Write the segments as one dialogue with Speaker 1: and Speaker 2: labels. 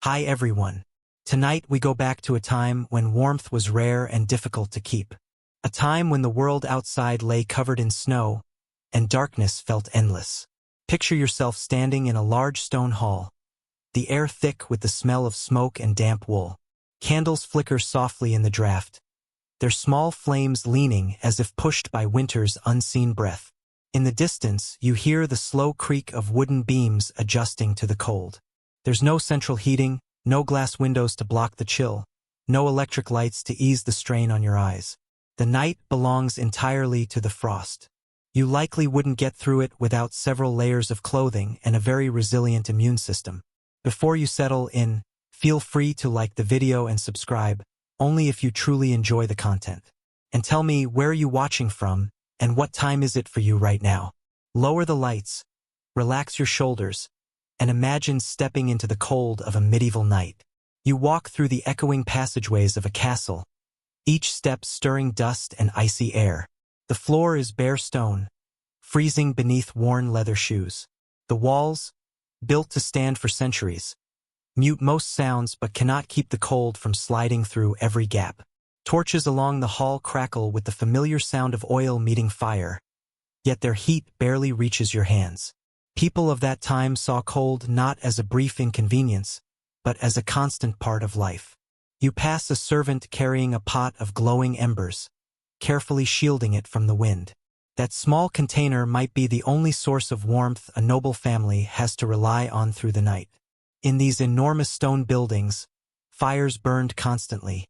Speaker 1: Hi everyone. Tonight we go back to a time when warmth was rare and difficult to keep. A time when the world outside lay covered in snow, and darkness felt endless. Picture yourself standing in a large stone hall, the air thick with the smell of smoke and damp wool. Candles flicker softly in the draft, their small flames leaning as if pushed by winter's unseen breath. In the distance, you hear the slow creak of wooden beams adjusting to the cold. There's no central heating, no glass windows to block the chill, no electric lights to ease the strain on your eyes. The night belongs entirely to the frost. You likely wouldn't get through it without several layers of clothing and a very resilient immune system. Before you settle in, feel free to like the video and subscribe, only if you truly enjoy the content. And tell me, where are you watching from, and what time is it for you right now? Lower the lights, relax your shoulders, and imagine stepping into the cold of a medieval night. You walk through the echoing passageways of a castle, each step stirring dust and icy air. The floor is bare stone, freezing beneath worn leather shoes. The walls, built to stand for centuries, mute most sounds but cannot keep the cold from sliding through every gap. Torches along the hall crackle with the familiar sound of oil meeting fire, yet their heat barely reaches your hands. People of that time saw cold not as a brief inconvenience, but as a constant part of life. You pass a servant carrying a pot of glowing embers, carefully shielding it from the wind. That small container might be the only source of warmth a noble family has to rely on through the night. In these enormous stone buildings, fires burned constantly,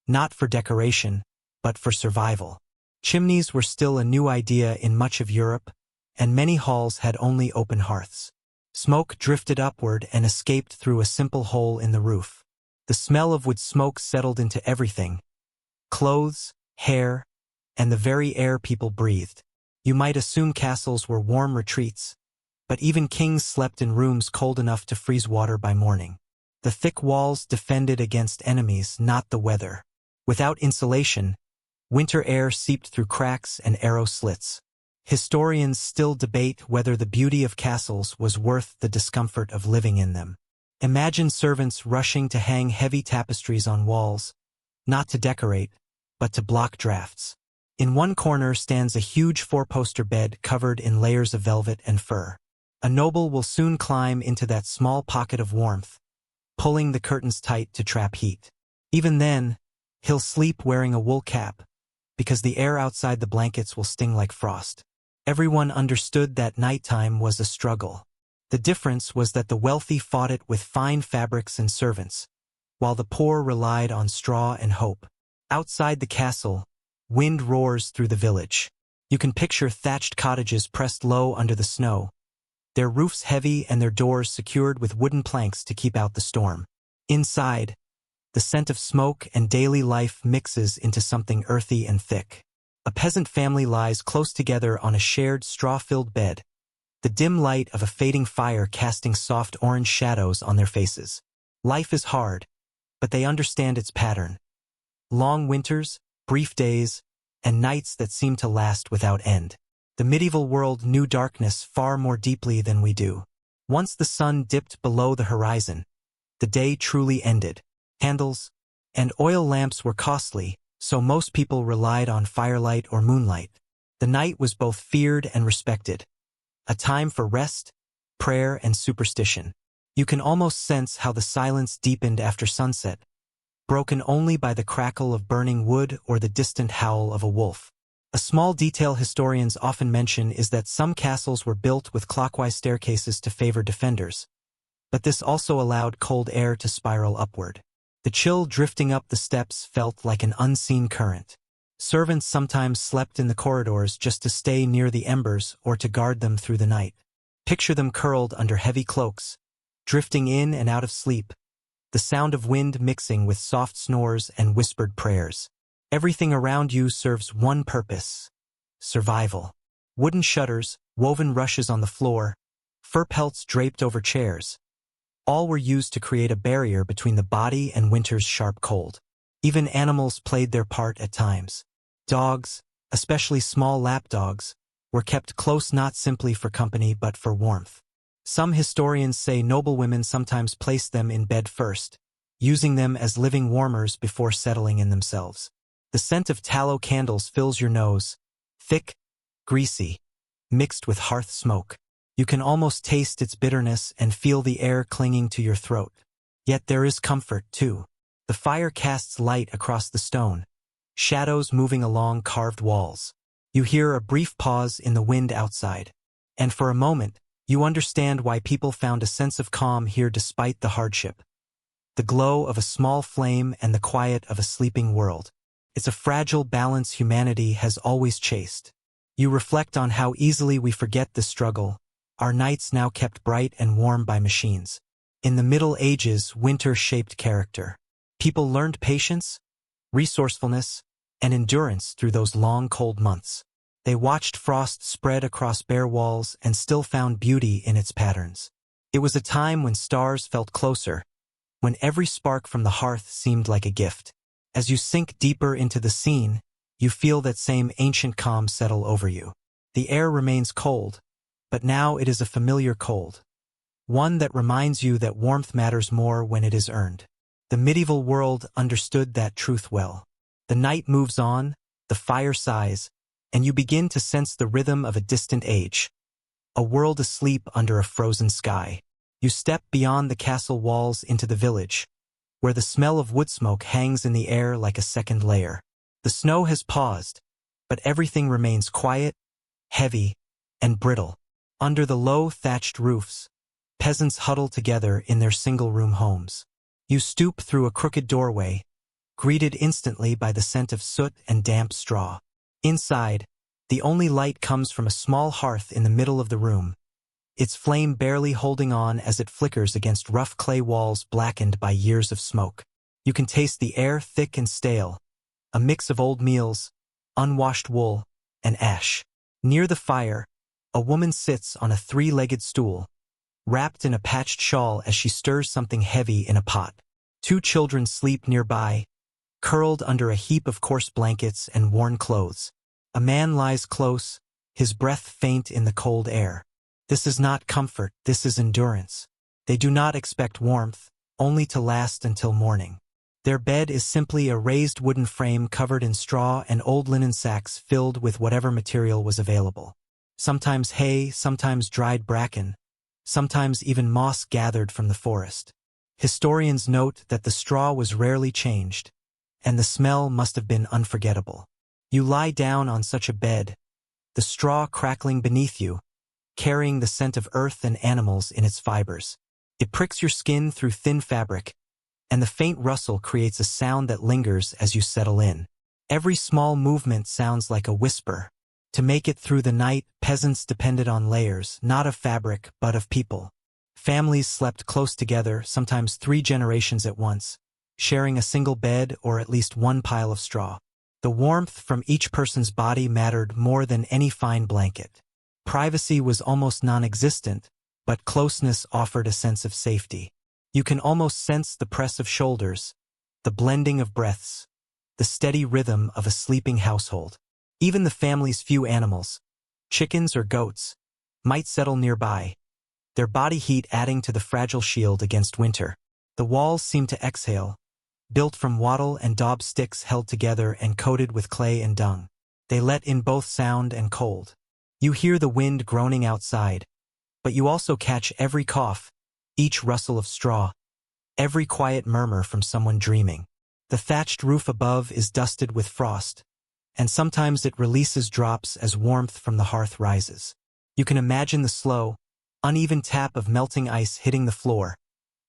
Speaker 1: not for decoration, but for survival. Chimneys were still a new idea in much of Europe, and many halls had only open hearths. Smoke drifted upward and escaped through a simple hole in the roof. The smell of wood smoke settled into everything: clothes, hair, and the very air people breathed. You might assume castles were warm retreats, but even kings slept in rooms cold enough to freeze water by morning. The thick walls defended against enemies, not the weather. Without insulation, winter air seeped through cracks and arrow slits. Historians still debate whether the beauty of castles was worth the discomfort of living in them. Imagine servants rushing to hang heavy tapestries on walls, not to decorate, but to block drafts. In one corner stands a huge four-poster bed covered in layers of velvet and fur. A noble will soon climb into that small pocket of warmth, pulling the curtains tight to trap heat. Even then, he'll sleep wearing a wool cap, because the air outside the blankets will sting like frost. Everyone understood that nighttime was a struggle. The difference was that the wealthy fought it with fine fabrics and servants, while the poor relied on straw and hope. Outside the castle, wind roars through the village. You can picture thatched cottages pressed low under the snow, their roofs heavy and their doors secured with wooden planks to keep out the storm. Inside, the scent of smoke and daily life mixes into something earthy and thick. A peasant family lies close together on a shared straw-filled bed, the dim light of a fading fire casting soft orange shadows on their faces. Life is hard, but they understand its pattern. Long winters, brief days, and nights that seem to last without end. The medieval world knew darkness far more deeply than we do. Once the sun dipped below the horizon, the day truly ended. Candles and oil lamps were costly, so most people relied on firelight or moonlight. The night was both feared and respected, a time for rest, prayer, and superstition. You can almost sense how the silence deepened after sunset, broken only by the crackle of burning wood or the distant howl of a wolf. A small detail historians often mention is that some castles were built with clockwise staircases to favor defenders, but this also allowed cold air to spiral upward. The chill drifting up the steps felt like an unseen current. Servants sometimes slept in the corridors just to stay near the embers or to guard them through the night. Picture them curled under heavy cloaks, drifting in and out of sleep, the sound of wind mixing with soft snores and whispered prayers. Everything around you serves one purpose: survival. Wooden shutters, woven rushes on the floor, fur pelts draped over chairs. All were used to create a barrier between the body and winter's sharp cold. Even animals played their part at times. Dogs, especially small lap dogs, were kept close not simply for company but for warmth. Some historians say noblewomen sometimes placed them in bed first, using them as living warmers before settling in themselves. The scent of tallow candles fills your nose, thick, greasy, mixed with hearth smoke. You can almost taste its bitterness and feel the air clinging to your throat. Yet there is comfort, too. The fire casts light across the stone, shadows moving along carved walls. You hear a brief pause in the wind outside, and for a moment, you understand why people found a sense of calm here despite the hardship. The glow of a small flame and the quiet of a sleeping world. It's a fragile balance humanity has always chased. You reflect on how easily we forget the struggle, our nights now kept bright and warm by machines. In the Middle Ages, winter shaped character. People learned patience, resourcefulness, and endurance through those long, cold months. They watched frost spread across bare walls and still found beauty in its patterns. It was a time when stars felt closer, when every spark from the hearth seemed like a gift. As you sink deeper into the scene, you feel that same ancient calm settle over you. The air remains cold, but now it is a familiar cold. One that reminds you that warmth matters more when it is earned. The medieval world understood that truth well. The night moves on, the fire sighs, and you begin to sense the rhythm of a distant age. A world asleep under a frozen sky. You step beyond the castle walls into the village, where the smell of wood smoke hangs in the air like a second layer. The snow has paused, but everything remains quiet, heavy, and brittle. Under the low thatched roofs, peasants huddle together in their single-room homes. You stoop through a crooked doorway, greeted instantly by the scent of soot and damp straw. Inside, the only light comes from a small hearth in the middle of the room, its flame barely holding on as it flickers against rough clay walls blackened by years of smoke. You can taste the air thick and stale, a mix of old meals, unwashed wool, and ash. Near the fire, a woman sits on a three-legged stool, wrapped in a patched shawl as she stirs something heavy in a pot. Two children sleep nearby, curled under a heap of coarse blankets and worn clothes. A man lies close, his breath faint in the cold air. This is not comfort, this is endurance. They do not expect warmth, only to last until morning. Their bed is simply a raised wooden frame covered in straw and old linen sacks filled with whatever material was available. Sometimes hay, sometimes dried bracken, sometimes even moss gathered from the forest. Historians note that the straw was rarely changed, and the smell must have been unforgettable. You lie down on such a bed, the straw crackling beneath you, carrying the scent of earth and animals in its fibers. It pricks your skin through thin fabric, and the faint rustle creates a sound that lingers as you settle in. Every small movement sounds like a whisper. To make it through the night, peasants depended on layers, not of fabric, but of people. Families slept close together, sometimes 3 generations at once, sharing a single bed or at least one pile of straw. The warmth from each person's body mattered more than any fine blanket. Privacy was almost non-existent, but closeness offered a sense of safety. You can almost sense the press of shoulders, the blending of breaths, the steady rhythm of a sleeping household. Even the family's few animals, chickens or goats, might settle nearby, their body heat adding to the fragile shield against winter. The walls seemed to exhale, built from wattle and daub sticks held together and coated with clay and dung. They let in both sound and cold. You hear the wind groaning outside, but you also catch every cough, each rustle of straw, every quiet murmur from someone dreaming. The thatched roof above is dusted with frost, and sometimes it releases drops as warmth from the hearth rises. You can imagine the slow, uneven tap of melting ice hitting the floor,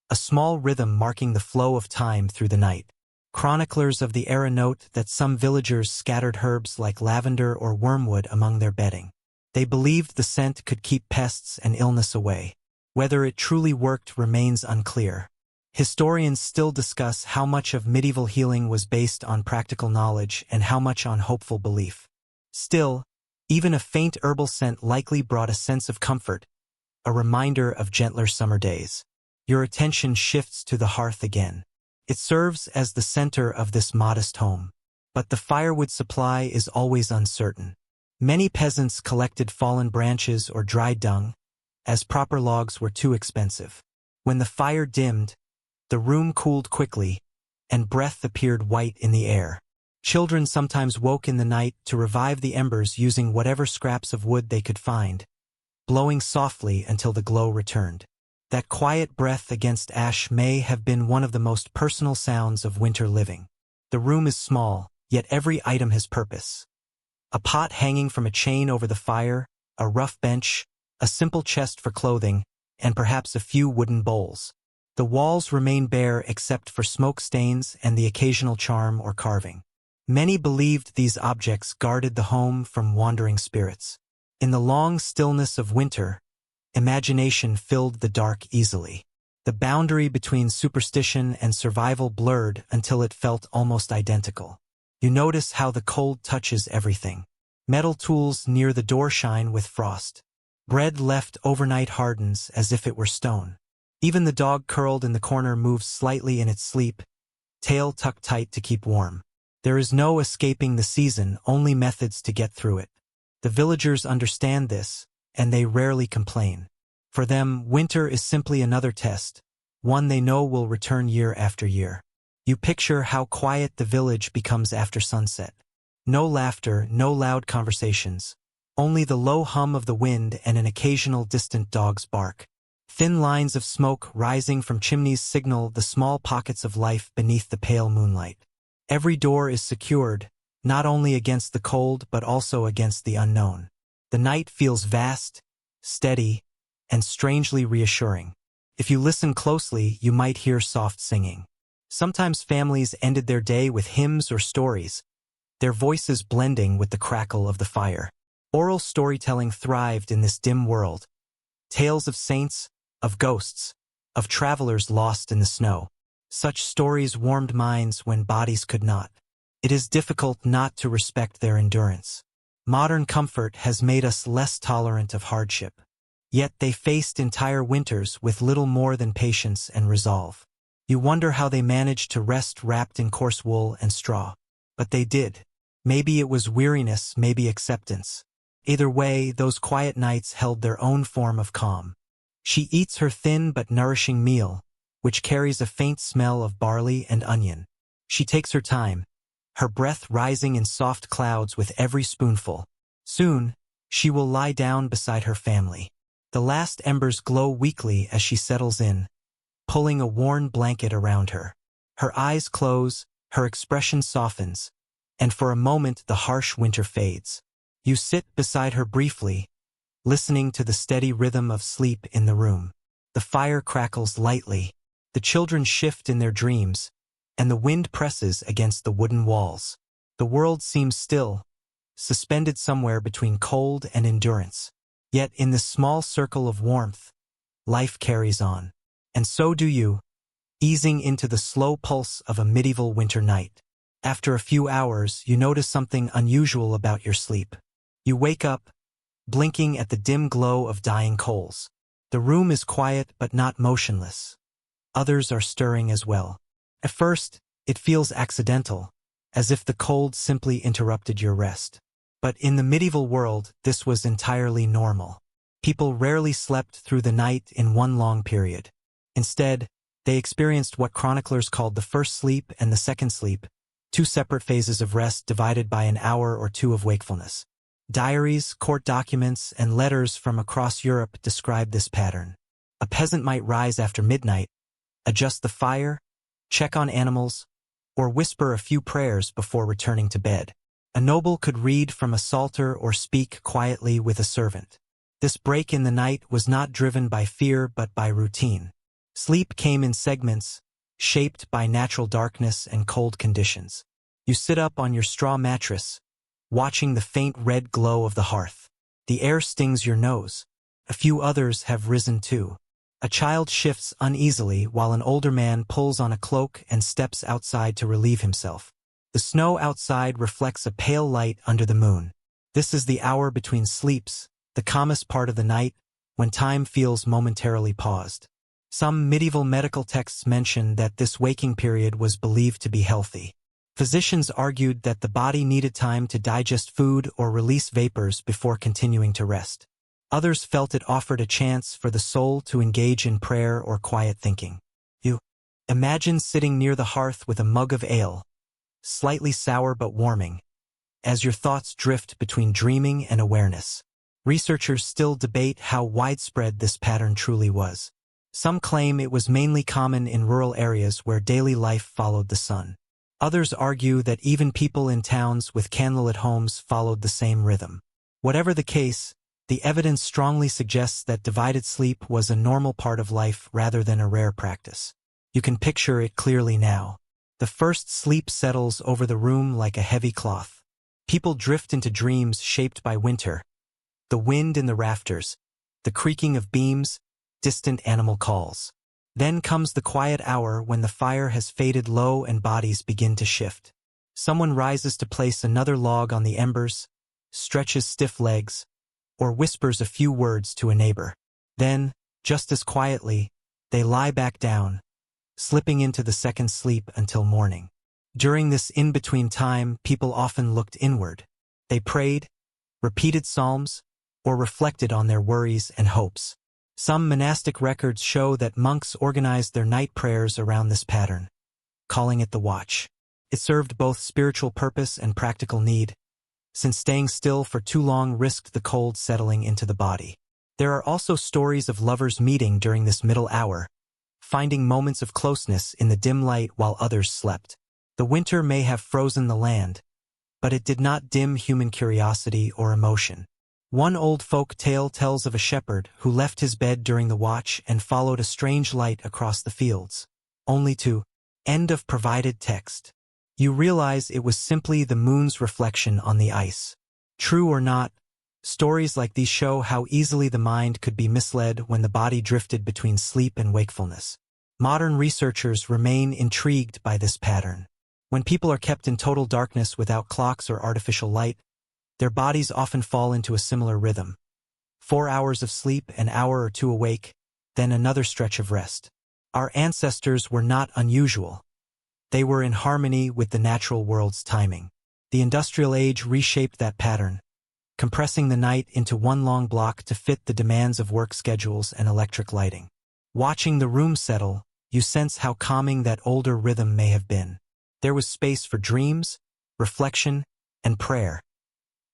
Speaker 1: a small rhythm marking the flow of time through the night. Chroniclers of the era note that some villagers scattered herbs like lavender or wormwood among their bedding. They believed the scent could keep pests and illness away. Whether it truly worked remains unclear. Historians still discuss how much of medieval healing was based on practical knowledge and how much on hopeful belief. Still, even a faint herbal scent likely brought a sense of comfort, a reminder of gentler summer days. Your attention shifts to the hearth again. It serves as the center of this modest home. But the firewood supply is always uncertain. Many peasants collected fallen branches or dried dung, as proper logs were too expensive. When the fire dimmed, the room cooled quickly, and breath appeared white in the air. Children sometimes woke in the night to revive the embers using whatever scraps of wood they could find, blowing softly until the glow returned. That quiet breath against ash may have been one of the most personal sounds of winter living. The room is small, yet every item has purpose. A pot hanging from a chain over the fire, a rough bench, a simple chest for clothing, and perhaps a few wooden bowls. The walls remain bare except for smoke stains and the occasional charm or carving. Many believed these objects guarded the home from wandering spirits. In the long stillness of winter, imagination filled the dark easily. The boundary between superstition and survival blurred until it felt almost identical. You notice how the cold touches everything. Metal tools near the door shine with frost. Bread left overnight hardens as if it were stone. Even the dog curled in the corner moves slightly in its sleep, tail tucked tight to keep warm. There is no escaping the season, only methods to get through it. The villagers understand this, and they rarely complain. For them, winter is simply another test, one they know will return year after year. You picture how quiet the village becomes after sunset. No laughter, no loud conversations. Only the low hum of the wind and an occasional distant dog's bark. Thin lines of smoke rising from chimneys signal the small pockets of life beneath the pale moonlight. Every door is secured, not only against the cold but also against the unknown. The night feels vast, steady, and strangely reassuring. If you listen closely, you might hear soft singing. Sometimes families ended their day with hymns or stories, their voices blending with the crackle of the fire. Oral storytelling thrived in this dim world. Tales of saints, of ghosts, of travelers lost in the snow. Such stories warmed minds when bodies could not. It is difficult not to respect their endurance. Modern comfort has made us less tolerant of hardship. Yet they faced entire winters with little more than patience and resolve. You wonder how they managed to rest wrapped in coarse wool and straw. But they did. Maybe it was weariness, maybe acceptance. Either way, those quiet nights held their own form of calm. She eats her thin but nourishing meal, which carries a faint smell of barley and onion. She takes her time, her breath rising in soft clouds with every spoonful. Soon, she will lie down beside her family. The last embers glow weakly as she settles in, pulling a worn blanket around her. Her eyes close, her expression softens, and for a moment the harsh winter fades. You sit beside her briefly, listening to the steady rhythm of sleep in the room. The fire crackles lightly, the children shift in their dreams, and the wind presses against the wooden walls. The world seems still, suspended somewhere between cold and endurance. Yet in this small circle of warmth, life carries on. And so do you, easing into the slow pulse of a medieval winter night. After a few hours, you notice something unusual about your sleep. You wake up, blinking at the dim glow of dying coals. The room is quiet but not motionless. Others are stirring as well. At first, it feels accidental, as if the cold simply interrupted your rest. But in the medieval world, this was entirely normal. People rarely slept through the night in one long period. Instead, they experienced what chroniclers called the first sleep and the second sleep, two separate phases of rest divided by an hour or two of wakefulness. Diaries, court documents, and letters from across Europe describe this pattern. A peasant might rise after midnight, adjust the fire, check on animals, or whisper a few prayers before returning to bed. A noble could read from a psalter or speak quietly with a servant. This break in the night was not driven by fear but by routine. Sleep came in segments, shaped by natural darkness and cold conditions. You sit up on your straw mattress, watching the faint red glow of the hearth. The air stings your nose. A few others have risen too. A child shifts uneasily while an older man pulls on a cloak and steps outside to relieve himself. The snow outside reflects a pale light under the moon. This is the hour between sleeps, the calmest part of the night, when time feels momentarily paused. Some medieval medical texts mention that this waking period was believed to be healthy. Physicians argued that the body needed time to digest food or release vapors before continuing to rest. Others felt it offered a chance for the soul to engage in prayer or quiet thinking. You imagine sitting near the hearth with a mug of ale, slightly sour but warming, as your thoughts drift between dreaming and awareness. Researchers still debate how widespread this pattern truly was. Some claim it was mainly common in rural areas where daily life followed the sun. Others argue that even people in towns with candlelit homes followed the same rhythm. Whatever the case, the evidence strongly suggests that divided sleep was a normal part of life rather than a rare practice. You can picture it clearly now. The first sleep settles over the room like a heavy cloth. People drift into dreams shaped by winter, the wind in the rafters, the creaking of beams, distant animal calls. Then comes the quiet hour when the fire has faded low and bodies begin to shift. Someone rises to place another log on the embers, stretches stiff legs, or whispers a few words to a neighbor. Then, just as quietly, they lie back down, slipping into the second sleep until morning. During this in-between time, people often looked inward. They prayed, repeated psalms, or reflected on their worries and hopes. Some monastic records show that monks organized their night prayers around this pattern, calling it the watch. It served both spiritual purpose and practical need, since staying still for too long risked the cold settling into the body. There are also stories of lovers meeting during this middle hour, finding moments of closeness in the dim light while others slept. The winter may have frozen the land, but it did not dim human curiosity or emotion. One old folk tale tells of a shepherd who left his bed during the watch and followed a strange light across the fields, only to end of provided text. You realize it was simply the moon's reflection on the ice. True or not, stories like these show how easily the mind could be misled when the body drifted between sleep and wakefulness. Modern researchers remain intrigued by this pattern. When people are kept in total darkness without clocks or artificial light, their bodies often fall into a similar rhythm. 4 hours of sleep, an hour or two awake, then another stretch of rest. Our ancestors were not unusual. They were in harmony with the natural world's timing. The industrial age reshaped that pattern, compressing the night into one long block to fit the demands of work schedules and electric lighting. Watching the room settle, you sense how calming that older rhythm may have been. There was space for dreams, reflection, and prayer,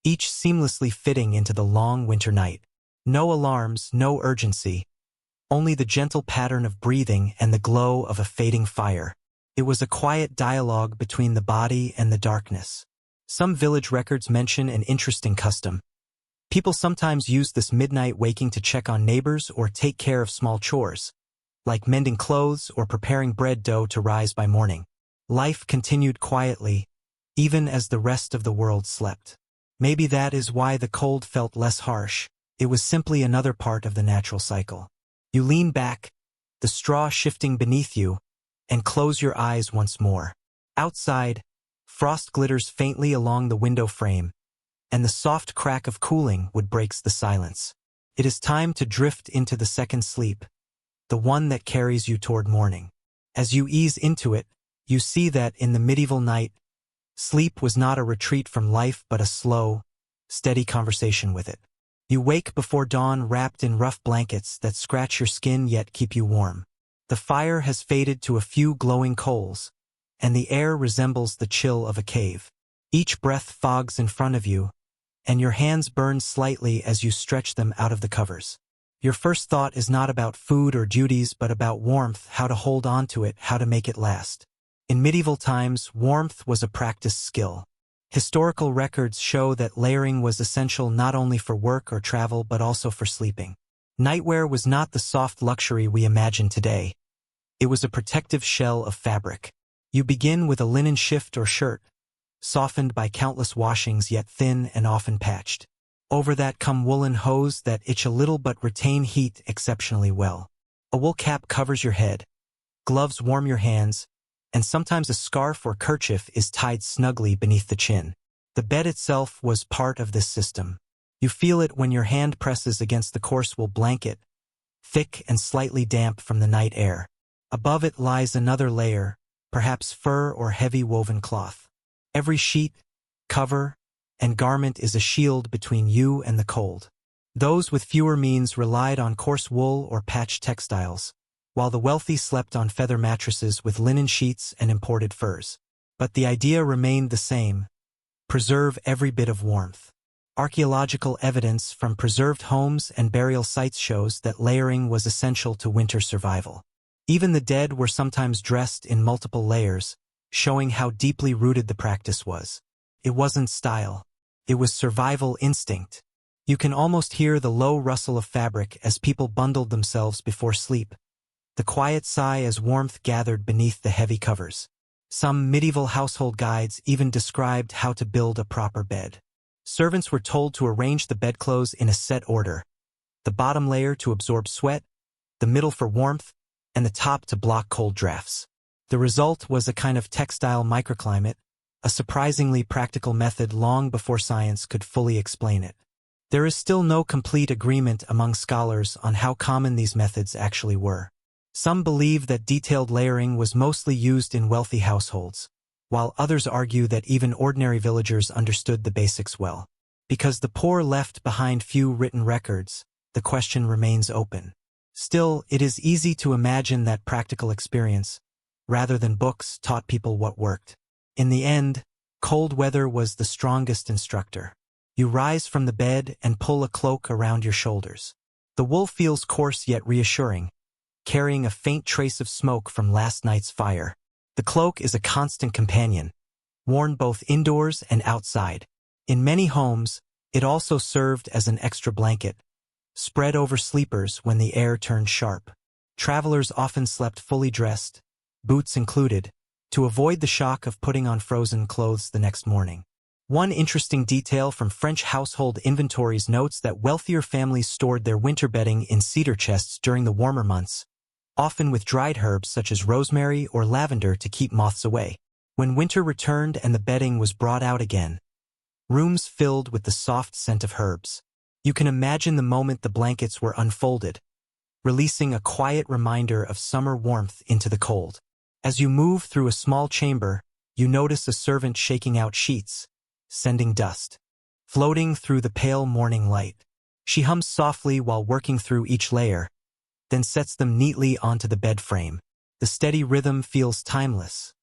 Speaker 1: each seamlessly fitting into the long winter night. No alarms, no urgency, only the gentle pattern of breathing and the glow of a fading fire. It was a quiet dialogue between the body and the darkness. Some village records mention an interesting custom. People sometimes used this midnight waking to check on neighbors or take care of small chores, like mending clothes or preparing bread dough to rise by morning. Life continued quietly, even as the rest of the world slept. Maybe that is why the cold felt less harsh. It was simply another part of the natural cycle. You lean back, the straw shifting beneath you, and close your eyes once more. Outside, frost glitters faintly along the window frame, and the soft crack of cooling wood breaks the silence. It is time to drift into the second sleep, the one that carries you toward morning. As you ease into it, you see that in the medieval night, sleep was not a retreat from life but a slow, steady conversation with it. You wake before dawn wrapped in rough blankets that scratch your skin yet keep you warm. The fire has faded to a few glowing coals, and the air resembles the chill of a cave. Each breath fogs in front of you, and your hands burn slightly as you stretch them out of the covers. Your first thought is not about food or duties but about warmth, how to hold on to it, how to make it last. In medieval times, warmth was a practiced skill. Historical records show that layering was essential not only for work or travel but also for sleeping. Nightwear was not the soft luxury we imagine today. It was a protective shell of fabric. You begin with a linen shift or shirt, softened by countless washings yet thin and often patched. Over that come woolen hose that itch a little but retain heat exceptionally well. A wool cap covers your head, gloves warm your hands, and sometimes a scarf or kerchief is tied snugly beneath the chin. The bed itself was part of this system. You feel it when your hand presses against the coarse wool blanket, thick and slightly damp from the night air. Above it lies another layer, perhaps fur or heavy woven cloth. Every sheet, cover, and garment is a shield between you and the cold. Those with fewer means relied on coarse wool or patched textiles, while the wealthy slept on feather mattresses with linen sheets and imported furs. But the idea remained the same: preserve every bit of warmth. Archaeological evidence from preserved homes and burial sites shows that layering was essential to winter survival. Even the dead were sometimes dressed in multiple layers, showing how deeply rooted the practice was. It wasn't style. It was survival instinct. You can almost hear the low rustle of fabric as people bundled themselves before sleep, the quiet sigh as warmth gathered beneath the heavy covers. Some medieval household guides even described how to build a proper bed. Servants were told to arrange the bedclothes in a set order: the bottom layer to absorb sweat, the middle for warmth, and the top to block cold drafts. The result was a kind of textile microclimate, a surprisingly practical method long before science could fully explain it. There is still no complete agreement among scholars on how common these methods actually were. Some believe that detailed layering was mostly used in wealthy households, while others argue that even ordinary villagers understood the basics well. Because the poor left behind few written records, the question remains open. Still, it is easy to imagine that practical experience, rather than books, taught people what worked. In the end, cold weather was the strongest instructor. You rise from the bed and pull a cloak around your shoulders. The wool feels coarse yet reassuring, carrying a faint trace of smoke from last night's fire. The cloak is a constant companion, worn both indoors and outside. In many homes, it also served as an extra blanket, spread over sleepers when the air turned sharp. Travelers often slept fully dressed, boots included, to avoid the shock of putting on frozen clothes the next morning. One interesting detail from French household inventories notes that wealthier families stored their winter bedding in cedar chests during the warmer months, often with dried herbs such as rosemary or lavender to keep moths away. When winter returned and the bedding was brought out again, rooms filled with the soft scent of herbs. You can imagine the moment the blankets were unfolded, releasing a quiet reminder of summer warmth into the cold. As you move through a small chamber, you notice a servant shaking out sheets, sending dust floating through the pale morning light. She hums softly while working through each layer, then sets them neatly onto the bed frame. The steady rhythm feels timeless,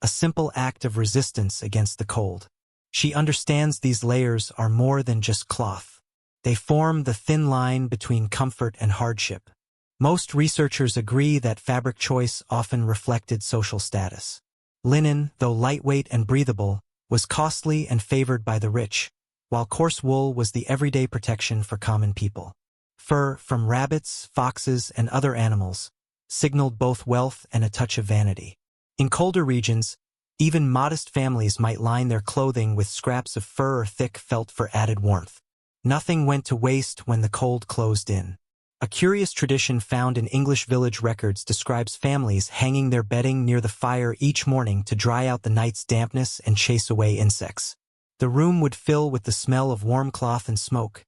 Speaker 1: a simple act of resistance against the cold. She understands these layers are more than just cloth. They form the thin line between comfort and hardship. Most researchers agree that fabric choice often reflected social status. Linen, though lightweight and breathable, was costly and favored by the rich, while coarse wool was the everyday protection for common people. Fur from rabbits, foxes, and other animals signaled both wealth and a touch of vanity. In colder regions, even modest families might line their clothing with scraps of fur or thick felt for added warmth. Nothing went to waste when the cold closed in. A curious tradition found in English village records describes families hanging their bedding near the fire each morning to dry out the night's dampness and chase away insects. The room would fill with the smell of warm cloth and smoke,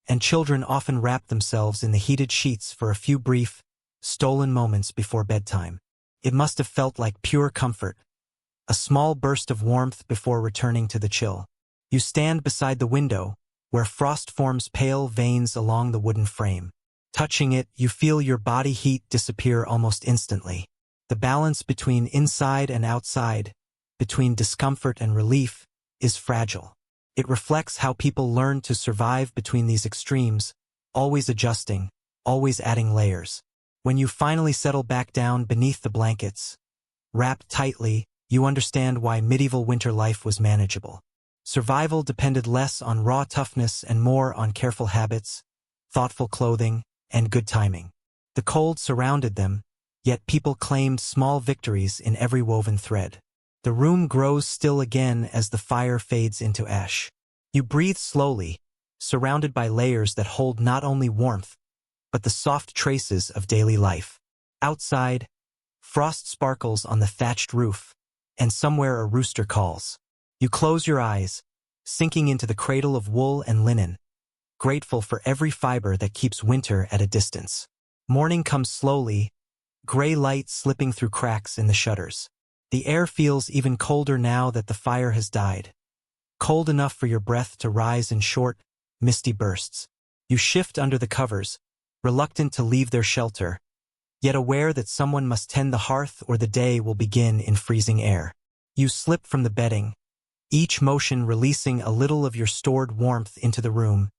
Speaker 1: and children often wrapped themselves in the heated sheets for a few brief, stolen moments before bedtime. It must have felt like pure comfort, a small burst of warmth before returning to the chill. You stand beside the window, where frost forms pale veins along the wooden frame. Touching it, you feel your body heat disappear almost instantly. The balance between inside and outside, between discomfort and relief, is fragile. It reflects how people learn to survive between these extremes, always adjusting, always adding layers. When you finally settle back down beneath the blankets, wrapped tightly, you understand why medieval winter life was manageable. Survival depended less on raw toughness and more on careful habits, thoughtful clothing, and good timing. The cold surrounded them, yet people claimed small victories in every woven thread. The room grows still again as the fire fades into ash. You breathe slowly, surrounded by layers that hold not only warmth, but the soft traces of daily life. Outside, frost sparkles on the thatched roof, and somewhere a rooster calls. You close your eyes, sinking into the cradle of wool and linen, grateful for every fiber that keeps winter at a distance. Morning comes slowly, gray light slipping through cracks in the shutters. The air feels even colder now that the fire has died, cold enough for your breath to rise in short, misty bursts. You shift under the covers, reluctant to leave their shelter, yet aware that someone must tend the hearth or the day will begin in freezing air. You slip from the bedding, each motion releasing a little of your stored warmth into the room,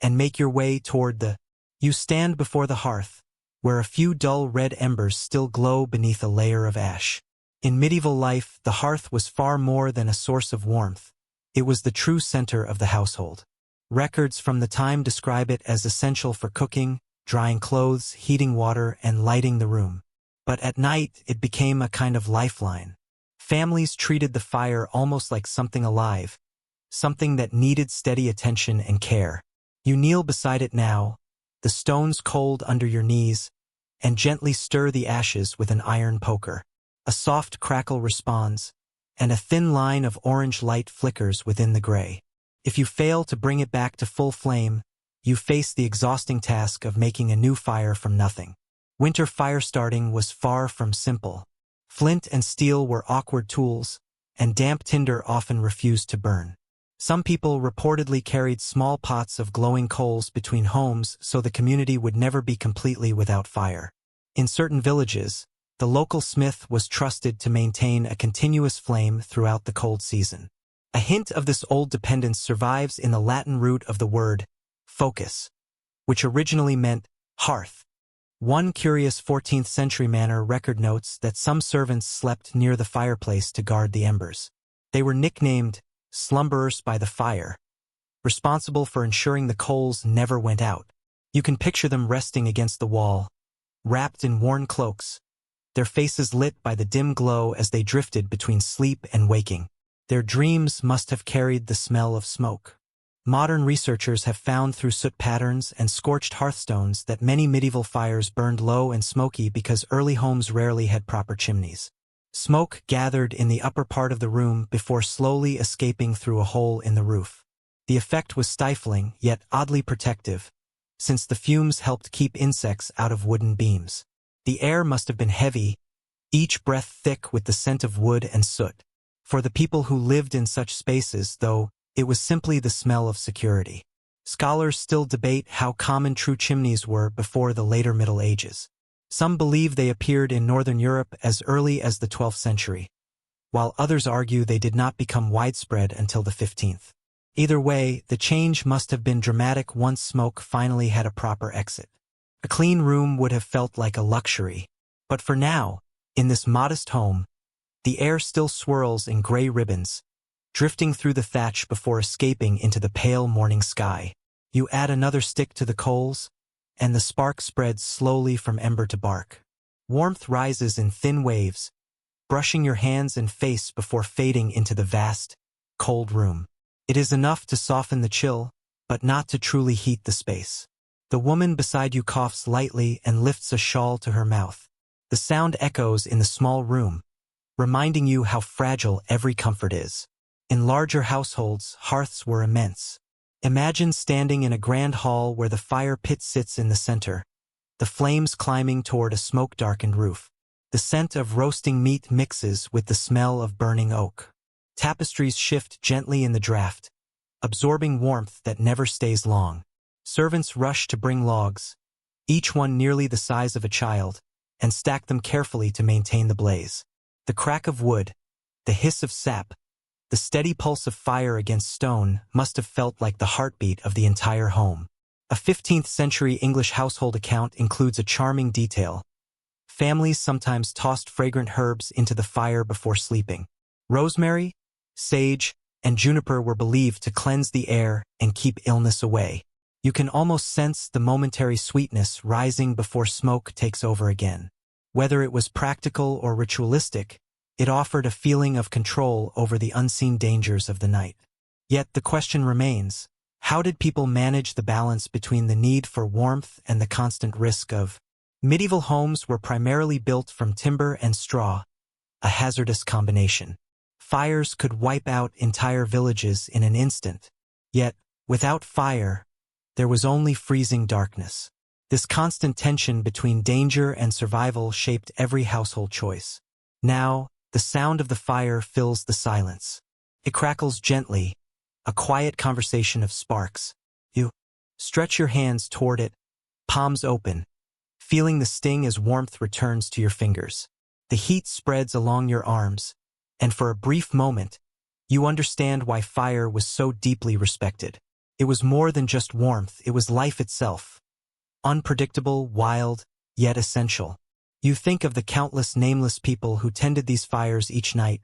Speaker 1: and make your way toward the... You stand before the hearth, where a few dull red embers still glow beneath a layer of ash. In medieval life, the hearth was far more than a source of warmth. It was the true center of the household. Records from the time describe it as essential for cooking, drying clothes, heating water, and lighting the room. But at night, it became a kind of lifeline. Families treated the fire almost like something alive, something that needed steady attention and care. You kneel beside it now, the stones cold under your knees, and gently stir the ashes with an iron poker. A soft crackle responds, and a thin line of orange light flickers within the gray. If you fail to bring it back to full flame, you face the exhausting task of making a new fire from nothing. Winter fire starting was far from simple. Flint and steel were awkward tools, and damp tinder often refused to burn. Some people reportedly carried small pots of glowing coals between homes so the community would never be completely without fire. In certain villages, the local smith was trusted to maintain a continuous flame throughout the cold season. A hint of this old dependence survives in the Latin root of the word focus, which originally meant hearth. One curious 14th century manor record notes that some servants slept near the fireplace to guard the embers. They were nicknamed slumberers by the fire, responsible for ensuring the coals never went out. You can picture them resting against the wall, wrapped in worn cloaks, their faces lit by the dim glow as they drifted between sleep and waking. Their dreams must have carried the smell of smoke. Modern researchers have found through soot patterns and scorched hearthstones that many medieval fires burned low and smoky because early homes rarely had proper chimneys. Smoke gathered in the upper part of the room before slowly escaping through a hole in the roof. The effect was stifling, yet oddly protective, since the fumes helped keep insects out of wooden beams. The air must have been heavy, each breath thick with the scent of wood and soot. For the people who lived in such spaces, though, it was simply the smell of security. Scholars still debate how common true chimneys were before the later Middle Ages. Some believe they appeared in Northern Europe as early as the 12th century, while others argue they did not become widespread until the 15th. Either way, the change must have been dramatic once smoke finally had a proper exit. A clean room would have felt like a luxury, but for now, in this modest home, the air still swirls in gray ribbons, drifting through the thatch before escaping into the pale morning sky. You add another stick to the coals, and the spark spreads slowly from ember to bark. Warmth rises in thin waves, brushing your hands and face before fading into the vast, cold room. It is enough to soften the chill, but not to truly heat the space. The woman beside you coughs lightly and lifts a shawl to her mouth. The sound echoes in the small room, reminding you how fragile every comfort is. In larger households, hearths were immense. Imagine standing in a grand hall where the fire pit sits in the center, the flames climbing toward a smoke-darkened roof. The scent of roasting meat mixes with the smell of burning oak. Tapestries shift gently in the draft, absorbing warmth that never stays long. Servants rush to bring logs, each one nearly the size of a child, and stack them carefully to maintain the blaze. The crack of wood, the hiss of sap, the steady pulse of fire against stone must have felt like the heartbeat of the entire home. A 15th century English household account includes a charming detail. Families sometimes tossed fragrant herbs into the fire before sleeping. Rosemary, sage, and juniper were believed to cleanse the air and keep illness away. You can almost sense the momentary sweetness rising before smoke takes over again. Whether it was practical or ritualistic, it offered a feeling of control over the unseen dangers of the night. Yet the question remains, how did people manage the balance between the need for warmth and the constant risk of... Medieval homes were primarily built from timber and straw, a hazardous combination. Fires could wipe out entire villages in an instant. Yet, without fire, there was only freezing darkness. This constant tension between danger and survival shaped every household choice. Now, the sound of the fire fills the silence. It crackles gently, a quiet conversation of sparks. You Stretch your hands toward it, palms open, feeling the sting as warmth returns to your fingers. The heat spreads along your arms, and for a brief moment, you understand why fire was so deeply respected. It was more than just warmth, it was life itself. Unpredictable, wild, yet essential. You think of the countless nameless people who tended these fires each night,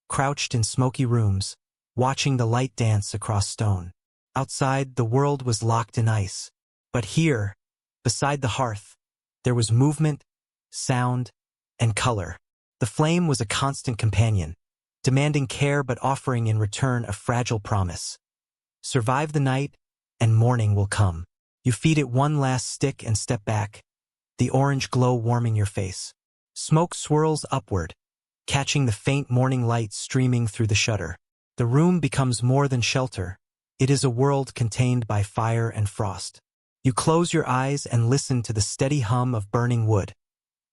Speaker 1: crouched in smoky rooms, watching the light dance across stone. Outside, the world was locked in ice. But here, beside the hearth, there was movement, sound, and color. The flame was a constant companion, demanding care but offering in return a fragile promise. Survive the night, and morning will come. You feed it one last stick and step back, the orange glow warming your face. Smoke swirls upward, catching the faint morning light streaming through the shutter. The room becomes more than shelter. It is a world contained by fire and frost. You close your eyes and listen to the steady hum of burning wood,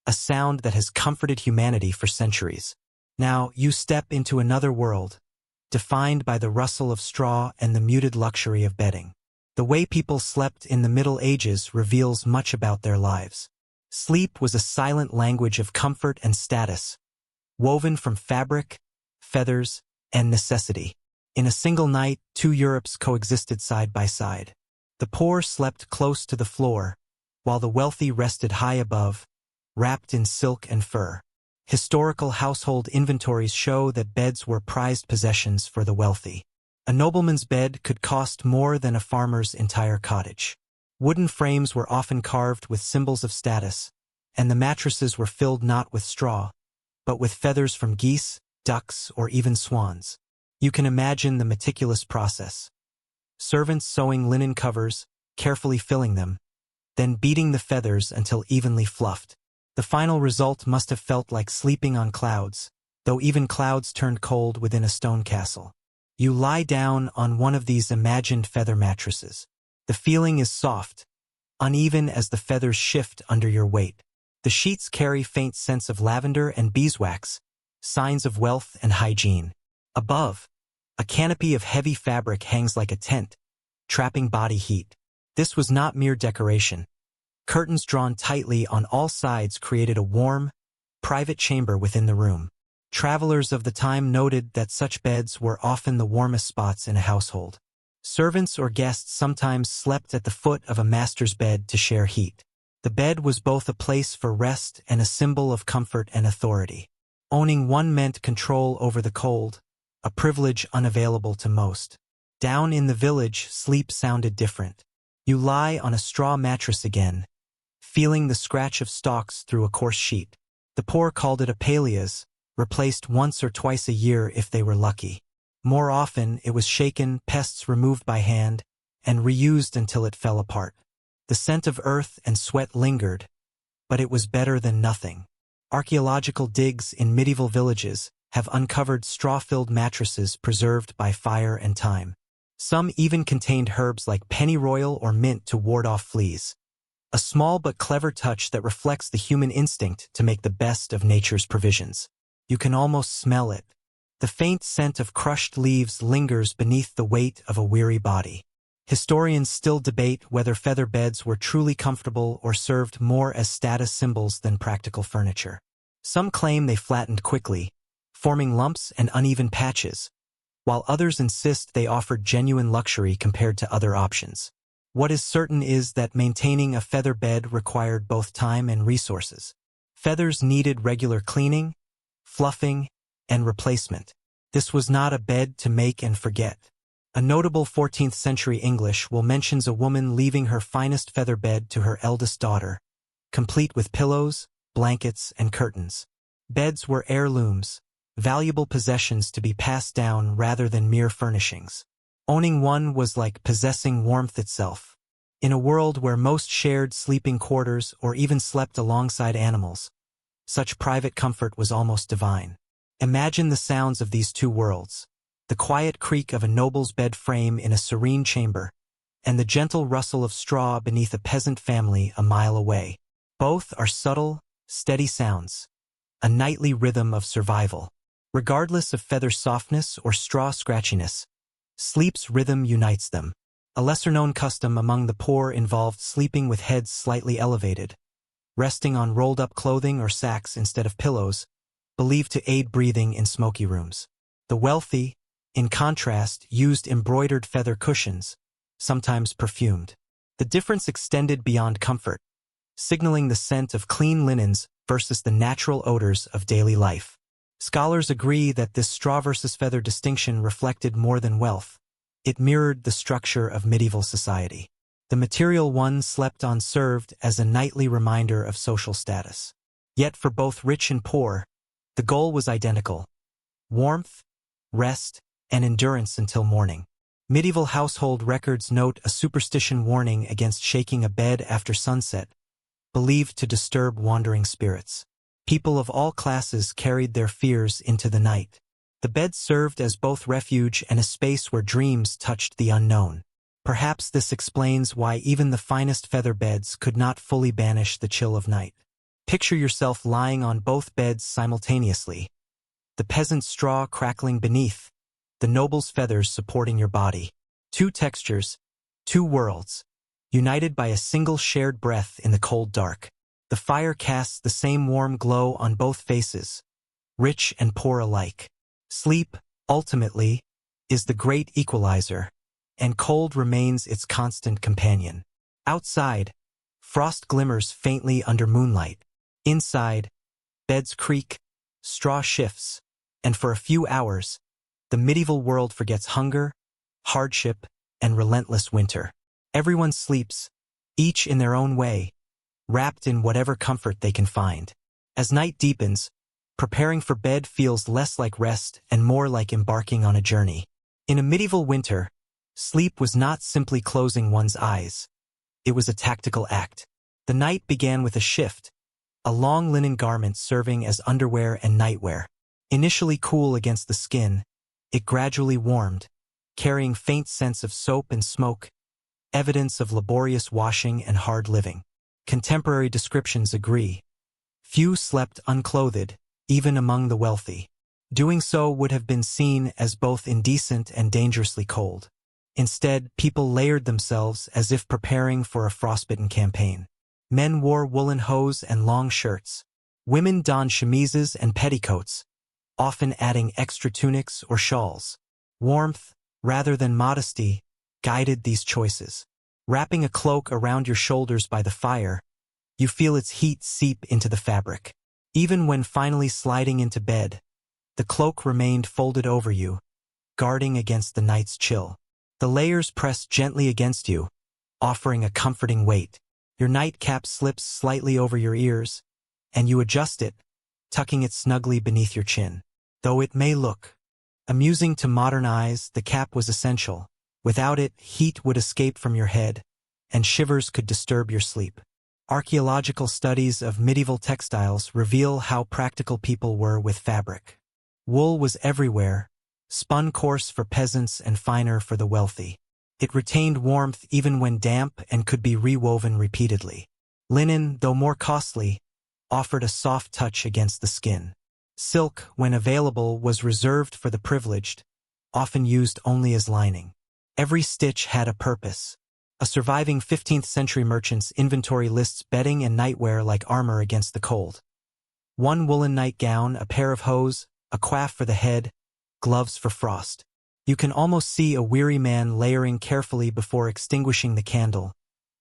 Speaker 1: a sound that has comforted humanity for centuries. Now you step into another world, defined by the rustle of straw and the muted luxury of bedding. The way people slept in the Middle Ages reveals much about their lives. Sleep was a silent language of comfort and status, woven from fabric, feathers, and necessity. In a single night, two Europes coexisted side by side. The poor slept close to the floor, while the wealthy rested high above, wrapped in silk and fur. Historical household inventories show that beds were prized possessions for the wealthy. A nobleman's bed could cost more than a farmer's entire cottage. Wooden frames were often carved with symbols of status, and the mattresses were filled not with straw, but with feathers from geese, ducks, or even swans. You can imagine the meticulous process. Servants sewing linen covers, carefully filling them, then beating the feathers until evenly fluffed. The final result must have felt like sleeping on clouds, though even clouds turned cold within a stone castle. You lie down on one of these imagined feather mattresses. The feeling is soft, uneven as the feathers shift under your weight. The sheets carry faint scents of lavender and beeswax, signs of wealth and hygiene. Above, a canopy of heavy fabric hangs like a tent, trapping body heat. This was not mere decoration. Curtains drawn tightly on all sides created a warm, private chamber within the room. Travelers of the time noted that such beds were often the warmest spots in a household. Servants or guests sometimes slept at the foot of a master's bed to share heat. The bed was both a place for rest and a symbol of comfort and authority. Owning one meant control over the cold, a privilege unavailable to most. Down in the village, sleep sounded different. You lie on a straw mattress again, feeling the scratch of stalks through a coarse sheet. The poor called it a pallias, replaced once or twice a year if they were lucky. More often, it was shaken, pests removed by hand, and reused until it fell apart. The scent of earth and sweat lingered, but it was better than nothing. Archaeological digs in medieval villages have uncovered straw-filled mattresses preserved by fire and time. Some even contained herbs like pennyroyal or mint to ward off fleas. A small but clever touch that reflects the human instinct to make the best of nature's provisions. You can almost smell it. The faint scent of crushed leaves lingers beneath the weight of a weary body. Historians still debate whether feather beds were truly comfortable or served more as status symbols than practical furniture. Some claim they flattened quickly, forming lumps and uneven patches, while others insist they offered genuine luxury compared to other options. What is certain is that maintaining a feather bed required both time and resources. Feathers needed regular cleaning, fluffing, and replacement. This was not a bed to make and forget. A notable 14th century English will mentions a woman leaving her finest feather bed to her eldest daughter, complete with pillows, blankets, and curtains. Beds were heirlooms, valuable possessions to be passed down rather than mere furnishings. Owning one was like possessing warmth itself. In a world where most shared sleeping quarters or even slept alongside animals, such private comfort was almost divine. Imagine the sounds of these two worlds, the quiet creak of a noble's bed frame in a serene chamber, and the gentle rustle of straw beneath a peasant family a mile away. Both are subtle, steady sounds, a nightly rhythm of survival. Regardless of feather softness or straw scratchiness, sleep's rhythm unites them. A lesser-known custom among the poor involved sleeping with heads slightly elevated, resting on rolled-up clothing or sacks instead of pillows, believed to aid breathing in smoky rooms. The wealthy, in contrast, used embroidered feather cushions, sometimes perfumed. The difference extended beyond comfort, signaling the scent of clean linens versus the natural odors of daily life. Scholars agree that this straw versus feather distinction reflected more than wealth. It mirrored the structure of medieval society. The material one slept on served as a nightly reminder of social status. Yet for both rich and poor, the goal was identical: warmth, rest, and endurance until morning. Medieval household records note a superstition warning against shaking a bed after sunset, believed to disturb wandering spirits. People of all classes carried their fears into the night. The bed served as both refuge and a space where dreams touched the unknown. Perhaps this explains why even the finest feather beds could not fully banish the chill of night. Picture yourself lying on both beds simultaneously, the peasant's straw crackling beneath, the noble's feathers supporting your body. Two textures, two worlds, united by a single shared breath in the cold dark. The fire casts the same warm glow on both faces, rich and poor alike. Sleep, ultimately, is the great equalizer, and cold remains its constant companion. Outside, frost glimmers faintly under moonlight. Inside, beds creak, straw shifts, and for a few hours, the medieval world forgets hunger, hardship, and relentless winter. Everyone sleeps, each in their own way, wrapped in whatever comfort they can find. As night deepens, preparing for bed feels less like rest and more like embarking on a journey. In a medieval winter, sleep was not simply closing one's eyes. It was a tactical act. The night began with a shift, a long linen garment serving as underwear and nightwear. Initially cool against the skin, it gradually warmed, carrying faint scents of soap and smoke, evidence of laborious washing and hard living. Contemporary descriptions agree. Few slept unclothed, even among the wealthy. Doing so would have been seen as both indecent and dangerously cold. Instead, people layered themselves as if preparing for a frostbitten campaign. Men wore woolen hose and long shirts. Women donned chemises and petticoats, often adding extra tunics or shawls. Warmth, rather than modesty, guided these choices. Wrapping a cloak around your shoulders by the fire, you feel its heat seep into the fabric. Even when finally sliding into bed, the cloak remained folded over you, guarding against the night's chill. The layers pressed gently against you, offering a comforting weight. Your nightcap slips slightly over your ears, and you adjust it, tucking it snugly beneath your chin. Though it may look amusing to modern eyes, the cap was essential. Without it, heat would escape from your head, and shivers could disturb your sleep. Archaeological studies of medieval textiles reveal how practical people were with fabric. Wool was everywhere, spun coarse for peasants and finer for the wealthy. It retained warmth even when damp and could be rewoven repeatedly. Linen, though more costly, offered a soft touch against the skin. Silk, when available, was reserved for the privileged, often used only as lining. Every stitch had a purpose. A surviving 15th century merchant's inventory lists bedding and nightwear like armor against the cold. One woolen nightgown, a pair of hose, a coif for the head, gloves for frost. You can almost see a weary man layering carefully before extinguishing the candle,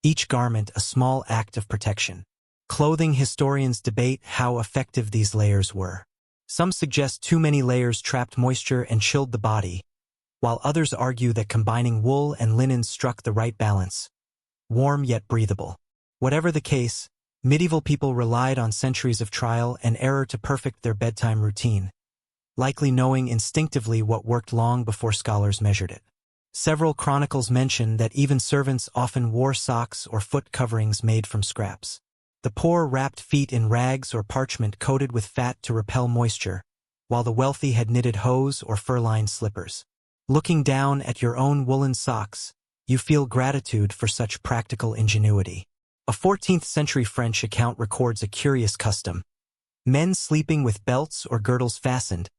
Speaker 1: each garment a small act of protection. Clothing historians debate how effective these layers were. Some suggest too many layers trapped moisture and chilled the body, while others argue that combining wool and linen struck the right balance, warm yet breathable. Whatever the case, medieval people relied on centuries of trial and error to perfect their bedtime routine, likely knowing instinctively what worked long before scholars measured it. Several chronicles mention that even servants often wore socks or foot coverings made from scraps. The poor wrapped feet in rags or parchment coated with fat to repel moisture, while the wealthy had knitted hose or fur-lined slippers. Looking down at your own woolen socks, you feel gratitude for such practical ingenuity. A 14th century French account records a curious custom: men sleeping with belts or girdles fastened,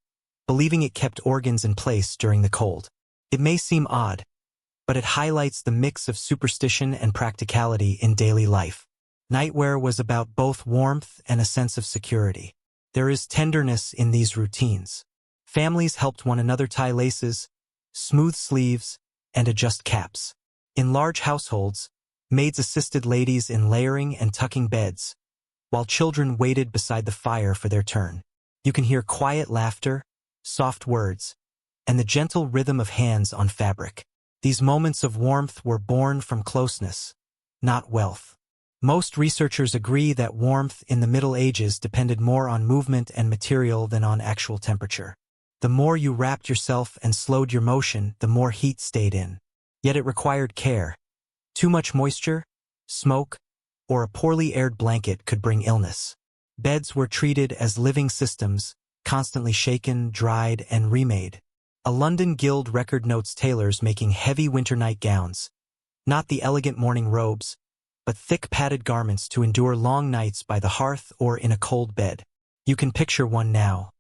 Speaker 1: believing it kept organs in place during the cold. It may seem odd, but it highlights the mix of superstition and practicality in daily life. Nightwear was about both warmth and a sense of security. There is tenderness in these routines. Families helped one another tie laces, smooth sleeves, and adjust caps. In large households, maids assisted ladies in layering and tucking beds, while children waited beside the fire for their turn. You can hear quiet laughter, soft words, and the gentle rhythm of hands on fabric. These moments of warmth were born from closeness, not wealth. Most researchers agree that warmth in the Middle Ages depended more on movement and material than on actual temperature. The more you wrapped yourself and slowed your motion, the more heat stayed in. Yet it required care. Too much moisture, smoke, or a poorly aired blanket could bring illness. Beds were treated as living systems, constantly shaken, dried, and remade. A London Guild record notes tailors making heavy winter night gowns, not the elegant morning robes, but thick padded garments to endure long nights by the hearth or in a cold bed. You can picture one now.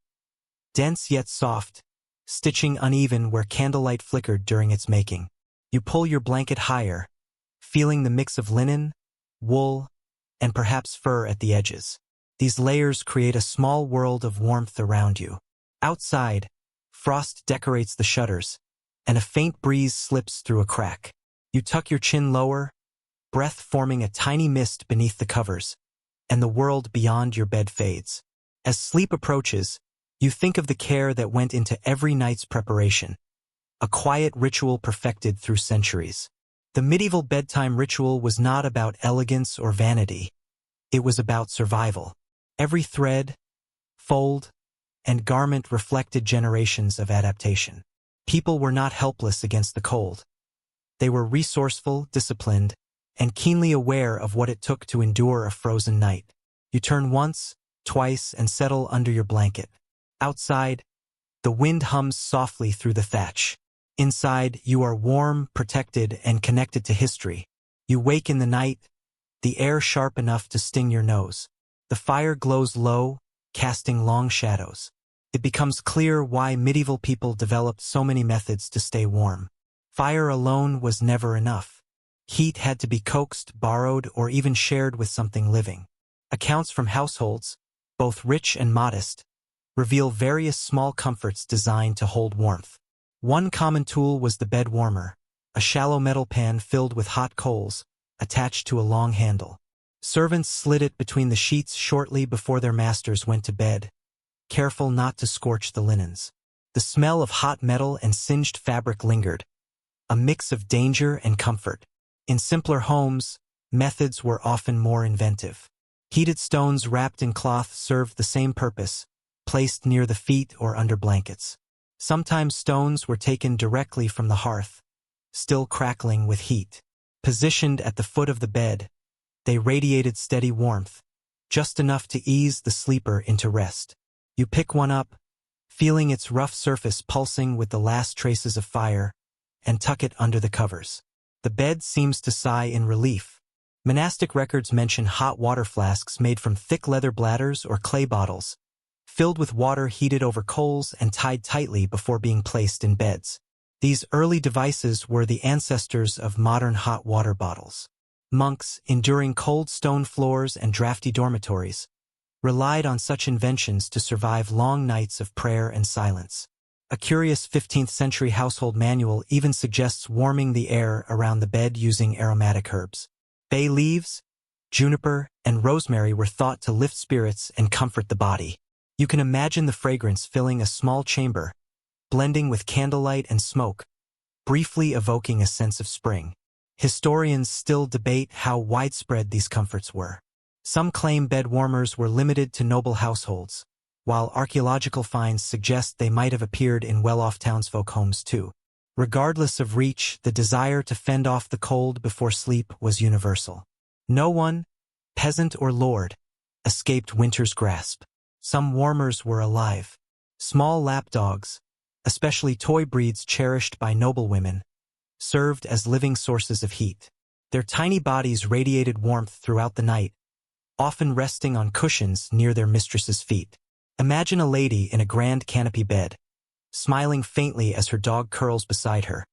Speaker 1: Dense yet soft, stitching uneven where candlelight flickered during its making. You pull your blanket higher, feeling the mix of linen, wool, and perhaps fur at the edges. These layers create a small world of warmth around you. Outside, frost decorates the shutters, and a faint breeze slips through a crack. You tuck your chin lower, breath forming a tiny mist beneath the covers, and the world beyond your bed fades. As sleep approaches, you think of the care that went into every night's preparation, a quiet ritual perfected through centuries. The medieval bedtime ritual was not about elegance or vanity. It was about survival. Every thread, fold, and garment reflected generations of adaptation. People were not helpless against the cold. They were resourceful, disciplined, and keenly aware of what it took to endure a frozen night. You turn once, twice, and settle under your blanket. Outside, the wind hums softly through the thatch. Inside, you are warm, protected, and connected to history. You wake in the night, the air sharp enough to sting your nose. The fire glows low, casting long shadows. It becomes clear why medieval people developed so many methods to stay warm. Fire alone was never enough. Heat had to be coaxed, borrowed, or even shared with something living. Accounts from households, both rich and modest, reveal various small comforts designed to hold warmth. One common tool was the bed warmer, a shallow metal pan filled with hot coals, attached to a long handle. Servants slid it between the sheets shortly before their masters went to bed, careful not to scorch the linens. The smell of hot metal and singed fabric lingered, a mix of danger and comfort. In simpler homes, methods were often more inventive. Heated stones wrapped in cloth served the same purpose, placed near the feet or under blankets. Sometimes stones were taken directly from the hearth, still crackling with heat. Positioned at the foot of the bed, they radiated steady warmth, just enough to ease the sleeper into rest. You pick one up, feeling its rough surface pulsing with the last traces of fire, and tuck it under the covers. The bed seems to sigh in relief. Monastic records mention hot water flasks made from thick leather bladders or clay bottles, filled with water heated over coals and tied tightly before being placed in beds. These early devices were the ancestors of modern hot water bottles. Monks, enduring cold stone floors and drafty dormitories, relied on such inventions to survive long nights of prayer and silence. A curious 15th-century household manual even suggests warming the air around the bed using aromatic herbs. Bay leaves, juniper, and rosemary were thought to lift spirits and comfort the body. You can imagine the fragrance filling a small chamber, blending with candlelight and smoke, briefly evoking a sense of spring. Historians still debate how widespread these comforts were. Some claim bed warmers were limited to noble households, while archaeological finds suggest they might have appeared in well-off townsfolk homes too. Regardless of reach, the desire to fend off the cold before sleep was universal. No one, peasant or lord, escaped winter's grasp. Some warmers were alive. Small lapdogs, especially toy breeds cherished by noblewomen, served as living sources of heat. Their tiny bodies radiated warmth throughout the night, often resting on cushions near their mistress's feet. Imagine a lady in a grand canopy bed, smiling faintly as her dog curls beside her,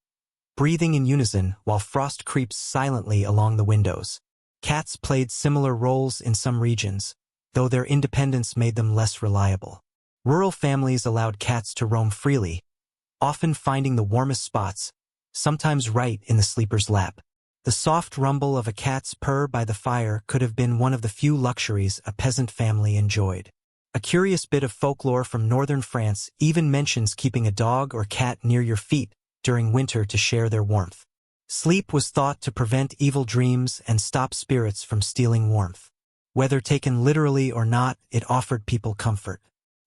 Speaker 1: breathing in unison while frost creeps silently along the windows. Cats played similar roles in some regions, though their independence made them less reliable. Rural families allowed cats to roam freely, often finding the warmest spots, sometimes right in the sleeper's lap. The soft rumble of a cat's purr by the fire could have been one of the few luxuries a peasant family enjoyed. A curious bit of folklore from northern France even mentions keeping a dog or cat near your feet during winter to share their warmth. Sleep was thought to prevent evil dreams and stop spirits from stealing warmth. Whether taken literally or not, it offered people comfort.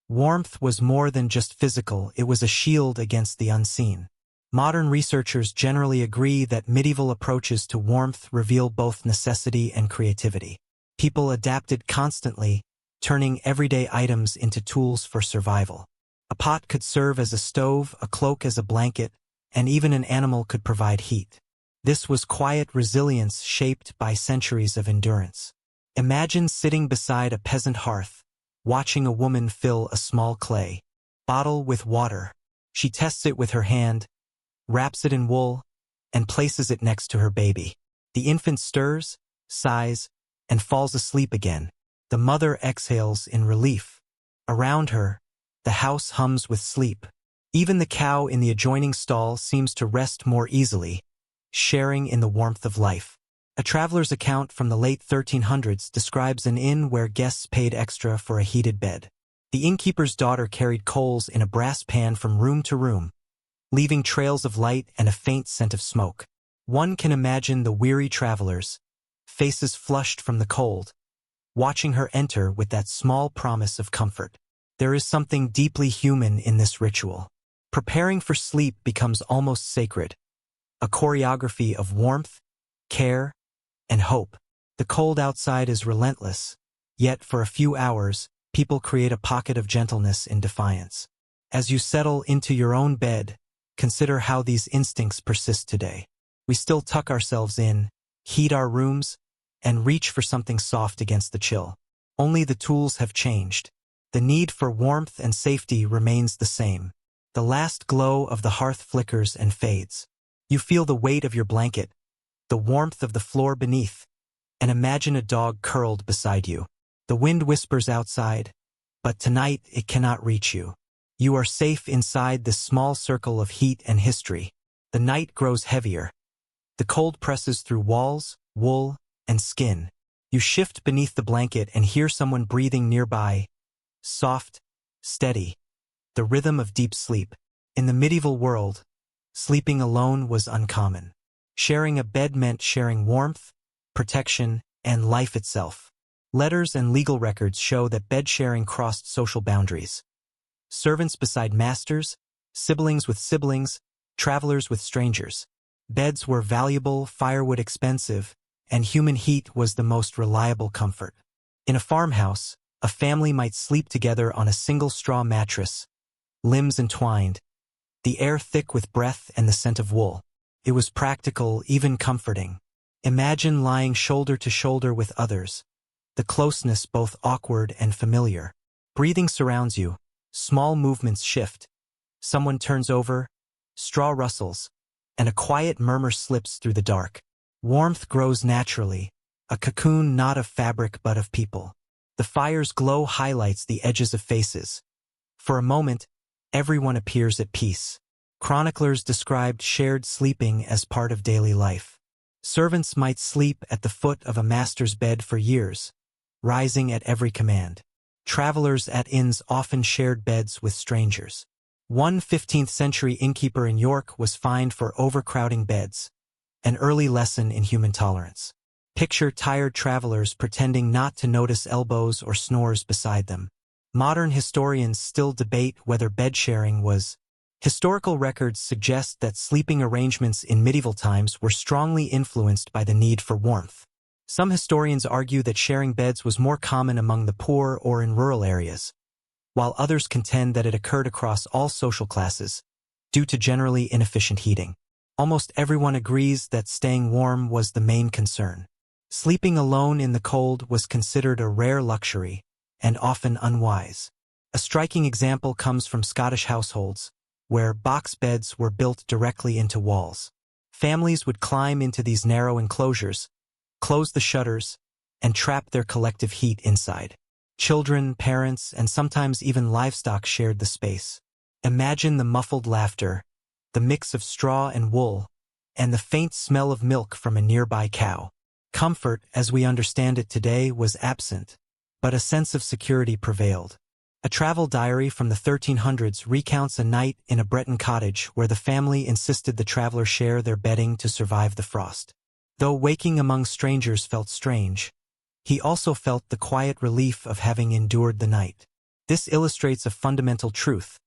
Speaker 1: Warmth was more than just physical, it was a shield against the unseen. Modern researchers generally agree that medieval approaches to warmth reveal both necessity and creativity. People adapted constantly, turning everyday items into tools for survival. A pot could serve as a stove, a cloak as a blanket, and even an animal could provide heat. This was quiet resilience shaped by centuries of endurance. Imagine sitting beside a peasant hearth, watching a woman fill a small clay bottle with water. She tests it with her hand, wraps it in wool, and places it next to her baby. The infant stirs, sighs, and falls asleep again. The mother exhales in relief. Around her, the house hums with sleep. Even the cow in the adjoining stall seems to rest more easily, sharing in the warmth of life. A traveler's account from the late 1300s describes an inn where guests paid extra for a heated bed. The innkeeper's daughter carried coals in a brass pan from room to room, leaving trails of light and a faint scent of smoke. One can imagine the weary travelers, faces flushed from the cold, watching her enter with that small promise of comfort. There is something deeply human in this ritual. Preparing for sleep becomes almost sacred, a choreography of warmth, care, and hope. The cold outside is relentless, yet for a few hours, people create a pocket of gentleness in defiance. As you settle into your own bed, consider how these instincts persist today. We still tuck ourselves in, heat our rooms, and reach for something soft against the chill. Only the tools have changed. The need for warmth and safety remains the same. The last glow of the hearth flickers and fades. You feel the weight of your blanket, the warmth of the floor beneath, and imagine a dog curled beside you. The wind whispers outside, but tonight it cannot reach you. You are safe inside this small circle of heat and history. The night grows heavier. The cold presses through walls, wool, and skin. You shift beneath the blanket and hear someone breathing nearby, soft, steady, the rhythm of deep sleep. In the medieval world, sleeping alone was uncommon. Sharing a bed meant sharing warmth, protection, and life itself. Letters and legal records show that bed sharing crossed social boundaries. Servants beside masters, siblings with siblings, travelers with strangers. Beds were valuable, firewood expensive, and human heat was the most reliable comfort. In a farmhouse, a family might sleep together on a single straw mattress, limbs entwined, the air thick with breath and the scent of wool. It was practical, even comforting. Imagine lying shoulder to shoulder with others, the closeness both awkward and familiar. Breathing surrounds you, small movements shift. Someone turns over, straw rustles, and a quiet murmur slips through the dark. Warmth grows naturally, a cocoon not of fabric but of people. The fire's glow highlights the edges of faces. For a moment, everyone appears at peace. Chroniclers described shared sleeping as part of daily life. Servants might sleep at the foot of a master's bed for years, rising at every command. Travelers at inns often shared beds with strangers. One 15th-century innkeeper in York was fined for overcrowding beds, an early lesson in human tolerance. Picture tired travelers pretending not to notice elbows or snores beside them. Modern historians still debate whether bed sharing was. Historical records suggest that sleeping arrangements in medieval times were strongly influenced by the need for warmth. Some historians argue that sharing beds was more common among the poor or in rural areas, while others contend that it occurred across all social classes, due to generally inefficient heating. Almost everyone agrees that staying warm was the main concern. Sleeping alone in the cold was considered a rare luxury, and often unwise. A striking example comes from Scottish households, where box beds were built directly into walls. Families would climb into these narrow enclosures, close the shutters, and trap their collective heat inside. Children, parents, and sometimes even livestock shared the space. Imagine the muffled laughter, the mix of straw and wool, and the faint smell of milk from a nearby cow. Comfort, as we understand it today, was absent, but a sense of security prevailed. A travel diary from the 1300s recounts a night in a Breton cottage where the family insisted the traveler share their bedding to survive the frost. Though waking among strangers felt strange, he also felt the quiet relief of having endured the night. This illustrates a fundamental truth.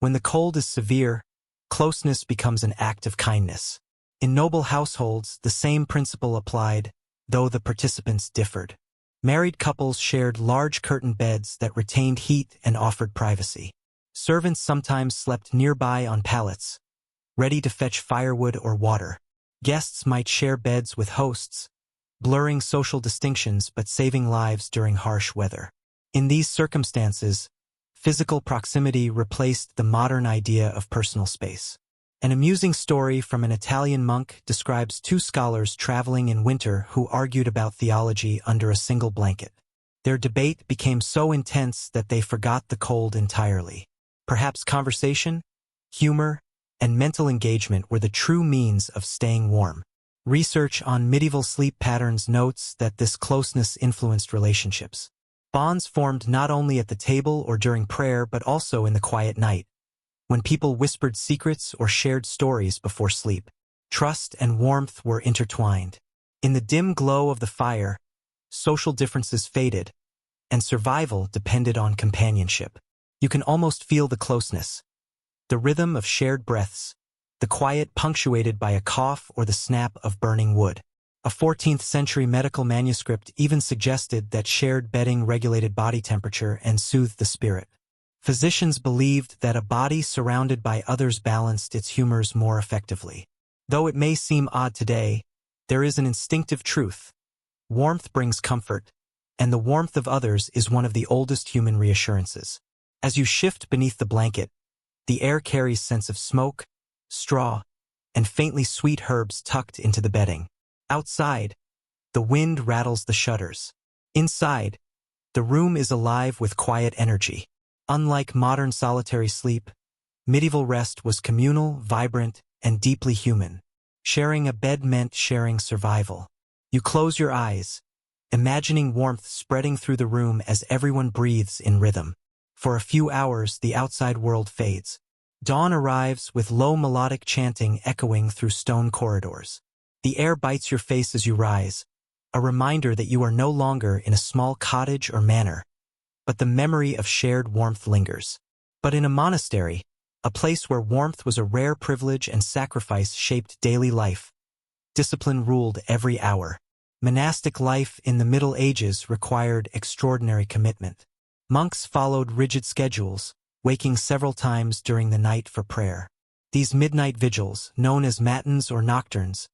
Speaker 1: When the cold is severe, closeness becomes an act of kindness. In noble households, the same principle applied, though the participants differed. Married couples shared large curtain beds that retained heat and offered privacy. Servants sometimes slept nearby on pallets, ready to fetch firewood or water. Guests might share beds with hosts, blurring social distinctions but saving lives during harsh weather. In these circumstances, physical proximity replaced the modern idea of personal space. An amusing story from an Italian monk describes two scholars traveling in winter who argued about theology under a single blanket. Their debate became so intense that they forgot the cold entirely. Perhaps conversation, humor, and mental engagement were the true means of staying warm. Research on medieval sleep patterns notes that this closeness influenced relationships. Bonds formed not only at the table or during prayer but also in the quiet night, when people whispered secrets or shared stories before sleep. Trust and warmth were intertwined. In the dim glow of the fire, social differences faded, and survival depended on companionship. You can almost feel the closeness, the rhythm of shared breaths, the quiet punctuated by a cough or the snap of burning wood. A 14th-century medical manuscript even suggested that shared bedding regulated body temperature and soothed the spirit. Physicians believed that a body surrounded by others balanced its humors more effectively. Though it may seem odd today, there is an instinctive truth. Warmth brings comfort, and the warmth of others is one of the oldest human reassurances. As you shift beneath the blanket, the air carries scents of smoke, straw, and faintly sweet herbs tucked into the bedding. Outside, the wind rattles the shutters. Inside, the room is alive with quiet energy. Unlike modern solitary sleep, medieval rest was communal, vibrant, and deeply human. Sharing a bed meant sharing survival. You close your eyes, imagining warmth spreading through the room as everyone breathes in rhythm. For a few hours, the outside world fades. Dawn arrives with low melodic chanting echoing through stone corridors. The air bites your face as you rise, a reminder that you are no longer in a small cottage or manor, but the memory of shared warmth lingers. But in a monastery, a place where warmth was a rare privilege and sacrifice shaped daily life, discipline ruled every hour. Monastic life in the Middle Ages required extraordinary commitment. Monks followed rigid schedules, waking several times during the night for prayer. These midnight vigils, known as matins or nocturnes,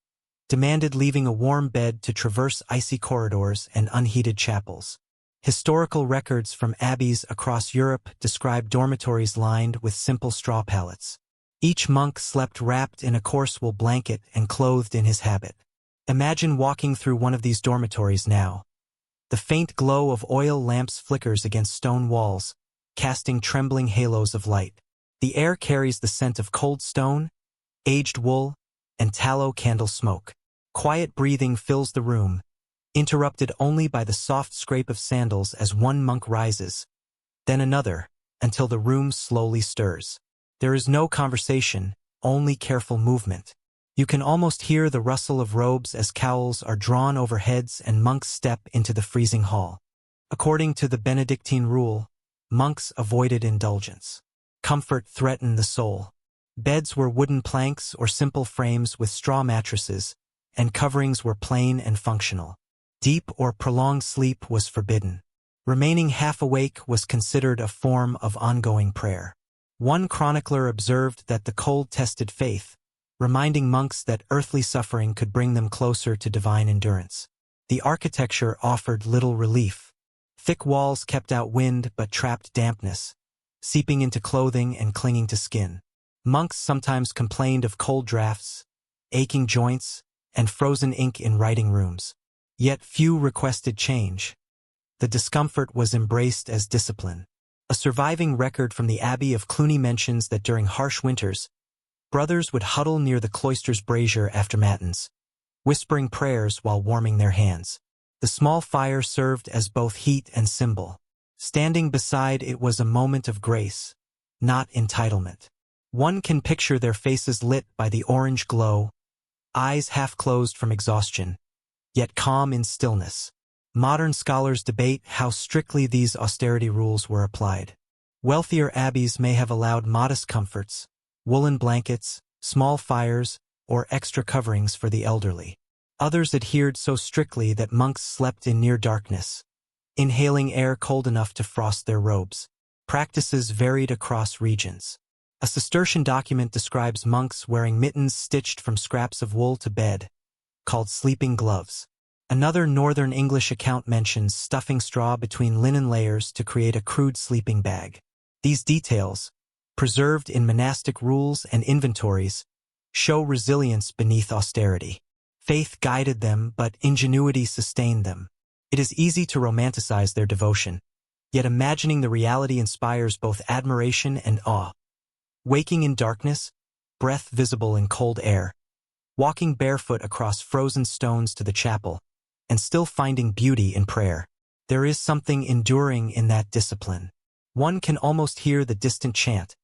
Speaker 1: demanded leaving a warm bed to traverse icy corridors and unheated chapels. Historical records from abbeys across Europe describe dormitories lined with simple straw pallets. Each monk slept wrapped in a coarse wool blanket and clothed in his habit. Imagine walking through one of these dormitories now. The faint glow of oil lamps flickers against stone walls, casting trembling halos of light. The air carries the scent of cold stone, aged wool, and tallow candle smoke. Quiet breathing fills the room, interrupted only by the soft scrape of sandals as one monk rises, then another, until the room slowly stirs. There is no conversation, only careful movement. You can almost hear the rustle of robes as cowls are drawn over heads and monks step into the freezing hall. According to the Benedictine rule, monks avoided indulgence. Comfort threatened the soul. Beds were wooden planks or simple frames with straw mattresses, and coverings were plain and functional. Deep or prolonged sleep was forbidden. Remaining half awake was considered a form of ongoing prayer. One chronicler observed that the cold tested faith, reminding monks that earthly suffering could bring them closer to divine endurance. The architecture offered little relief. Thick walls kept out wind but trapped dampness, seeping into clothing and clinging to skin. Monks sometimes complained of cold drafts, aching joints, and frozen ink in writing rooms. Yet few requested change. The discomfort was embraced as discipline. A surviving record from the Abbey of Cluny mentions that during harsh winters, brothers would huddle near the cloister's brazier after matins, whispering prayers while warming their hands. The small fire served as both heat and symbol. Standing beside it was a moment of grace, not entitlement. One can picture their faces lit by the orange glow, eyes half closed from exhaustion, yet calm in stillness. Modern scholars debate how strictly these austerity rules were applied. Wealthier abbeys may have allowed modest comforts, woolen blankets, small fires, or extra coverings for the elderly. Others adhered so strictly that monks slept in near darkness, inhaling air cold enough to frost their robes. Practices varied across regions. A Cistercian document describes monks wearing mittens stitched from scraps of wool to bed, called sleeping gloves. Another northern English account mentions stuffing straw between linen layers to create a crude sleeping bag. These details, preserved in monastic rules and inventories, show resilience beneath austerity. Faith guided them, but ingenuity sustained them. It is easy to romanticize their devotion, yet imagining the reality inspires both admiration and awe. Waking in darkness, breath visible in cold air, walking barefoot across frozen stones to the chapel, and still finding beauty in prayer. There is something enduring in that discipline. One can almost hear the distant chant,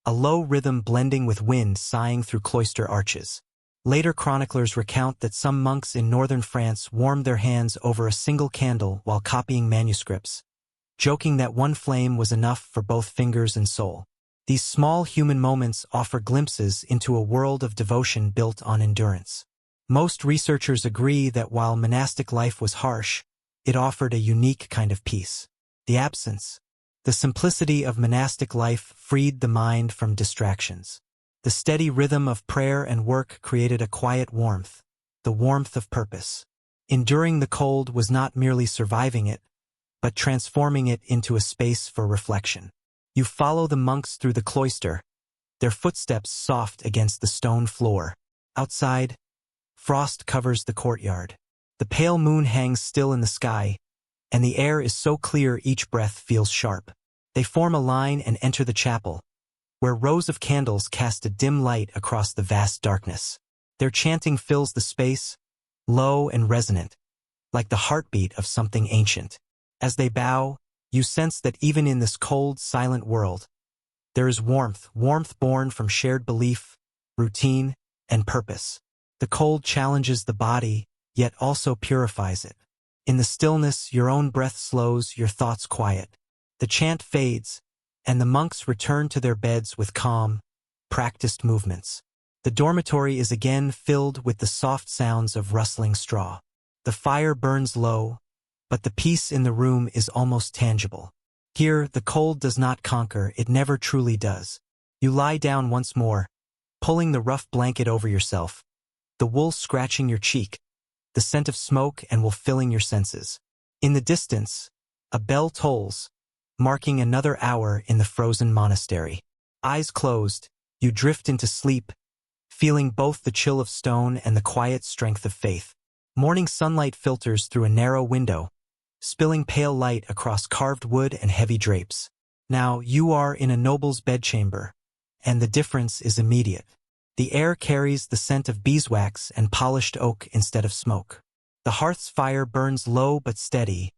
Speaker 1: a low rhythm blending with wind sighing through cloister arches. Later chroniclers recount that some monks in northern France warmed their hands over a single candle while copying manuscripts, joking that one flame was enough for both fingers and soul. These small human moments offer glimpses into a world of devotion built on endurance. Most researchers agree that while monastic life was harsh, it offered a unique kind of peace. The simplicity of monastic life freed the mind from distractions. The steady rhythm of prayer and work created a quiet warmth, the warmth of purpose. Enduring the cold was not merely surviving it, but transforming it into a space for reflection. You follow the monks through the cloister, their footsteps soft against the stone floor. Outside, frost covers the courtyard. The pale moon hangs still in the sky, and the air is so clear each breath feels sharp. They form a line and enter the chapel, where rows of candles cast a dim light across the vast darkness. Their chanting fills the space, low and resonant, like the heartbeat of something ancient. As they bow, you sense that even in this cold, silent world, there is warmth born from shared belief, routine, and purpose. The cold challenges the body, yet also purifies it. In the stillness, your own breath slows, your thoughts quiet. The chant fades, and the monks return to their beds with calm, practiced movements. The dormitory is again filled with the soft sounds of rustling straw. The fire burns low, but the peace in the room is almost tangible. Here, the cold does not conquer, it never truly does. You lie down once more, pulling the rough blanket over yourself, the wool scratching your cheek, the scent of smoke and wool filling your senses. In the distance, a bell tolls, marking another hour in the frozen monastery. Eyes closed, you drift into sleep, feeling both the chill of stone and the quiet strength of faith. Morning sunlight filters through a narrow window, spilling pale light across carved wood and heavy drapes. Now you are in a noble's bedchamber, and the difference is immediate. The air carries the scent of beeswax and polished oak instead of smoke. The hearth's fire burns low but steady,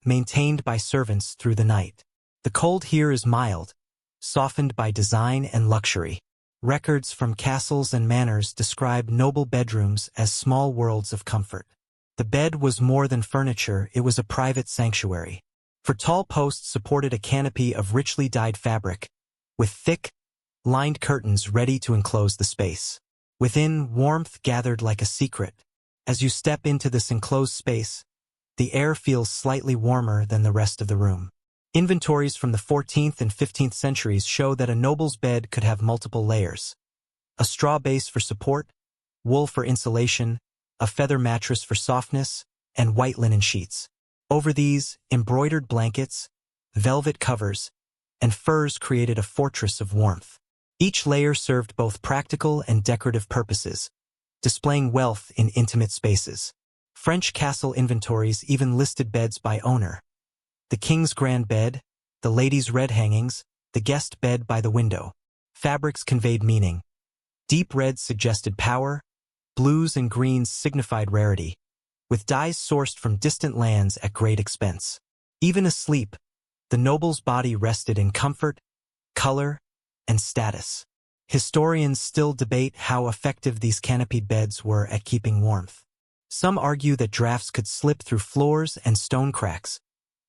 Speaker 1: maintained by servants through the night. The cold here is mild, softened by design and luxury. Records from castles and manors describe noble bedrooms as small worlds of comfort. The bed was more than furniture, it was a private sanctuary. For tall posts supported a canopy of richly dyed fabric, with thick, lined curtains ready to enclose the space. Within, warmth gathered like a secret. As you step into this enclosed space, the air feels slightly warmer than the rest of the room. Inventories from the 14th and 15th centuries show that a noble's bed could have multiple layers. A straw base for support, wool for insulation, a feather mattress for softness, and white linen sheets. Over these, embroidered blankets, velvet covers, and furs created a fortress of warmth. Each layer served both practical and decorative purposes, displaying wealth in intimate spaces. French castle inventories even listed beds by owner. The king's grand bed, the lady's red hangings, the guest bed by the window. Fabrics conveyed meaning. Deep reds suggested power, blues and greens signified rarity, with dyes sourced from distant lands at great expense. Even asleep, the noble's body rested in comfort, color, and status. Historians still debate how effective these canopied beds were at keeping warmth. Some argue that drafts could slip through floors and stone cracks,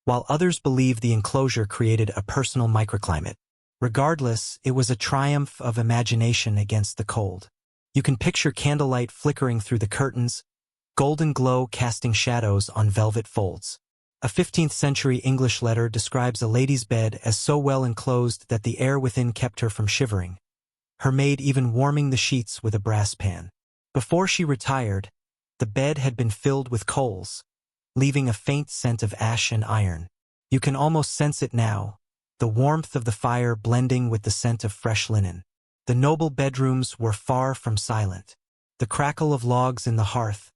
Speaker 1: while others believe the enclosure created a personal microclimate. Regardless, it was a triumph of imagination against the cold. You can picture candlelight flickering through the curtains, golden glow casting shadows on velvet folds. A 15th-century English letter describes a lady's bed as so well enclosed that the air within kept her from shivering, her maid even warming the sheets with a brass pan. Before she retired, the bed had been filled with coals, leaving a faint scent of ash and iron. You can almost sense it now, the warmth of the fire blending with the scent of fresh linen. The noble bedrooms were far from silent. The crackle of logs in the hearth,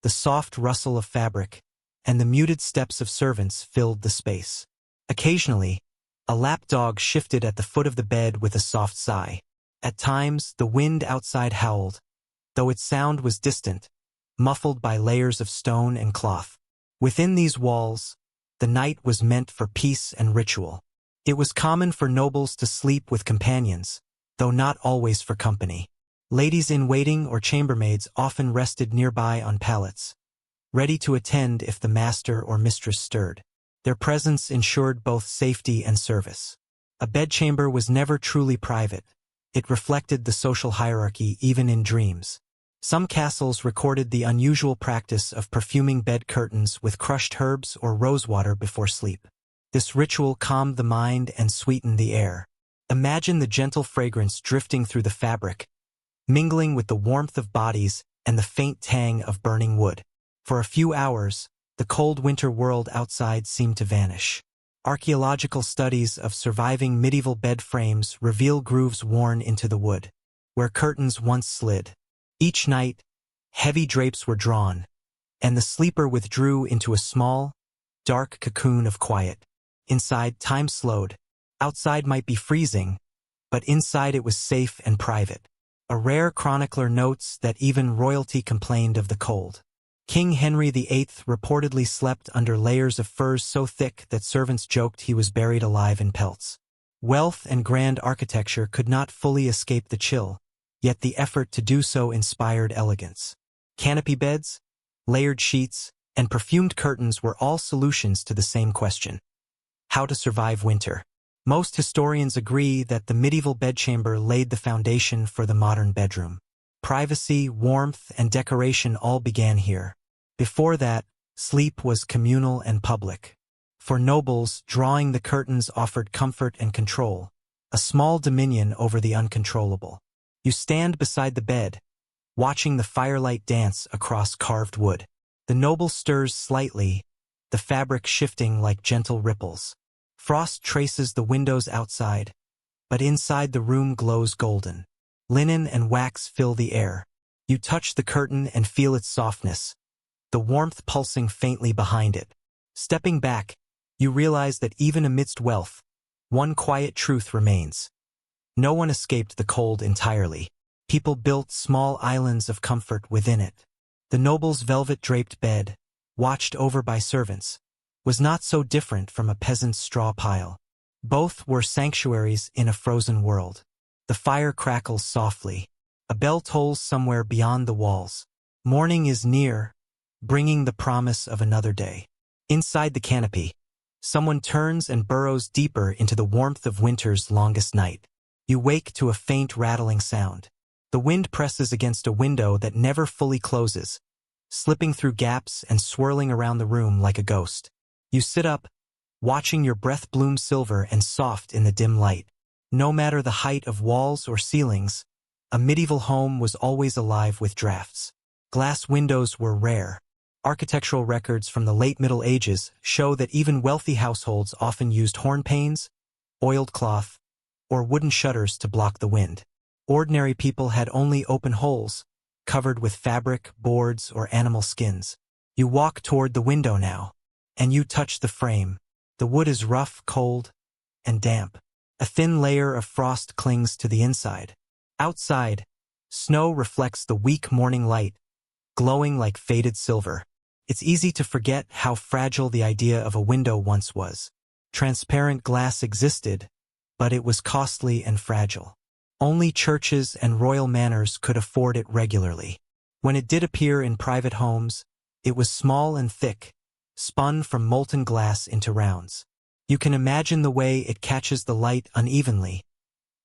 Speaker 1: the soft rustle of fabric, and the muted steps of servants filled the space. Occasionally, a lapdog shifted at the foot of the bed with a soft sigh. At times, the wind outside howled, though its sound was distant, muffled by layers of stone and cloth. Within these walls, the night was meant for peace and ritual. It was common for nobles to sleep with companions, though not always for company. Ladies-in-waiting or chambermaids often rested nearby on pallets, ready to attend if the master or mistress stirred. Their presence ensured both safety and service. A bedchamber was never truly private. It reflected the social hierarchy even in dreams. Some castles recorded the unusual practice of perfuming bed curtains with crushed herbs or rosewater before sleep. This ritual calmed the mind and sweetened the air. Imagine the gentle fragrance drifting through the fabric, mingling with the warmth of bodies and the faint tang of burning wood. For a few hours, the cold winter world outside seemed to vanish. Archaeological studies of surviving medieval bed frames reveal grooves worn into the wood, where curtains once slid. Each night, heavy drapes were drawn, and the sleeper withdrew into a small, dark cocoon of quiet. Inside, time slowed. Outside might be freezing, but inside it was safe and private. A rare chronicler notes that even royalty complained of the cold. King Henry VIII reportedly slept under layers of furs so thick that servants joked he was buried alive in pelts. Wealth and grand architecture could not fully escape the chill, yet the effort to do so inspired elegance. Canopy beds, layered sheets, and perfumed curtains were all solutions to the same question: how to survive winter. Most historians agree that the medieval bedchamber laid the foundation for the modern bedroom. Privacy, warmth, and decoration all began here. Before that, sleep was communal and public. For nobles, drawing the curtains offered comfort and control, a small dominion over the uncontrollable. You stand beside the bed, watching the firelight dance across carved wood. The noble stirs slightly, the fabric shifting like gentle ripples. Frost traces the windows outside, but inside the room glows golden. Linen and wax fill the air. You touch the curtain and feel its softness, the warmth pulsing faintly behind it. Stepping back, you realize that even amidst wealth, one quiet truth remains. No one escaped the cold entirely. People built small islands of comfort within it. The noble's velvet-draped bed, watched over by servants, was not so different from a peasant's straw pile. Both were sanctuaries in a frozen world. The fire crackles softly. A bell tolls somewhere beyond the walls. Morning is near, bringing the promise of another day. Inside the canopy, someone turns and burrows deeper into the warmth of winter's longest night. You wake to a faint rattling sound. The wind presses against a window that never fully closes, slipping through gaps and swirling around the room like a ghost. You sit up, watching your breath bloom silver and soft in the dim light. No matter the height of walls or ceilings, a medieval home was always alive with drafts. Glass windows were rare. Architectural records from the late Middle Ages show that even wealthy households often used horn panes, oiled cloth, or wooden shutters to block the wind. Ordinary people had only open holes, covered with fabric, boards, or animal skins. You walk toward the window now, and you touch the frame. The wood is rough, cold, and damp. A thin layer of frost clings to the inside. Outside, snow reflects the weak morning light, glowing like faded silver. It's easy to forget how fragile the idea of a window once was. Transparent glass existed, but it was costly and fragile. Only churches and royal manors could afford it regularly. When it did appear in private homes, it was small and thick, spun from molten glass into rounds. You can imagine the way it catches the light unevenly,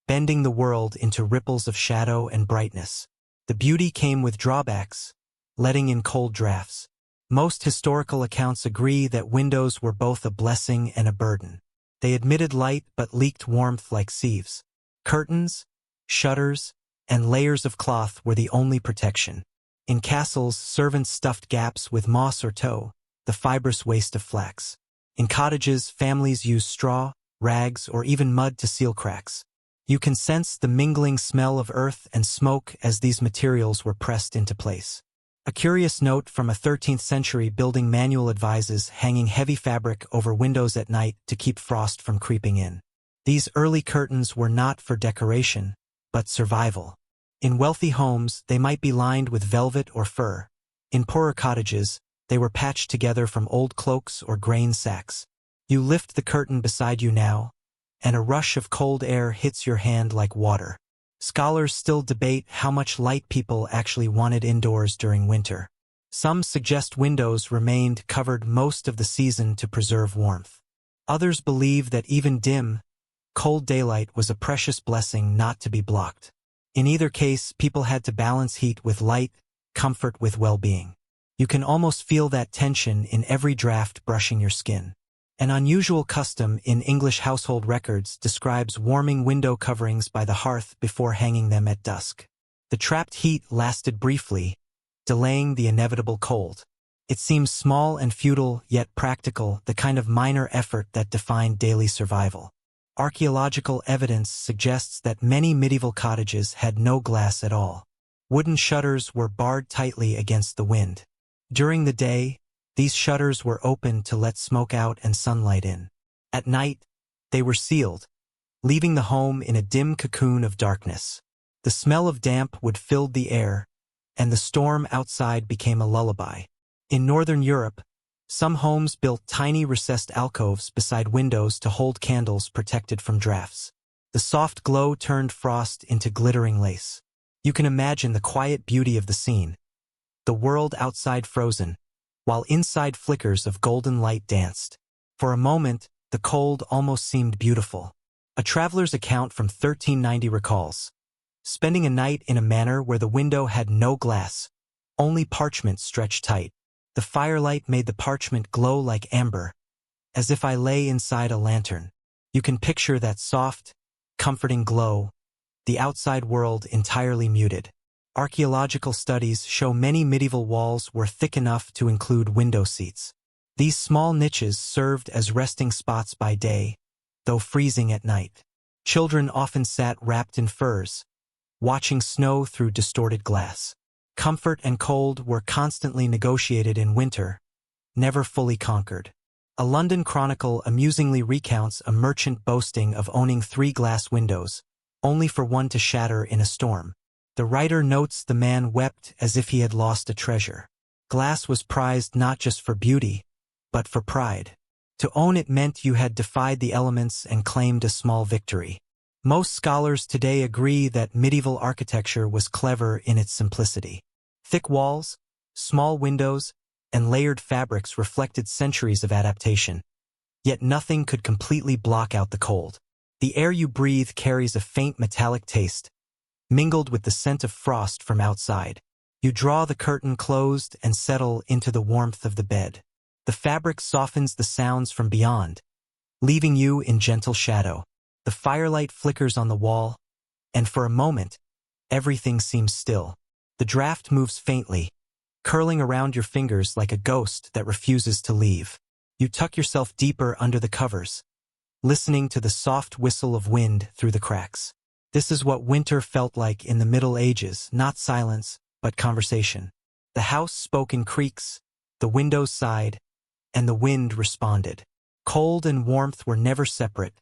Speaker 1: bending the world into ripples of shadow and brightness. The beauty came with drawbacks, letting in cold drafts. Most historical accounts agree that windows were both a blessing and a burden. They admitted light but leaked warmth like sieves. Curtains, shutters, and layers of cloth were the only protection. In castles, servants stuffed gaps with moss or tow, the fibrous waste of flax. In cottages, families used straw, rags, or even mud to seal cracks. You can sense the mingling smell of earth and smoke as these materials were pressed into place. A curious note from a 13th century building manual advises hanging heavy fabric over windows at night to keep frost from creeping in. These early curtains were not for decoration, but survival. In wealthy homes, they might be lined with velvet or fur. In poorer cottages, they were patched together from old cloaks or grain sacks. You lift the curtain beside you now, and a rush of cold air hits your hand like water. Scholars still debate how much light people actually wanted indoors during winter. Some suggest windows remained covered most of the season to preserve warmth. Others believe that even dim, cold daylight was a precious blessing not to be blocked. In either case, people had to balance heat with light, comfort with well-being. You can almost feel that tension in every draft brushing your skin. An unusual custom in English household records describes warming window coverings by the hearth before hanging them at dusk. The trapped heat lasted briefly, delaying the inevitable cold. It seems small and futile, yet practical, the kind of minor effort that defined daily survival. Archaeological evidence suggests that many medieval cottages had no glass at all. Wooden shutters were barred tightly against the wind. During the day, these shutters were open to let smoke out and sunlight in. At night, they were sealed, leaving the home in a dim cocoon of darkness. The smell of damp would fill the air, and the storm outside became a lullaby. In Northern Europe, some homes built tiny recessed alcoves beside windows to hold candles protected from drafts. The soft glow turned frost into glittering lace. You can imagine the quiet beauty of the scene. The world outside frozen, while inside flickers of golden light danced. For a moment, the cold almost seemed beautiful. A traveler's account from 1390 recalls spending a night in a manor where the window had no glass, only parchment stretched tight. The firelight made the parchment glow like amber, as if I lay inside a lantern. You can picture that soft, comforting glow, the outside world entirely muted. Archaeological studies show many medieval walls were thick enough to include window seats. These small niches served as resting spots by day, though freezing at night. Children often sat wrapped in furs, watching snow through distorted glass. Comfort and cold were constantly negotiated in winter, never fully conquered. A London chronicle amusingly recounts a merchant boasting of owning 3 glass windows, only for one to shatter in a storm. The writer notes the man wept as if he had lost a treasure. Glass was prized not just for beauty, but for pride. To own it meant you had defied the elements and claimed a small victory. Most scholars today agree that medieval architecture was clever in its simplicity. Thick walls, small windows, and layered fabrics reflected centuries of adaptation. Yet nothing could completely block out the cold. The air you breathe carries a faint metallic taste, mingled with the scent of frost from outside. You draw the curtain closed and settle into the warmth of the bed. The fabric softens the sounds from beyond, leaving you in gentle shadow. The firelight flickers on the wall, and for a moment, everything seems still. The draft moves faintly, curling around your fingers like a ghost that refuses to leave. You tuck yourself deeper under the covers, listening to the soft whistle of wind through the cracks. This is what winter felt like in the Middle Ages, not silence, but conversation. The house spoke in creaks, the windows sighed, and the wind responded. Cold and warmth were never separate.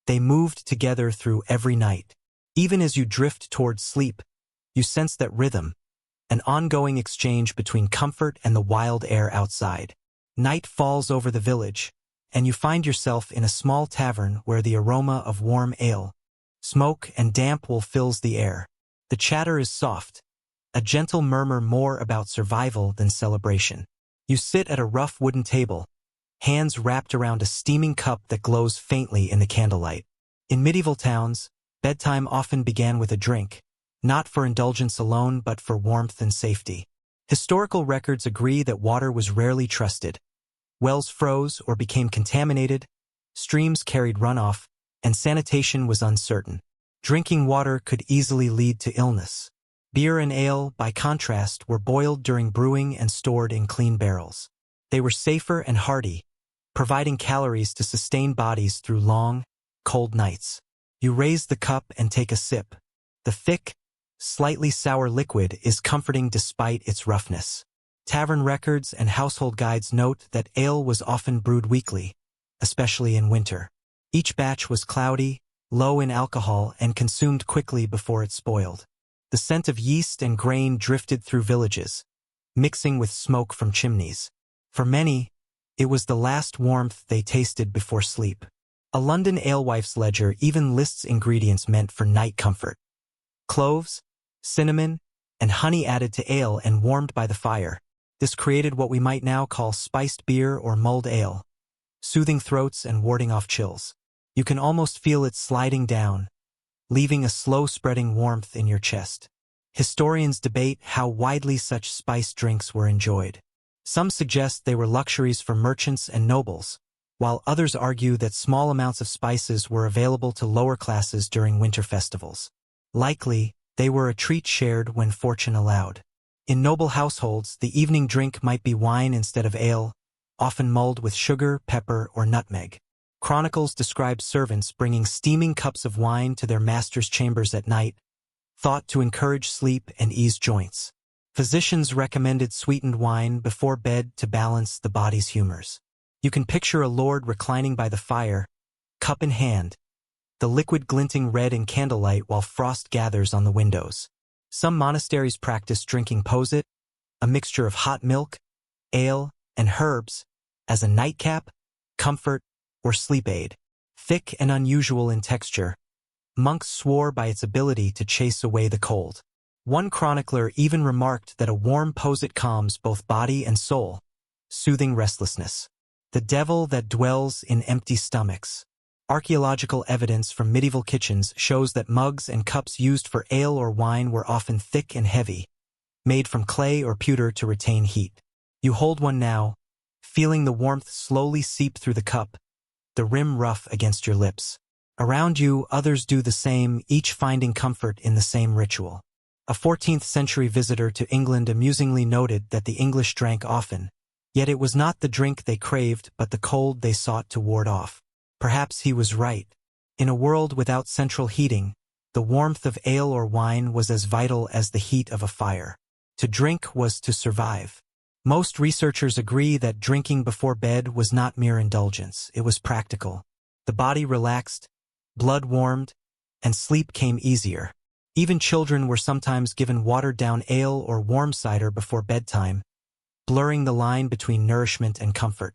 Speaker 1: They moved together through every night. Even as you drift towards sleep, you sense that rhythm, an ongoing exchange between comfort and the wild air outside. Night falls over the village, and you find yourself in a small tavern where the aroma of warm ale, smoke, and damp wool fills the air. The chatter is soft, a gentle murmur more about survival than celebration. You sit at a rough wooden table, hands wrapped around a steaming cup that glows faintly in the candlelight. In medieval towns, bedtime often began with a drink, not for indulgence alone but for warmth and safety. Historical records agree that water was rarely trusted. Wells froze or became contaminated, streams carried runoff, and sanitation was uncertain. Drinking water could easily lead to illness. Beer and ale, by contrast, were boiled during brewing and stored in clean barrels. They were safer and hearty, providing calories to sustain bodies through long, cold nights. You raise the cup and take a sip. The thick, slightly sour liquid is comforting despite its roughness. Tavern records and household guides note that ale was often brewed weekly, especially in winter. Each batch was cloudy, low in alcohol, and consumed quickly before it spoiled. The scent of yeast and grain drifted through villages, mixing with smoke from chimneys. For many, it was the last warmth they tasted before sleep. A London alewife's ledger even lists ingredients meant for night comfort. Cloves, cinnamon, and honey added to ale and warmed by the fire. This created what we might now call spiced beer or mulled ale, soothing throats and warding off chills. You can almost feel it sliding down, leaving a slow-spreading warmth in your chest. Historians debate how widely such spiced drinks were enjoyed. Some suggest they were luxuries for merchants and nobles, while others argue that small amounts of spices were available to lower classes during winter festivals. Likely, they were a treat shared when fortune allowed. In noble households, the evening drink might be wine instead of ale, often mulled with sugar, pepper, or nutmeg. Chronicles describe servants bringing steaming cups of wine to their masters' chambers at night, thought to encourage sleep and ease joints. Physicians recommended sweetened wine before bed to balance the body's humors. You can picture a lord reclining by the fire, cup in hand, the liquid glinting red in candlelight while frost gathers on the windows. Some monasteries practice drinking posset, a mixture of hot milk, ale, and herbs, as a nightcap, comfort, or sleep aid. Thick and unusual in texture, monks swore by its ability to chase away the cold. One chronicler even remarked that a warm posset calms both body and soul, soothing restlessness. The devil that dwells in empty stomachs. Archaeological evidence from medieval kitchens shows that mugs and cups used for ale or wine were often thick and heavy, made from clay or pewter to retain heat. You hold one now, feeling the warmth slowly seep through the cup, the rim rough against your lips. Around you, others do the same, each finding comfort in the same ritual. A 14th-century visitor to England amusingly noted that the English drank often, yet it was not the drink they craved but the cold they sought to ward off. Perhaps he was right. In a world without central heating, the warmth of ale or wine was as vital as the heat of a fire. To drink was to survive. Most researchers agree that drinking before bed was not mere indulgence, it was practical. The body relaxed, blood warmed, and sleep came easier. Even children were sometimes given watered-down ale or warm cider before bedtime, blurring the line between nourishment and comfort.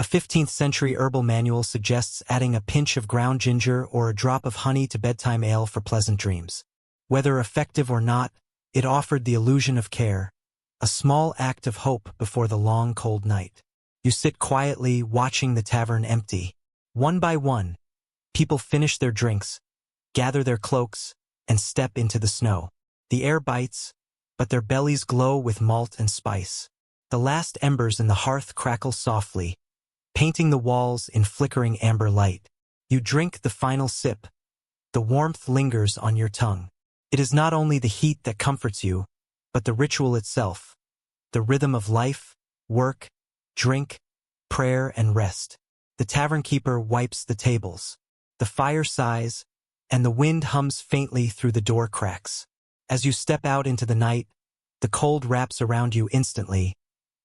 Speaker 1: A 15th-century herbal manual suggests adding a pinch of ground ginger or a drop of honey to bedtime ale for pleasant dreams. Whether effective or not, it offered the illusion of care, a small act of hope before the long, cold night. You sit quietly, watching the tavern empty. One by one, people finish their drinks, gather their cloaks, and step into the snow. The air bites, but their bellies glow with malt and spice. The last embers in the hearth crackle softly, painting the walls in flickering amber light. You drink the final sip. The warmth lingers on your tongue. It is not only the heat that comforts you, but the ritual itself, the rhythm of life, work, drink, prayer, and rest. The tavern keeper wipes the tables. The fire sighs, and the wind hums faintly through the door cracks. As you step out into the night, The cold wraps around you instantly,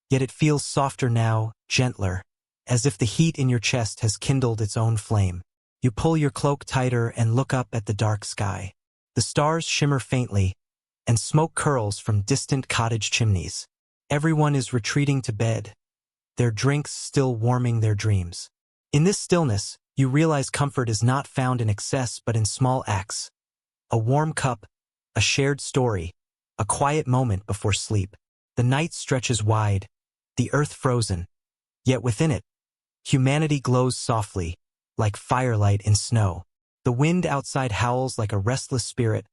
Speaker 1: yet it feels softer now, gentler, as if the heat in your chest has kindled its own flame. You pull your cloak tighter and look up at the dark sky. The stars shimmer faintly, and smoke curls from distant cottage chimneys. Everyone is retreating to bed, their drinks still warming their dreams. In this stillness, you realize comfort is not found in excess but in small acts. A warm cup, a shared story, a quiet moment before sleep. The night stretches wide, the earth frozen, yet within it, humanity glows softly, like firelight in snow. The wind outside howls like a restless spirit,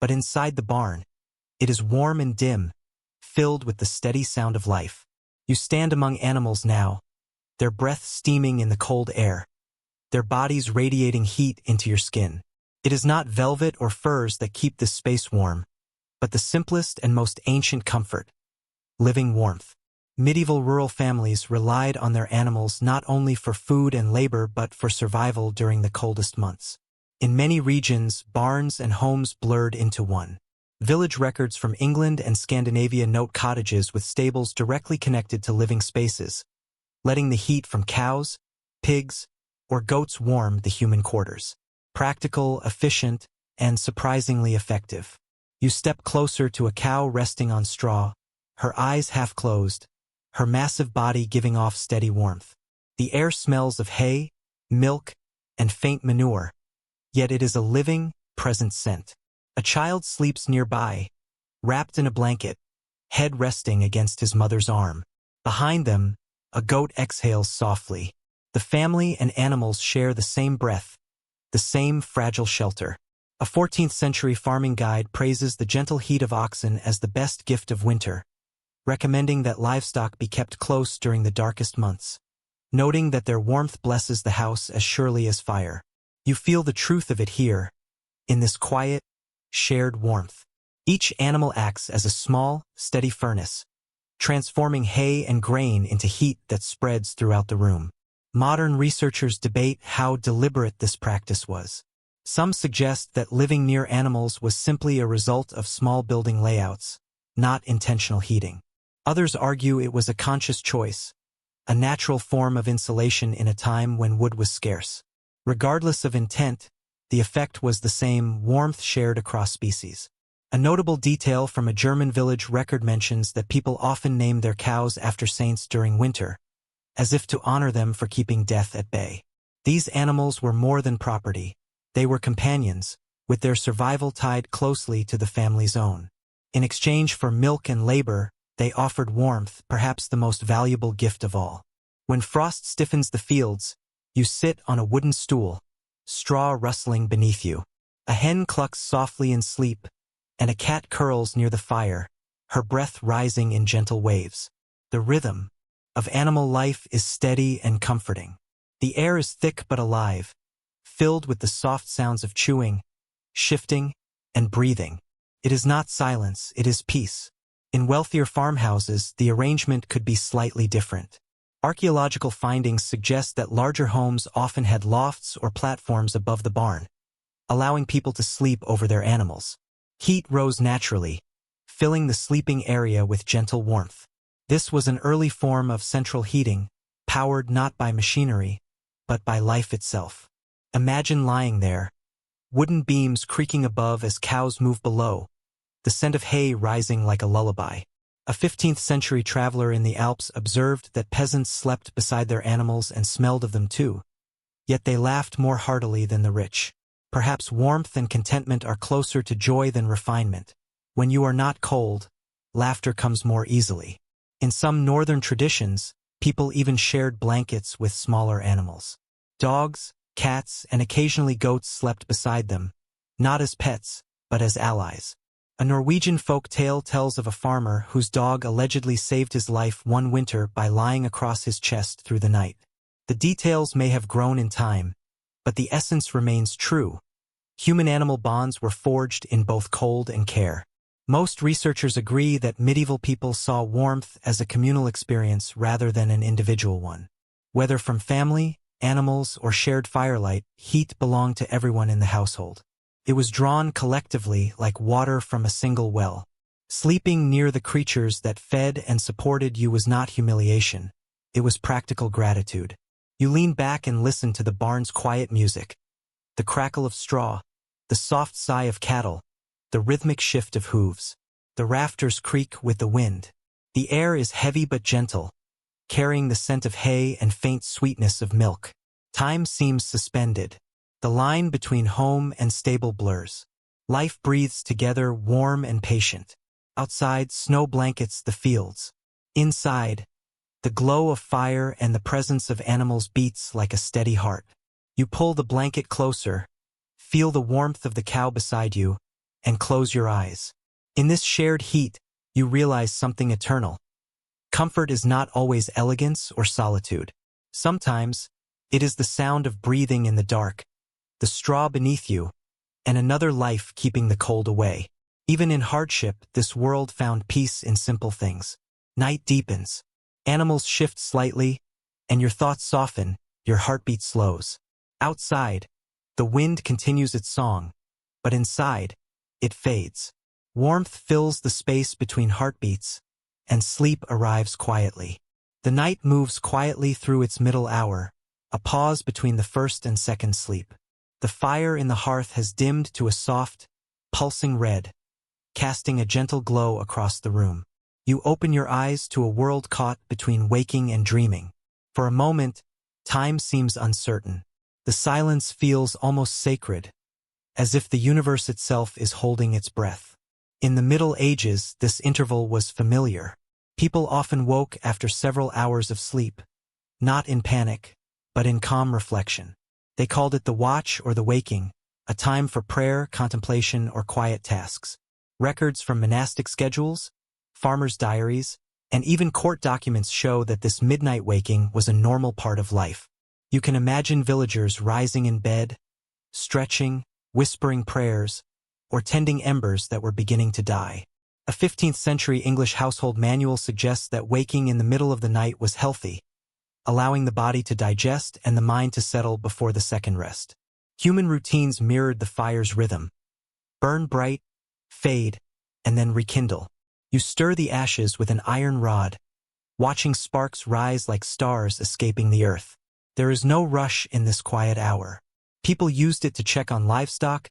Speaker 1: but inside the barn, it is warm and dim, filled with the steady sound of life. You stand among animals now, their breath steaming in the cold air, their bodies radiating heat into your skin. It is not velvet or furs that keep this space warm, but the simplest and most ancient comfort: living warmth. Medieval rural families relied on their animals not only for food and labor but for survival during the coldest months. In many regions, barns and homes blurred into one. Village records from England and Scandinavia note cottages with stables directly connected to living spaces, letting the heat from cows, pigs, or goats warm the human quarters. Practical, efficient, and surprisingly effective. You step closer to a cow resting on straw, her eyes half closed, her massive body giving off steady warmth. The air smells of hay, milk, and faint manure, yet it is a living, present scent. A child sleeps nearby, wrapped in a blanket, head resting against his mother's arm. Behind them, a goat exhales softly. The family and animals share the same breath, the same fragile shelter. A 14th century farming guide praises the gentle heat of oxen as the best gift of winter, recommending that livestock be kept close during the darkest months, noting that their warmth blesses the house as surely as fire. You feel the truth of it here, in this quiet, shared warmth. Each animal acts as a small, steady furnace, transforming hay and grain into heat that spreads throughout the room. Modern researchers debate how deliberate this practice was. Some suggest that living near animals was simply a result of small building layouts, not intentional heating. Others argue it was a conscious choice, a natural form of insulation in a time when wood was scarce. Regardless of intent, the effect was the same: warmth shared across species. A notable detail from a German village record mentions that people often named their cows after saints during winter, as if to honor them for keeping death at bay. These animals were more than property. They were companions, with their survival tied closely to the family's own. In exchange for milk and labor, they offered warmth, perhaps the most valuable gift of all. When frost stiffens the fields, you sit on a wooden stool, straw rustling beneath you. A hen clucks softly in sleep, and a cat curls near the fire, her breath rising in gentle waves. The rhythm of animal life is steady and comforting. The air is thick but alive, filled with the soft sounds of chewing, shifting, and breathing. It is not silence, it is peace. In wealthier farmhouses, the arrangement could be slightly different. Archaeological findings suggest that larger homes often had lofts or platforms above the barn, allowing people to sleep over their animals. Heat rose naturally, filling the sleeping area with gentle warmth. This was an early form of central heating, powered not by machinery, but by life itself. Imagine lying there, wooden beams creaking above as cows move below, the scent of hay rising like a lullaby. A 15th century traveler in the Alps observed that peasants slept beside their animals and smelled of them too, yet they laughed more heartily than the rich. Perhaps warmth and contentment are closer to joy than refinement. When you are not cold, laughter comes more easily. In some northern traditions, people even shared blankets with smaller animals. Dogs, cats, and occasionally goats slept beside them, not as pets, but as allies. A Norwegian folk tale tells of a farmer whose dog allegedly saved his life one winter by lying across his chest through the night. The details may have grown in time, but the essence remains true. Human-animal bonds were forged in both cold and care. Most researchers agree that medieval people saw warmth as a communal experience rather than an individual one. Whether from family, animals, or shared firelight, heat belonged to everyone in the household. It was drawn collectively like water from a single well. Sleeping near the creatures that fed and supported you was not humiliation. It was practical gratitude. You leaned back and listened to the barn's quiet music, the crackle of straw, the soft sigh of cattle, the rhythmic shift of hooves. The rafters creak with the wind. The air is heavy but gentle, carrying the scent of hay and faint sweetness of milk. Time seems suspended. The line between home and stable blurs. Life breathes together, warm and patient. Outside, snow blankets the fields. Inside, the glow of fire and the presence of animals beats like a steady heart. You pull the blanket closer, feel the warmth of the cow beside you, and close your eyes. In this shared heat, you realize something eternal. Comfort is not always elegance or solitude. Sometimes, it is the sound of breathing in the dark, the straw beneath you, and another life keeping the cold away. Even in hardship, this world found peace in simple things. Night deepens. Animals shift slightly, and your thoughts soften, your heartbeat slows. Outside, the wind continues its song, but inside, it fades. Warmth fills the space between heartbeats, and sleep arrives quietly. The night moves quietly through its middle hour, a pause between the first and second sleep. The fire in the hearth has dimmed to a soft, pulsing red, casting a gentle glow across the room. You open your eyes to a world caught between waking and dreaming. For a moment, time seems uncertain. The silence feels almost sacred, as if the universe itself is holding its breath. In the Middle Ages, this interval was familiar. People often woke after several hours of sleep, not in panic, but in calm reflection. They called it the watch or the waking, a time for prayer, contemplation, or quiet tasks. Records from monastic schedules, farmers' diaries, and even court documents show that this midnight waking was a normal part of life. You can imagine villagers rising in bed, stretching, whispering prayers, or tending embers that were beginning to die. A 15th-century English household manual suggests that waking in the middle of the night was healthy, allowing the body to digest and the mind to settle before the second rest. Human routines mirrored the fire's rhythm. Burn bright, fade, and then rekindle. You stir the ashes with an iron rod, watching sparks rise like stars escaping the earth. There is no rush in this quiet hour. People used it to check on livestock,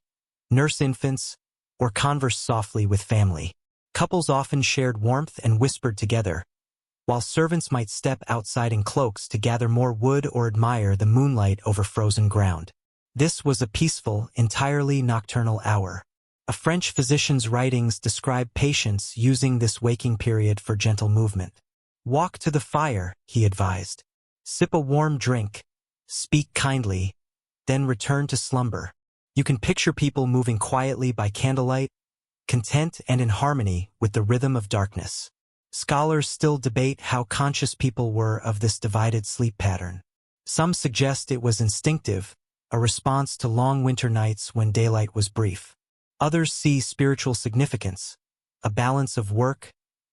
Speaker 1: nurse infants, or converse softly with family. Couples often shared warmth and whispered together, while servants might step outside in cloaks to gather more wood or admire the moonlight over frozen ground. This was a peaceful, entirely nocturnal hour. A French physician's writings describe patients using this waking period for gentle movement. Walk to the fire, he advised. Sip a warm drink, speak kindly, then return to slumber. You can picture people moving quietly by candlelight, content and in harmony with the rhythm of darkness. Scholars still debate how conscious people were of this divided sleep pattern. Some suggest it was instinctive, a response to long winter nights when daylight was brief. Others see spiritual significance, a balance of work,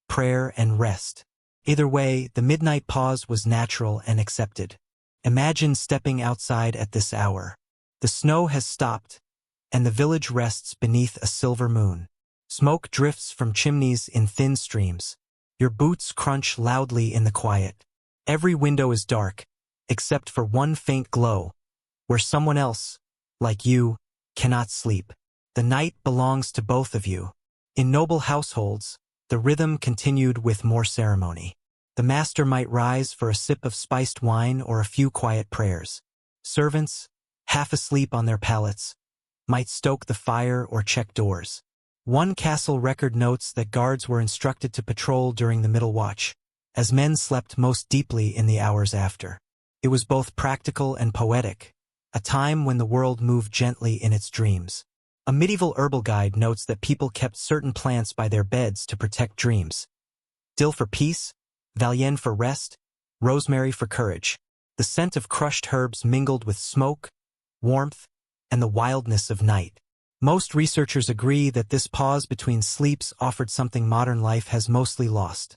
Speaker 1: prayer, and rest. Either way, the midnight pause was natural and accepted. Imagine stepping outside at this hour. The snow has stopped, and the village rests beneath a silver moon. Smoke drifts from chimneys in thin streams. Your boots crunch loudly in the quiet. Every window is dark, except for one faint glow, where someone else, like you, cannot sleep. The night belongs to both of you. In noble households, the rhythm continued with more ceremony. The master might rise for a sip of spiced wine or a few quiet prayers. Servants, half asleep on their pallets, might stoke the fire or check doors. One castle record notes that guards were instructed to patrol during the middle watch, as men slept most deeply in the hours after. It was both practical and poetic, a time when the world moved gently in its dreams. A medieval herbal guide notes that people kept certain plants by their beds to protect dreams. Dill for peace, valerian for rest, rosemary for courage. The scent of crushed herbs mingled with smoke, warmth, and the wildness of night. Most researchers agree that this pause between sleeps offered something modern life has mostly lost: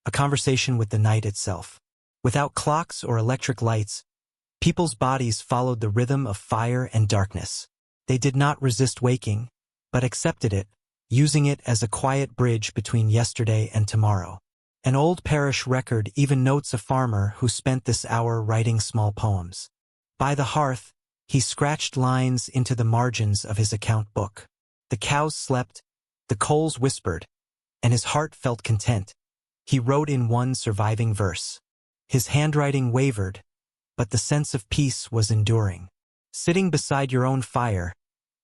Speaker 1: a conversation with the night itself. Without clocks or electric lights, people's bodies followed the rhythm of fire and darkness. They did not resist waking, but accepted it, using it as a quiet bridge between yesterday and tomorrow. An old parish record even notes a farmer who spent this hour writing small poems. By the hearth, he scratched lines into the margins of his account book. The cows slept, the coals whispered, and his heart felt content. He wrote in one surviving verse. His handwriting wavered, but the sense of peace was enduring. Sitting beside your own fire,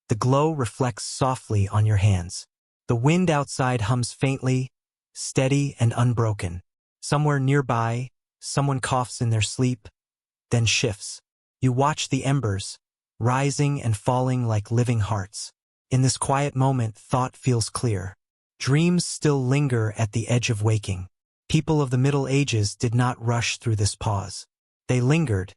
Speaker 1: the glow reflects softly on your hands. The wind outside hums faintly, steady and unbroken. Somewhere nearby, someone coughs in their sleep, then shifts. You watch the embers, rising and falling like living hearts. In this quiet moment, thought feels clear. Dreams still linger at the edge of waking. People of the Middle Ages did not rush through this pause. They lingered,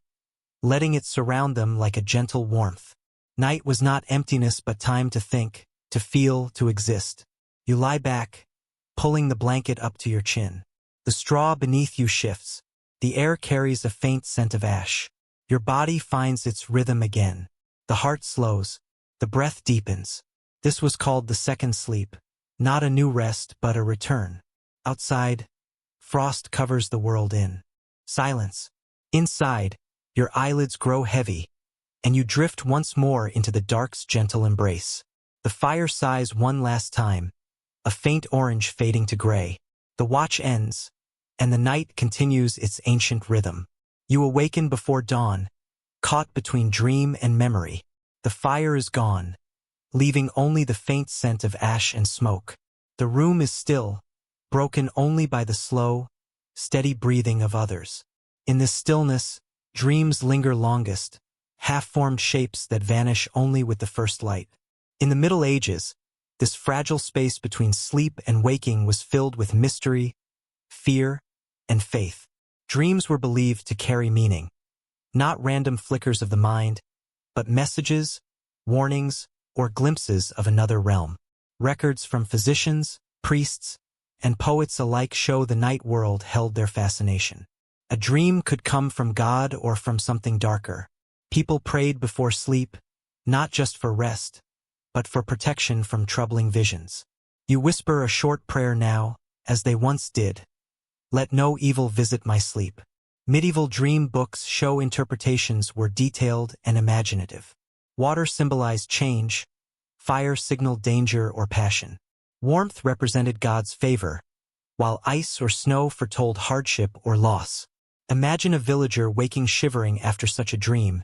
Speaker 1: letting it surround them like a gentle warmth. Night was not emptiness but time to think, to feel, to exist. You lie back, pulling the blanket up to your chin. The straw beneath you shifts. The air carries a faint scent of ash. Your body finds its rhythm again. The heart slows. The breath deepens. This was called the second sleep. Not a new rest, but a return. Outside, frost covers the world in. Silence. Inside, your eyelids grow heavy, and you drift once more into the dark's gentle embrace. The fire sighs one last time, a faint orange fading to gray. The watch ends, and the night continues its ancient rhythm. You awaken before dawn, caught between dream and memory. The fire is gone, leaving only the faint scent of ash and smoke. The room is still, broken only by the slow, steady breathing of others. In this stillness, dreams linger longest, half-formed shapes that vanish only with the first light. In the Middle Ages, this fragile space between sleep and waking was filled with mystery, fear, and faith. Dreams were believed to carry meaning, not random flickers of the mind, but messages, warnings, or glimpses of another realm. Records from physicians, priests, and poets alike show the night world held their fascination. A dream could come from God or from something darker. People prayed before sleep, not just for rest, but for protection from troubling visions. You whisper a short prayer now, as they once did. Let no evil visit my sleep. Medieval dream books show interpretations were detailed and imaginative. Water symbolized change, fire signaled danger or passion. Warmth represented God's favor, while ice or snow foretold hardship or loss. Imagine a villager waking shivering after such a dream,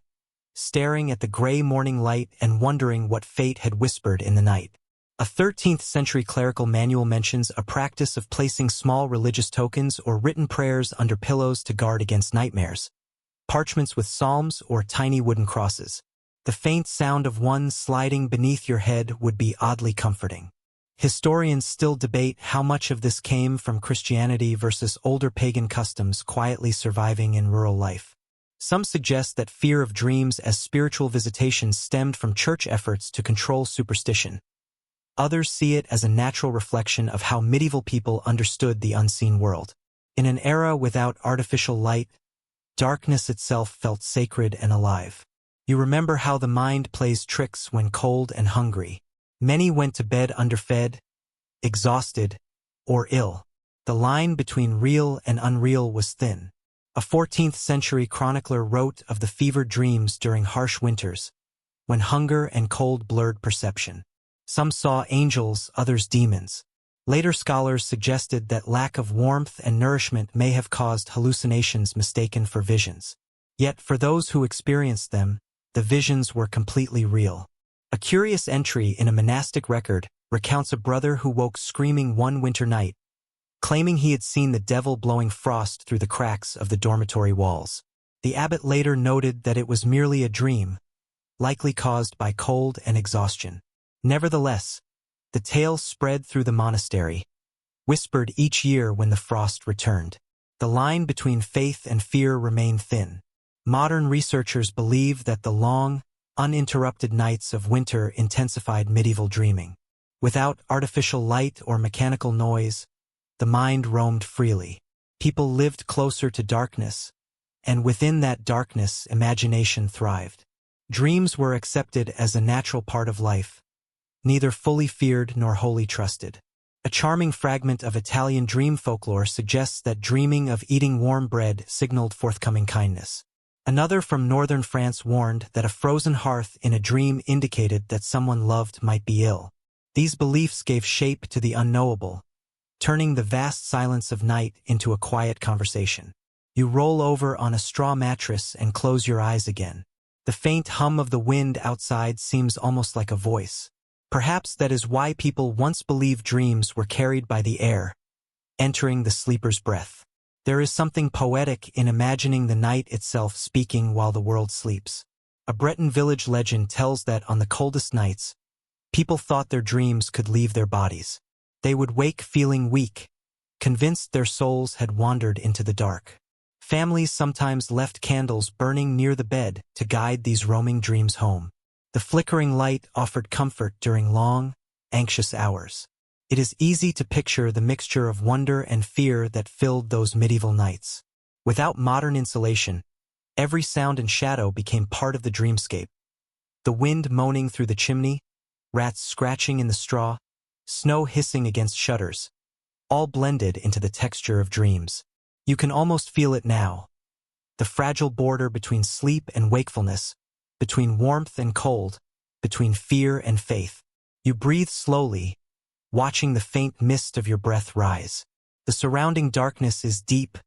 Speaker 1: staring at the gray morning light and wondering what fate had whispered in the night. A 13th-century clerical manual mentions a practice of placing small religious tokens or written prayers under pillows to guard against nightmares. Parchments with psalms or tiny wooden crosses. The faint sound of one sliding beneath your head would be oddly comforting. Historians still debate how much of this came from Christianity versus older pagan customs quietly surviving in rural life. Some suggest that fear of dreams as spiritual visitations stemmed from church efforts to control superstition. Others see it as a natural reflection of how medieval people understood the unseen world. In an era without artificial light, darkness itself felt sacred and alive. You remember how the mind plays tricks when cold and hungry. Many went to bed underfed, exhausted, or ill. The line between real and unreal was thin. A 14th-century chronicler wrote of the fevered dreams during harsh winters, when hunger and cold blurred perception. Some saw angels, others demons. Later scholars suggested that lack of warmth and nourishment may have caused hallucinations mistaken for visions. Yet for those who experienced them, the visions were completely real. A curious entry in a monastic record recounts a brother who woke screaming one winter night, claiming he had seen the devil blowing frost through the cracks of the dormitory walls. The abbot later noted that it was merely a dream, likely caused by cold and exhaustion. Nevertheless, the tale spread through the monastery, whispered each year when the frost returned. The line between faith and fear remained thin. Modern researchers believe that the long, uninterrupted nights of winter intensified medieval dreaming. Without artificial light or mechanical noise, the mind roamed freely. People lived closer to darkness, and within that darkness, imagination thrived. Dreams were accepted as a natural part of life, neither fully feared nor wholly trusted. A charming fragment of Italian dream folklore suggests that dreaming of eating warm bread signaled forthcoming kindness. Another from northern France warned that a frozen hearth in a dream indicated that someone loved might be ill. These beliefs gave shape to the unknowable, turning the vast silence of night into a quiet conversation. You roll over on a straw mattress and close your eyes again. The faint hum of the wind outside seems almost like a voice. Perhaps that is why people once believed dreams were carried by the air, entering the sleeper's breath. There is something poetic in imagining the night itself speaking while the world sleeps. A Breton village legend tells that on the coldest nights, people thought their dreams could leave their bodies. They would wake feeling weak, convinced their souls had wandered into the dark. Families sometimes left candles burning near the bed to guide these roaming dreams home. The flickering light offered comfort during long, anxious hours. It is easy to picture the mixture of wonder and fear that filled those medieval nights. Without modern insulation, every sound and shadow became part of the dreamscape. The wind moaning through the chimney, rats scratching in the straw, snow hissing against shutters, all blended into the texture of dreams. You can almost feel it now. The fragile border between sleep and wakefulness, between warmth and cold, between fear and faith. You breathe slowly, watching the faint mist of your breath rise. The surrounding darkness is deep,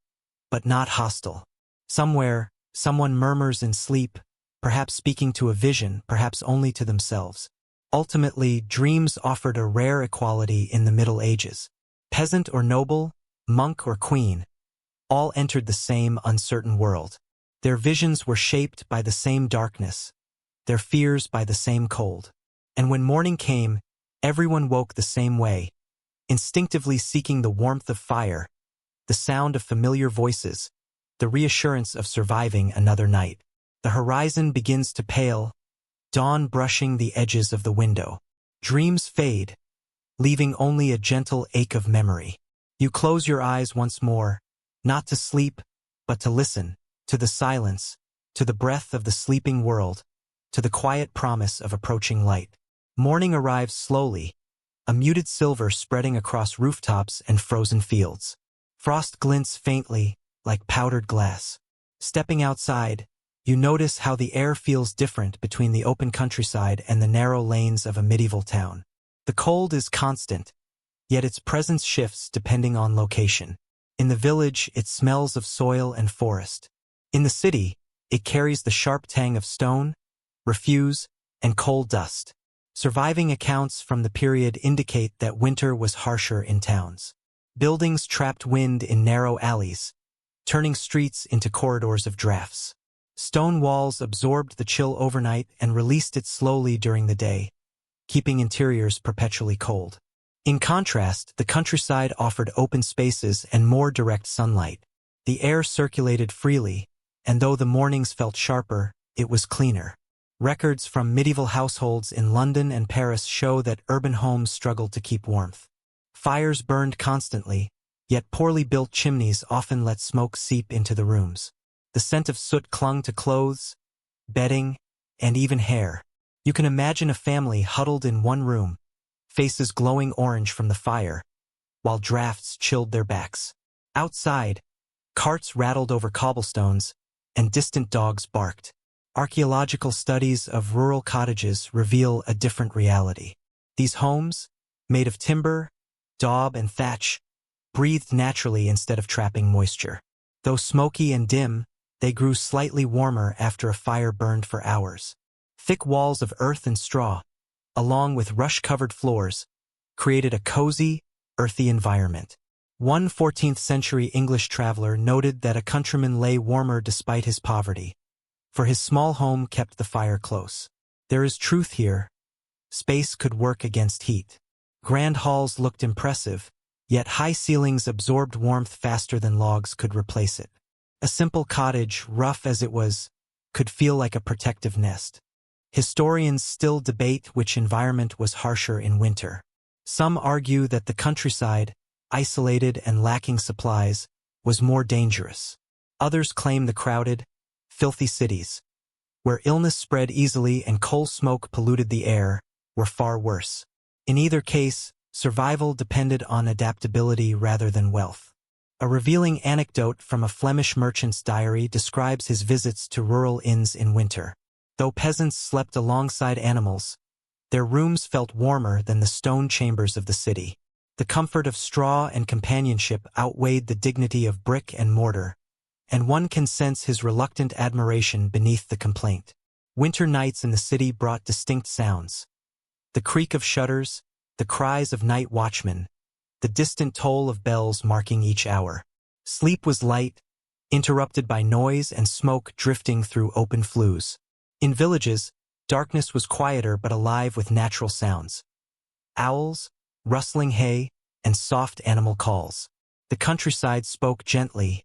Speaker 1: but not hostile. Somewhere, someone murmurs in sleep, perhaps speaking to a vision, perhaps only to themselves. Ultimately, dreams offered a rare equality in the Middle Ages. Peasant or noble, monk or queen, all entered the same uncertain world. Their visions were shaped by the same darkness, their fears by the same cold. And when morning came, everyone woke the same way, instinctively seeking the warmth of fire, the sound of familiar voices, the reassurance of surviving another night. The horizon begins to pale, dawn brushing the edges of the window. Dreams fade, leaving only a gentle ache of memory. You close your eyes once more, not to sleep, but to listen, to the silence, to the breath of the sleeping world, to the quiet promise of approaching light. Morning arrives slowly, a muted silver spreading across rooftops and frozen fields. Frost glints faintly, like powdered glass. Stepping outside, you notice how the air feels different between the open countryside and the narrow lanes of a medieval town. The cold is constant, yet its presence shifts depending on location. In the village, it smells of soil and forest. In the city, it carries the sharp tang of stone, refuse, and coal dust. Surviving accounts from the period indicate that winter was harsher in towns. Buildings trapped wind in narrow alleys, turning streets into corridors of drafts. Stone walls absorbed the chill overnight and released it slowly during the day, keeping interiors perpetually cold. In contrast, the countryside offered open spaces and more direct sunlight. The air circulated freely, and though the mornings felt sharper, it was cleaner. Records from medieval households in London and Paris show that urban homes struggled to keep warmth. Fires burned constantly, yet poorly built chimneys often let smoke seep into the rooms. The scent of soot clung to clothes, bedding, and even hair. You can imagine a family huddled in one room, faces glowing orange from the fire, while drafts chilled their backs. Outside, carts rattled over cobblestones, and distant dogs barked. Archaeological studies of rural cottages reveal a different reality. These homes, made of timber, daub, and thatch, breathed naturally instead of trapping moisture. Though smoky and dim, they grew slightly warmer after a fire burned for hours. Thick walls of earth and straw, along with rush-covered floors, created a cozy, earthy environment. One 14th-century English traveler noted that a countryman lay warmer despite his poverty, for his small home kept the fire close. There is truth here. Space could work against heat. Grand halls looked impressive, yet high ceilings absorbed warmth faster than logs could replace it. A simple cottage, rough as it was, could feel like a protective nest. Historians still debate which environment was harsher in winter. Some argue that the countryside, isolated and lacking supplies, was more dangerous. Others claim the crowded, filthy cities, where illness spread easily and coal smoke polluted the air, were far worse. In either case, survival depended on adaptability rather than wealth. A revealing anecdote from a Flemish merchant's diary describes his visits to rural inns in winter. Though peasants slept alongside animals, their rooms felt warmer than the stone chambers of the city. The comfort of straw and companionship outweighed the dignity of brick and mortar, and one can sense his reluctant admiration beneath the complaint. Winter nights in the city brought distinct sounds. The creak of shutters, the cries of night watchmen, the distant toll of bells marking each hour. Sleep was light, interrupted by noise and smoke drifting through open flues. In villages, darkness was quieter but alive with natural sounds. Owls, rustling hay, and soft animal calls. The countryside spoke gently,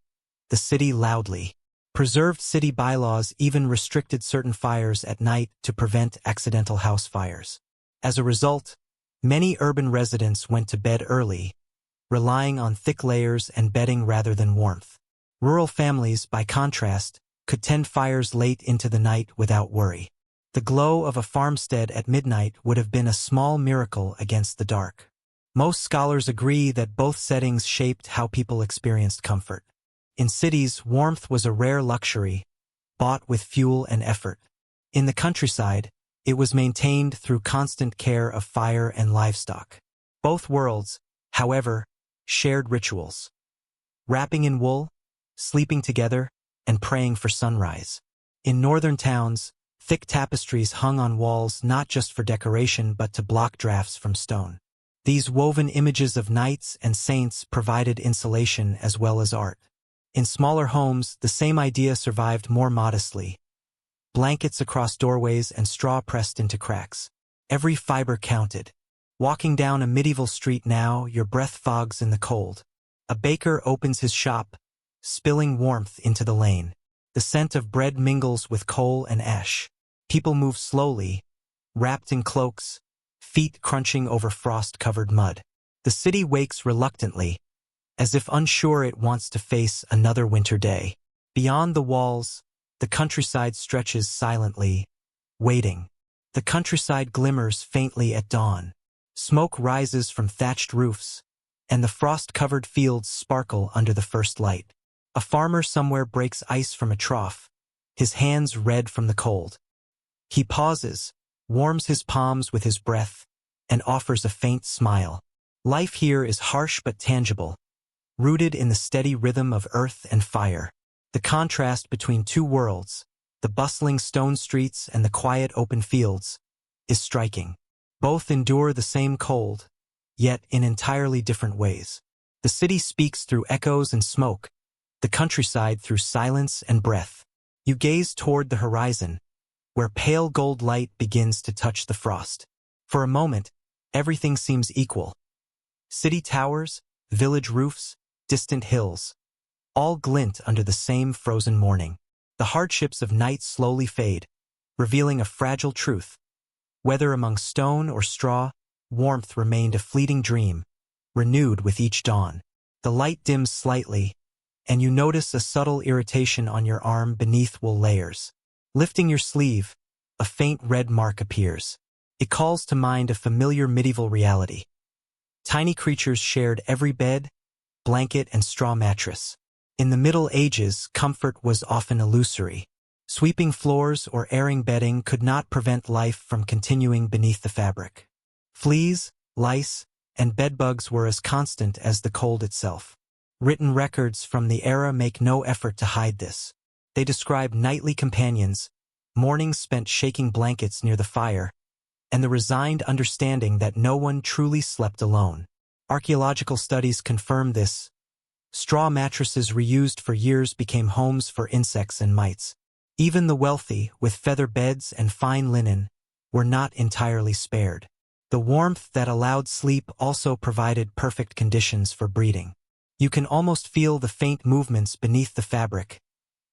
Speaker 1: the city loudly. Preserved city bylaws even restricted certain fires at night to prevent accidental house fires. As a result, many urban residents went to bed early, relying on thick layers and bedding rather than warmth. Rural families, by contrast, could tend fires late into the night without worry. The glow of a farmstead at midnight would have been a small miracle against the dark. Most scholars agree that both settings shaped how people experienced comfort. In cities, warmth was a rare luxury, bought with fuel and effort. In the countryside, it was maintained through constant care of fire and livestock. Both worlds, however, shared rituals. Wrapping in wool, sleeping together, and praying for sunrise. In northern towns, thick tapestries hung on walls not just for decoration but to block drafts from stone. These woven images of knights and saints provided insulation as well as art. In smaller homes, the same idea survived more modestly. Blankets across doorways and straw pressed into cracks. Every fiber counted. Walking down a medieval street now, your breath fogs in the cold. A baker opens his shop, spilling warmth into the lane. The scent of bread mingles with coal and ash. People move slowly, wrapped in cloaks, feet crunching over frost-covered mud. The city wakes reluctantly, as if unsure it wants to face another winter day. Beyond the walls, the countryside stretches silently, waiting. The countryside glimmers faintly at dawn. Smoke rises from thatched roofs, and the frost-covered fields sparkle under the first light. A farmer somewhere breaks ice from a trough, his hands red from the cold. He pauses, warms his palms with his breath, and offers a faint smile. Life here is harsh but tangible, rooted in the steady rhythm of earth and fire. The contrast between two worlds, the bustling stone streets and the quiet open fields, is striking. Both endure the same cold, yet in entirely different ways. The city speaks through echoes and smoke, the countryside through silence and breath. You gaze toward the horizon, where pale gold light begins to touch the frost. For a moment, everything seems equal. City towers, village roofs, distant hills, all glint under the same frozen morning. The hardships of night slowly fade, revealing a fragile truth. Whether among stone or straw, warmth remained a fleeting dream, renewed with each dawn. The light dims slightly, and you notice a subtle irritation on your arm beneath wool layers. Lifting your sleeve, a faint red mark appears. It calls to mind a familiar medieval reality. Tiny creatures shared every bed, blanket, and straw mattress. In the Middle Ages, comfort was often illusory. Sweeping floors or airing bedding could not prevent life from continuing beneath the fabric. Fleas, lice, and bedbugs were as constant as the cold itself. Written records from the era make no effort to hide this. They describe nightly companions, mornings spent shaking blankets near the fire, and the resigned understanding that no one truly slept alone. Archaeological studies confirm this. Straw mattresses reused for years became homes for insects and mites. Even the wealthy, with feather beds and fine linen, were not entirely spared. The warmth that allowed sleep also provided perfect conditions for breeding. You can almost feel the faint movements beneath the fabric,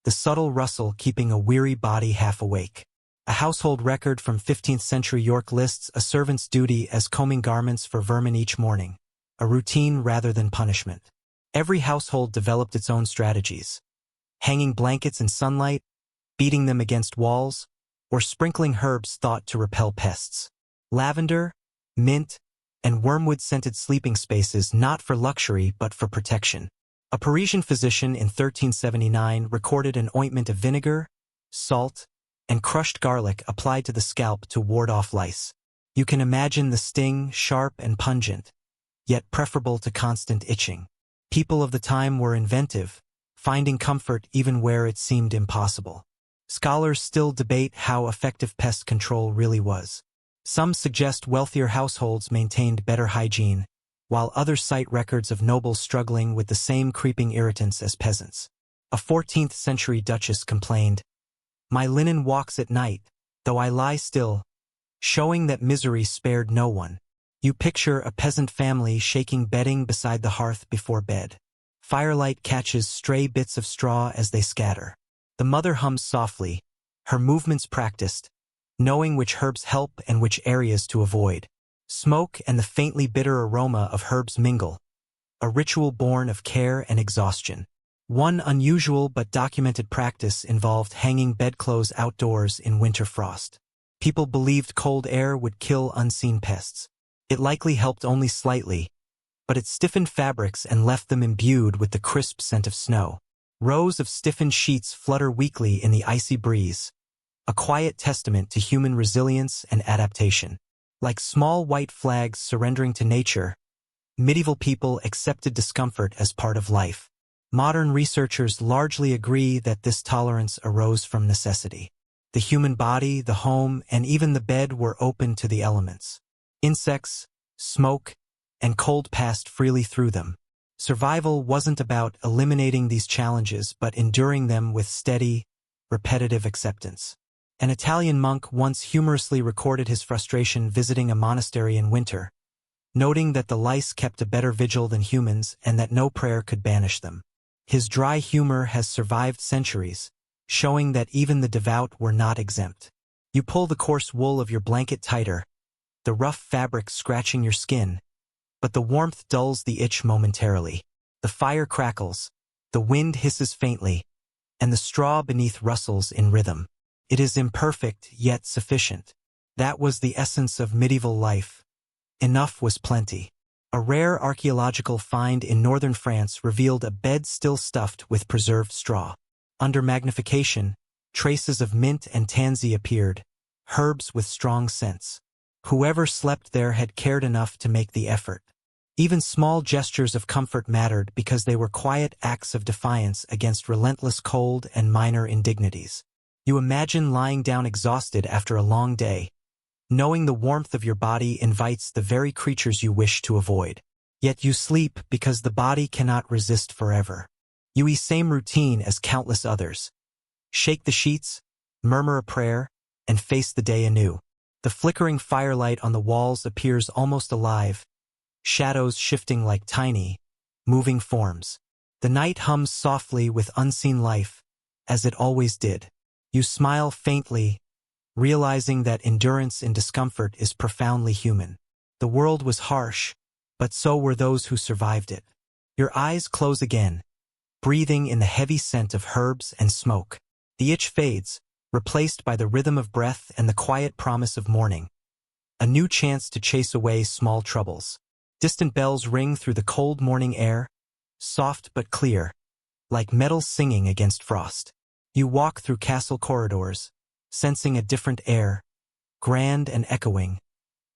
Speaker 1: the subtle rustle keeping a weary body half awake. A household record from 15th century York lists a servant's duty as combing garments for vermin each morning, a routine rather than punishment. Every household developed its own strategies. Hanging blankets in sunlight, beating them against walls, or sprinkling herbs thought to repel pests. lavender, mint, and wormwood-scented sleeping spaces not for luxury but for protection. A Parisian physician in 1379 recorded an ointment of vinegar, salt, and crushed garlic applied to the scalp to ward off lice. You can imagine the sting, sharp and pungent, yet preferable to constant itching. People of the time were inventive, finding comfort even where it seemed impossible. Scholars still debate how effective pest control really was. Some suggest wealthier households maintained better hygiene, while others cite records of nobles struggling with the same creeping irritants as peasants. A 14th-century duchess complained, "My linen walks at night, though I lie still," showing that misery spared no one. You picture a peasant family shaking bedding beside the hearth before bed. Firelight catches stray bits of straw as they scatter. The mother hums softly, her movements practiced, knowing which herbs help and which areas to avoid. Smoke and the faintly bitter aroma of herbs mingle, a ritual born of care and exhaustion. One unusual but documented practice involved hanging bedclothes outdoors in winter frost. People believed cold air would kill unseen pests. It likely helped only slightly, but it stiffened fabrics and left them imbued with the crisp scent of snow. Rows of stiffened sheets flutter weakly in the icy breeze, a quiet testament to human resilience and adaptation. Like small white flags surrendering to nature, medieval people accepted discomfort as part of life. Modern researchers largely agree that this tolerance arose from necessity. The human body, the home, and even the bed were open to the elements. Insects, smoke, and cold passed freely through them. Survival wasn't about eliminating these challenges but enduring them with steady, repetitive acceptance. An Italian monk once humorously recorded his frustration visiting a monastery in winter, noting that the lice kept a better vigil than humans and that no prayer could banish them. His dry humor has survived centuries, showing that even the devout were not exempt. You pull the coarse wool of your blanket tighter, the rough fabric scratching your skin, but the warmth dulls the itch momentarily. The fire crackles, the wind hisses faintly, and the straw beneath rustles in rhythm. It is imperfect, yet sufficient. That was the essence of medieval life. Enough was plenty. A rare archaeological find in northern France revealed a bed still stuffed with preserved straw. Under magnification, traces of mint and tansy appeared, herbs with strong scents. Whoever slept there had cared enough to make the effort. Even small gestures of comfort mattered because they were quiet acts of defiance against relentless cold and minor indignities. You imagine lying down exhausted after a long day, knowing the warmth of your body invites the very creatures you wish to avoid. Yet you sleep because the body cannot resist forever. You same routine as countless others. Shake the sheets, murmur a prayer, and face the day anew. The flickering firelight on the walls appears almost alive, shadows shifting like tiny, moving forms. The night hums softly with unseen life, as it always did. You smile faintly, realizing that endurance in discomfort is profoundly human. The world was harsh, but so were those who survived it. Your eyes close again, breathing in the heavy scent of herbs and smoke. The itch fades, replaced by the rhythm of breath and the quiet promise of morning. A new chance to chase away small troubles. Distant bells ring through the cold morning air, soft but clear, like metal singing against frost. You walk through castle corridors, sensing a different air, grand and echoing,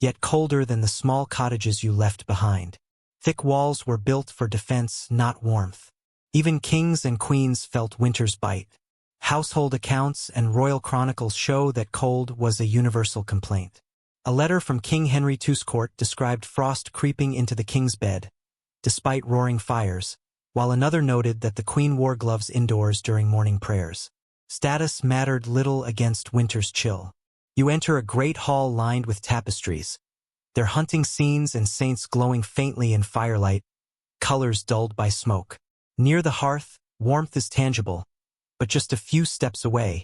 Speaker 1: yet colder than the small cottages you left behind. Thick walls were built for defense, not warmth. Even kings and queens felt winter's bite. Household accounts and royal chronicles show that cold was a universal complaint. A letter from King Henry II's court described frost creeping into the king's bed, despite roaring fires, while another noted that the queen wore gloves indoors during morning prayers. Status mattered little against winter's chill. You enter a great hall lined with tapestries, their hunting scenes and saints glowing faintly in firelight, colors dulled by smoke. Near the hearth, warmth is tangible, but just a few steps away,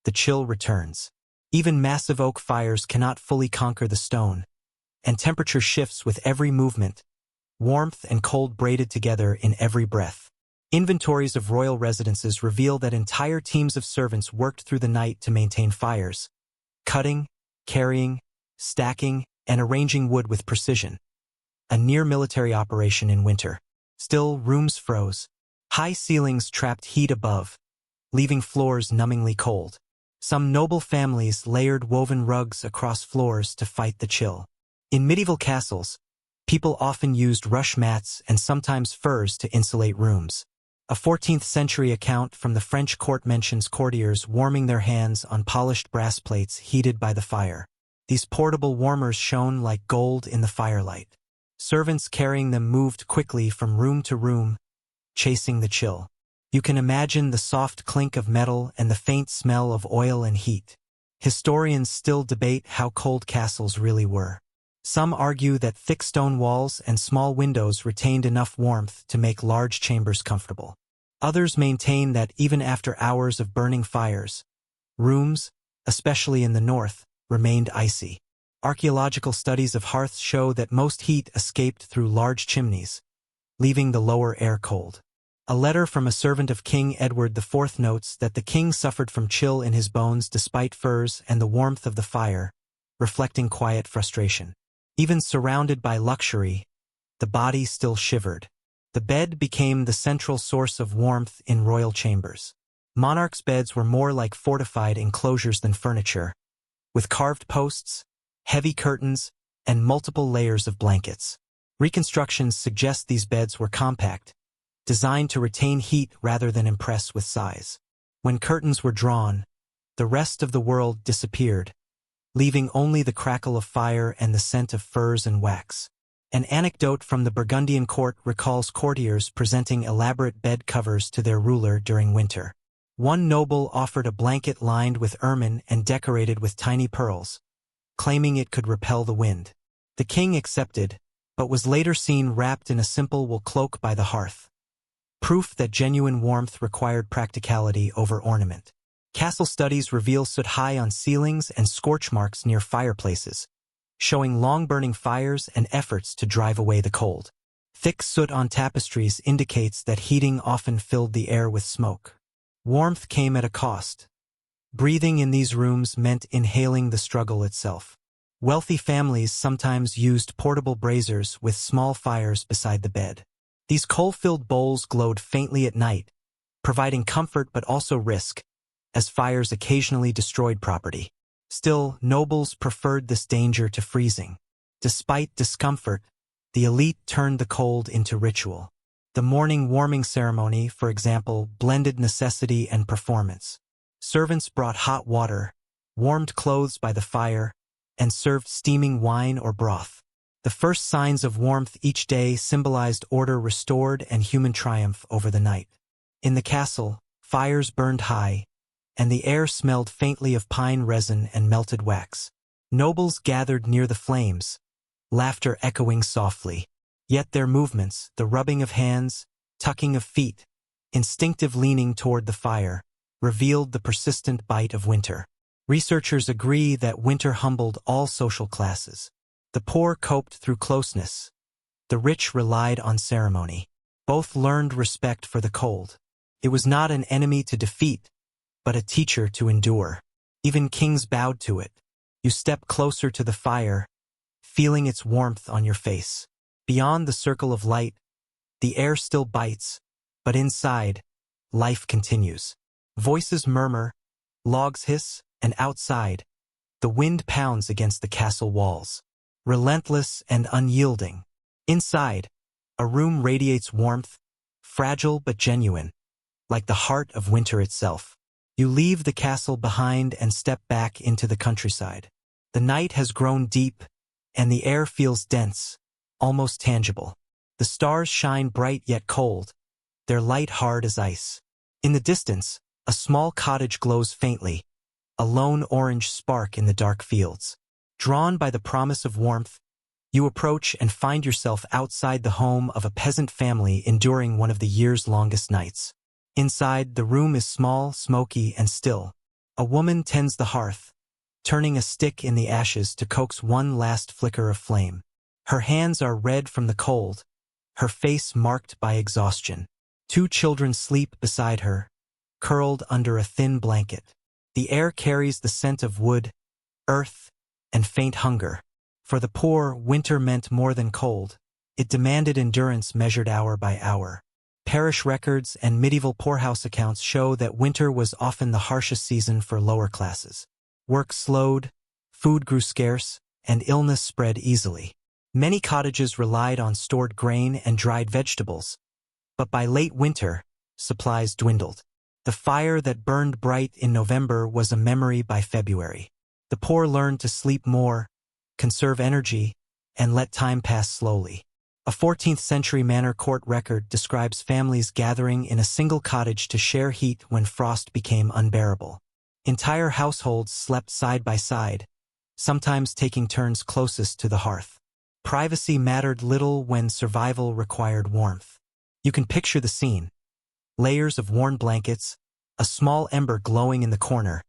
Speaker 1: the chill returns. Even massive oak fires cannot fully conquer the stone, and temperature shifts with every movement, warmth and cold braided together in every breath. Inventories of royal residences reveal that entire teams of servants worked through the night to maintain fires, cutting, carrying, stacking, and arranging wood with precision. A near-military operation in winter. Still, rooms froze. High ceilings trapped heat above, leaving floors numbingly cold. Some noble families layered woven rugs across floors to fight the chill. In medieval castles, people often used rush mats and sometimes furs to insulate rooms. A 14th-century account from the French court mentions courtiers warming their hands on polished brass plates heated by the fire. These portable warmers shone like gold in the firelight. Servants carrying them moved quickly from room to room, chasing the chill. You can imagine the soft clink of metal and the faint smell of oil and heat. Historians still debate how cold castles really were. Some argue that thick stone walls and small windows retained enough warmth to make large chambers comfortable. Others maintain that even after hours of burning fires, rooms, especially in the north, remained icy. Archaeological studies of hearths show that most heat escaped through large chimneys, leaving the lower air cold. A letter from a servant of King Edward IV notes that the king suffered from chill in his bones despite furs and the warmth of the fire, reflecting quiet frustration. Even surrounded by luxury, the body still shivered. The bed became the central source of warmth in royal chambers. Monarchs' beds were more like fortified enclosures than furniture, with carved posts, heavy curtains, and multiple layers of blankets. Reconstructions suggest these beds were compact, designed to retain heat rather than impress with size. When curtains were drawn, the rest of the world disappeared, leaving only the crackle of fire and the scent of furs and wax. An anecdote from the Burgundian court recalls courtiers presenting elaborate bed covers to their ruler during winter. One noble offered a blanket lined with ermine and decorated with tiny pearls, claiming it could repel the wind. The king accepted, but was later seen wrapped in a simple wool cloak by the hearth. Proof that genuine warmth required practicality over ornament. Castle studies reveal soot high on ceilings and scorch marks near fireplaces, showing long-burning fires and efforts to drive away the cold. Thick soot on tapestries indicates that heating often filled the air with smoke. Warmth came at a cost. Breathing in these rooms meant inhaling the struggle itself. Wealthy families sometimes used portable braziers with small fires beside the bed. These coal-filled bowls glowed faintly at night, providing comfort but also risk, as fires occasionally destroyed property. Still, nobles preferred this danger to freezing. Despite discomfort, the elite turned the cold into ritual. The morning warming ceremony, for example, blended necessity and performance. Servants brought hot water, warmed clothes by the fire, and served steaming wine or broth. The first signs of warmth each day symbolized order restored and human triumph over the night. In the castle, fires burned high, and the air smelled faintly of pine resin and melted wax. Nobles gathered near the flames, laughter echoing softly. Yet their movements, the rubbing of hands, tucking of feet, instinctive leaning toward the fire, revealed the persistent bite of winter. Researchers agree that winter humbled all social classes. The poor coped through closeness. The rich relied on ceremony. Both learned respect for the cold. It was not an enemy to defeat, but a teacher to endure. Even kings bowed to it. You step closer to the fire, feeling its warmth on your face. Beyond the circle of light, the air still bites, but inside, life continues. Voices murmur, logs hiss, and outside, the wind pounds against the castle walls. Relentless and unyielding. Inside, a room radiates warmth, fragile but genuine, like the heart of winter itself. You leave the castle behind and step back into the countryside. The night has grown deep, and the air feels dense, almost tangible. The stars shine bright yet cold, their light hard as ice. In the distance, a small cottage glows faintly, a lone orange spark in the dark fields. Drawn by the promise of warmth, you approach and find yourself outside the home of a peasant family enduring one of the year's longest nights. Inside, the room is small, smoky, and still. A woman tends the hearth, turning a stick in the ashes to coax one last flicker of flame. Her hands are red from the cold, her face marked by exhaustion. 2 children sleep beside her, curled under a thin blanket. The air carries the scent of wood, earth, and faint hunger. For the poor, winter meant more than cold. It demanded endurance measured hour by hour. Parish records and medieval poorhouse accounts show that winter was often the harshest season for lower classes. Work slowed, food grew scarce, and illness spread easily. Many cottages relied on stored grain and dried vegetables, but by late winter, supplies dwindled. The fire that burned bright in November was a memory by February. The poor learned to sleep more, conserve energy, and let time pass slowly. A 14th-century manor court record describes families gathering in a single cottage to share heat when frost became unbearable. Entire households slept side by side, sometimes taking turns closest to the hearth. Privacy mattered little when survival required warmth. You can picture the scene. Layers of worn blankets, a small ember glowing in the corner,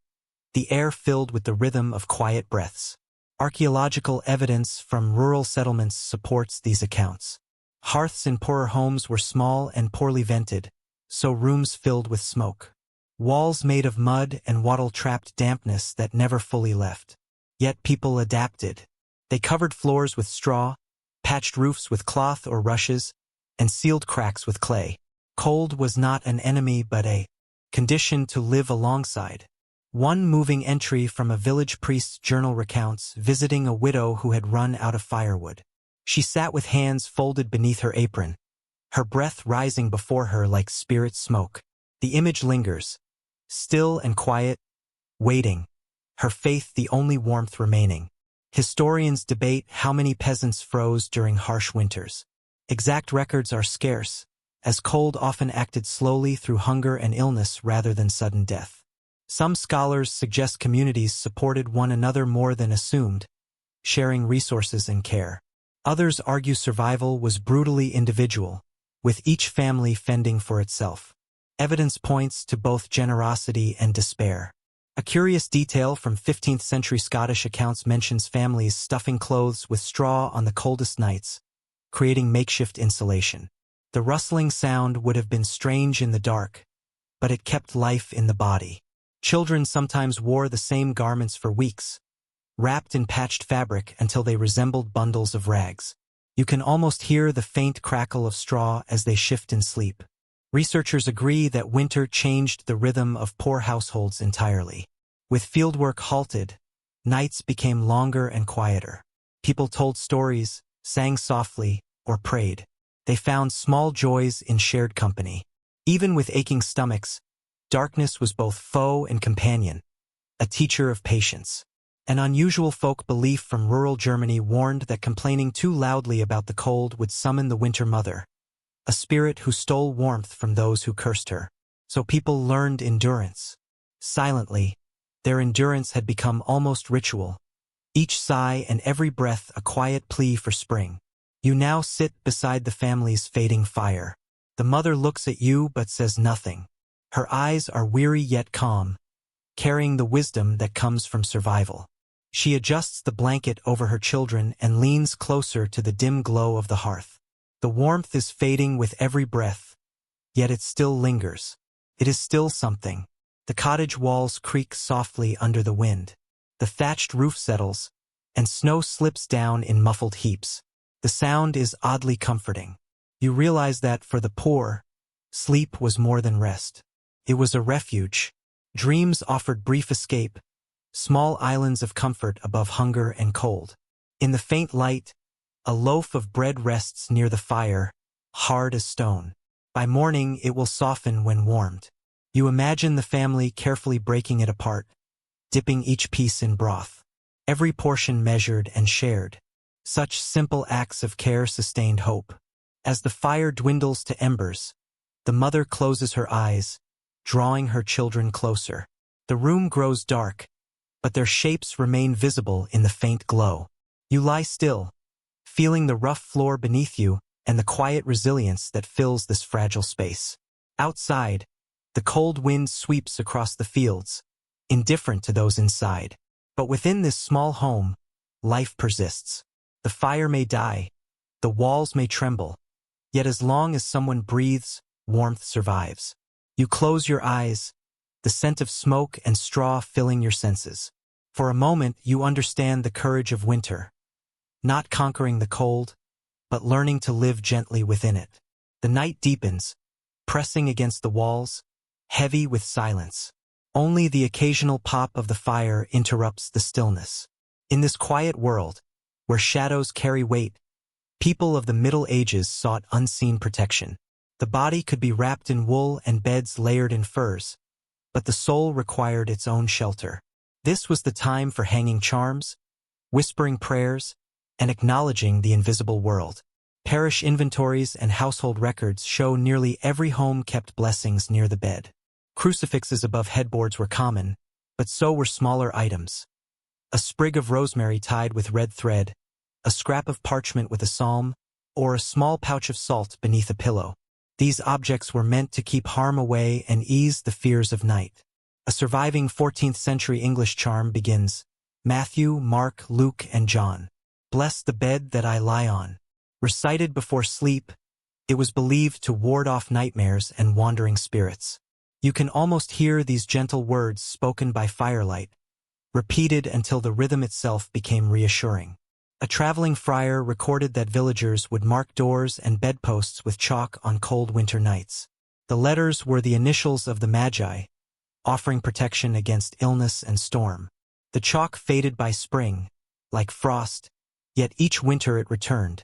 Speaker 1: the air filled with the rhythm of quiet breaths. Archaeological evidence from rural settlements supports these accounts. Hearths in poorer homes were small and poorly vented, so rooms filled with smoke. Walls made of mud and wattle trapped dampness that never fully left. Yet people adapted. They covered floors with straw, patched roofs with cloth or rushes, and sealed cracks with clay. Cold was not an enemy but a condition to live alongside. One moving entry from a village priest's journal recounts visiting a widow who had run out of firewood. She sat with hands folded beneath her apron, her breath rising before her like spirit smoke. The image lingers, still and quiet, waiting, her faith the only warmth remaining. Historians debate how many peasants froze during harsh winters. Exact records are scarce, as cold often acted slowly through hunger and illness rather than sudden death. Some scholars suggest communities supported one another more than assumed, sharing resources and care. Others argue survival was brutally individual, with each family fending for itself. Evidence points to both generosity and despair. A curious detail from 15th-century Scottish accounts mentions families stuffing clothes with straw on the coldest nights, creating makeshift insulation. The rustling sound would have been strange in the dark, but it kept life in the body. Children sometimes wore the same garments for weeks, wrapped in patched fabric until they resembled bundles of rags. You can almost hear the faint crackle of straw as they shift in sleep. Researchers agree that winter changed the rhythm of poor households entirely. With fieldwork halted, nights became longer and quieter. People told stories, sang softly, or prayed. They found small joys in shared company. Even with aching stomachs, darkness was both foe and companion, a teacher of patience. An unusual folk belief from rural Germany warned that complaining too loudly about the cold would summon the winter mother, a spirit who stole warmth from those who cursed her. So people learned endurance. Silently, their endurance had become almost ritual, each sigh and every breath a quiet plea for spring. You now sit beside the family's fading fire. The mother looks at you but says nothing. Her eyes are weary yet calm, carrying the wisdom that comes from survival. She adjusts the blanket over her children and leans closer to the dim glow of the hearth. The warmth is fading with every breath, yet it still lingers. It is still something. The cottage walls creak softly under the wind. The thatched roof settles, and snow slips down in muffled heaps. The sound is oddly comforting. You realize that for the poor, sleep was more than rest. It was a refuge. Dreams offered brief escape, small islands of comfort above hunger and cold. In the faint light, a loaf of bread rests near the fire, hard as stone. By morning, it will soften when warmed. You imagine the family carefully breaking it apart, dipping each piece in broth. Every portion measured and shared. Such simple acts of care sustained hope. As the fire dwindles to embers, the mother closes her eyes, drawing her children closer. The room grows dark, but their shapes remain visible in the faint glow. You lie still, feeling the rough floor beneath you and the quiet resilience that fills this fragile space. Outside, the cold wind sweeps across the fields, indifferent to those inside. But within this small home, life persists. The fire may die, the walls may tremble, yet as long as someone breathes, warmth survives. You close your eyes, the scent of smoke and straw filling your senses. For a moment, you understand the courage of winter. not conquering the cold, but learning to live gently within it. The night deepens, pressing against the walls, heavy with silence. Only the occasional pop of the fire interrupts the stillness. In this quiet world, where shadows carry weight, people of the Middle Ages sought unseen protection. The body could be wrapped in wool and beds layered in furs, but the soul required its own shelter. This was the time for hanging charms, whispering prayers, and acknowledging the invisible world. Parish inventories and household records show nearly every home kept blessings near the bed. Crucifixes above headboards were common, but so were smaller items. A sprig of rosemary tied with red thread, a scrap of parchment with a psalm, or a small pouch of salt beneath a pillow. These objects were meant to keep harm away and ease the fears of night. A surviving 14th century English charm begins, Matthew, Mark, Luke, and John. Bless the bed that I lie on. Recited before sleep, it was believed to ward off nightmares and wandering spirits. You can almost hear these gentle words spoken by firelight, repeated until the rhythm itself became reassuring. A traveling friar recorded that villagers would mark doors and bedposts with chalk on cold winter nights. The letters were the initials of the Magi, offering protection against illness and storm. The chalk faded by spring, like frost, yet each winter it returned,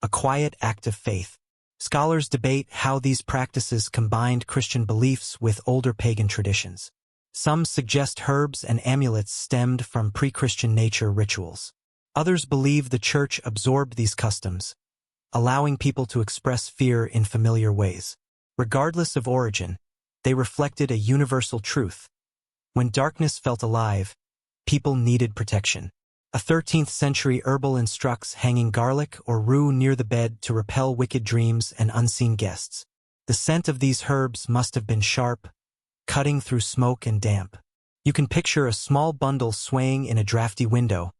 Speaker 1: a quiet act of faith. Scholars debate how these practices combined Christian beliefs with older pagan traditions. Some suggest herbs and amulets stemmed from pre-Christian nature rituals. Others believe the Church absorbed these customs, allowing people to express fear in familiar ways. Regardless of origin, they reflected a universal truth. When darkness felt alive, people needed protection. A 13th century herbal instructs hanging garlic or rue near the bed to repel wicked dreams and unseen guests. The scent of these herbs must have been sharp, cutting through smoke and damp. You can picture a small bundle swaying in a drafty window,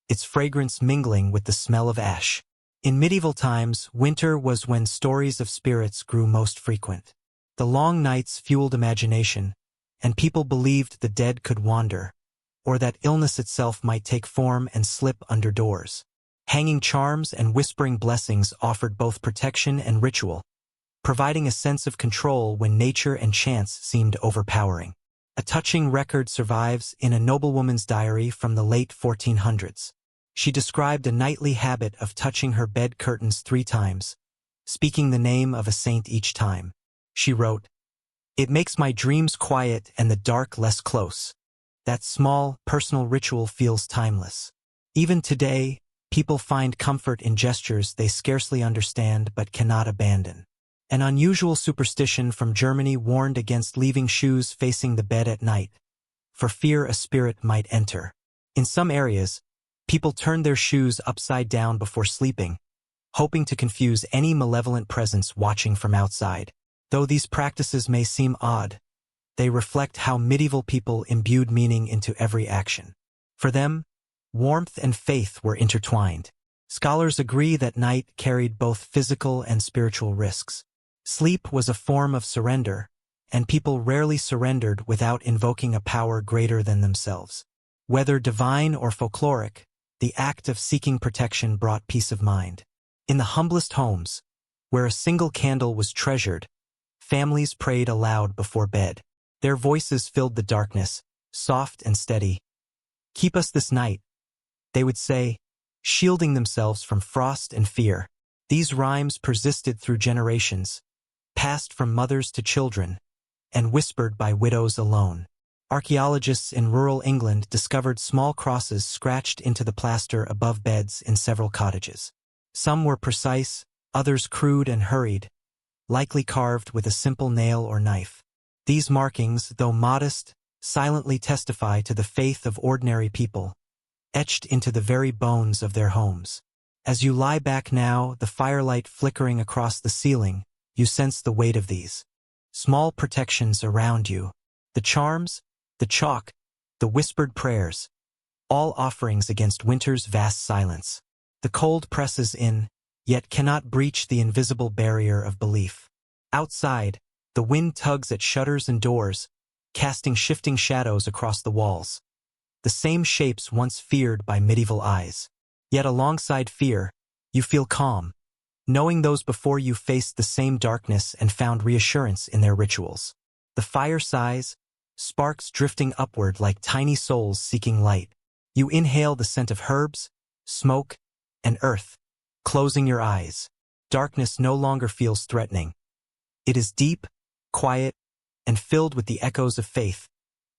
Speaker 1: its fragrance mingling with the smell of ash. In medieval times, winter was when stories of spirits grew most frequent. The long nights fueled imagination, and people believed the dead could wander, or that illness itself might take form and slip under doors. Hanging charms and whispering blessings offered both protection and ritual, providing a sense of control when nature and chance seemed overpowering. A touching record survives in a noblewoman's diary from the late 1400s. She described a nightly habit of touching her bed curtains 3 times, speaking the name of a saint each time. She wrote, "It makes my dreams quiet and the dark less close." That small, personal ritual feels timeless. Even today, people find comfort in gestures they scarcely understand but cannot abandon. An unusual superstition from Germany warned against leaving shoes facing the bed at night, for fear a spirit might enter. In some areas, people turned their shoes upside down before sleeping, hoping to confuse any malevolent presence watching from outside. Though these practices may seem odd, they reflect how medieval people imbued meaning into every action. For them, warmth and faith were intertwined. Scholars agree that night carried both physical and spiritual risks. Sleep was a form of surrender, and people rarely surrendered without invoking a power greater than themselves. Whether divine or folkloric, the act of seeking protection brought peace of mind. In the humblest homes, where a single candle was treasured, families prayed aloud before bed. Their voices filled the darkness, soft and steady. "Keep us this night," they would say, shielding themselves from frost and fear. These rhymes persisted through generations, passed from mothers to children, and whispered by widows alone. Archaeologists in rural England discovered small crosses scratched into the plaster above beds in several cottages. Some were precise, others crude and hurried, likely carved with a simple nail or knife. These markings, though modest, silently testify to the faith of ordinary people, etched into the very bones of their homes. As you lie back now, the firelight flickering across the ceiling, you sense the weight of these small protections around you. The charms, the chalk, the whispered prayers, all offerings against winter's vast silence. The cold presses in, yet cannot breach the invisible barrier of belief. Outside, the wind tugs at shutters and doors, casting shifting shadows across the walls. The same shapes once feared by medieval eyes. Yet alongside fear, you feel calm, knowing those before you faced the same darkness and found reassurance in their rituals. The fire sighs, sparks drifting upward like tiny souls seeking light. You inhale the scent of herbs, smoke, and earth, closing your eyes. Darkness no longer feels threatening. It is deep, quiet, and filled with the echoes of faith,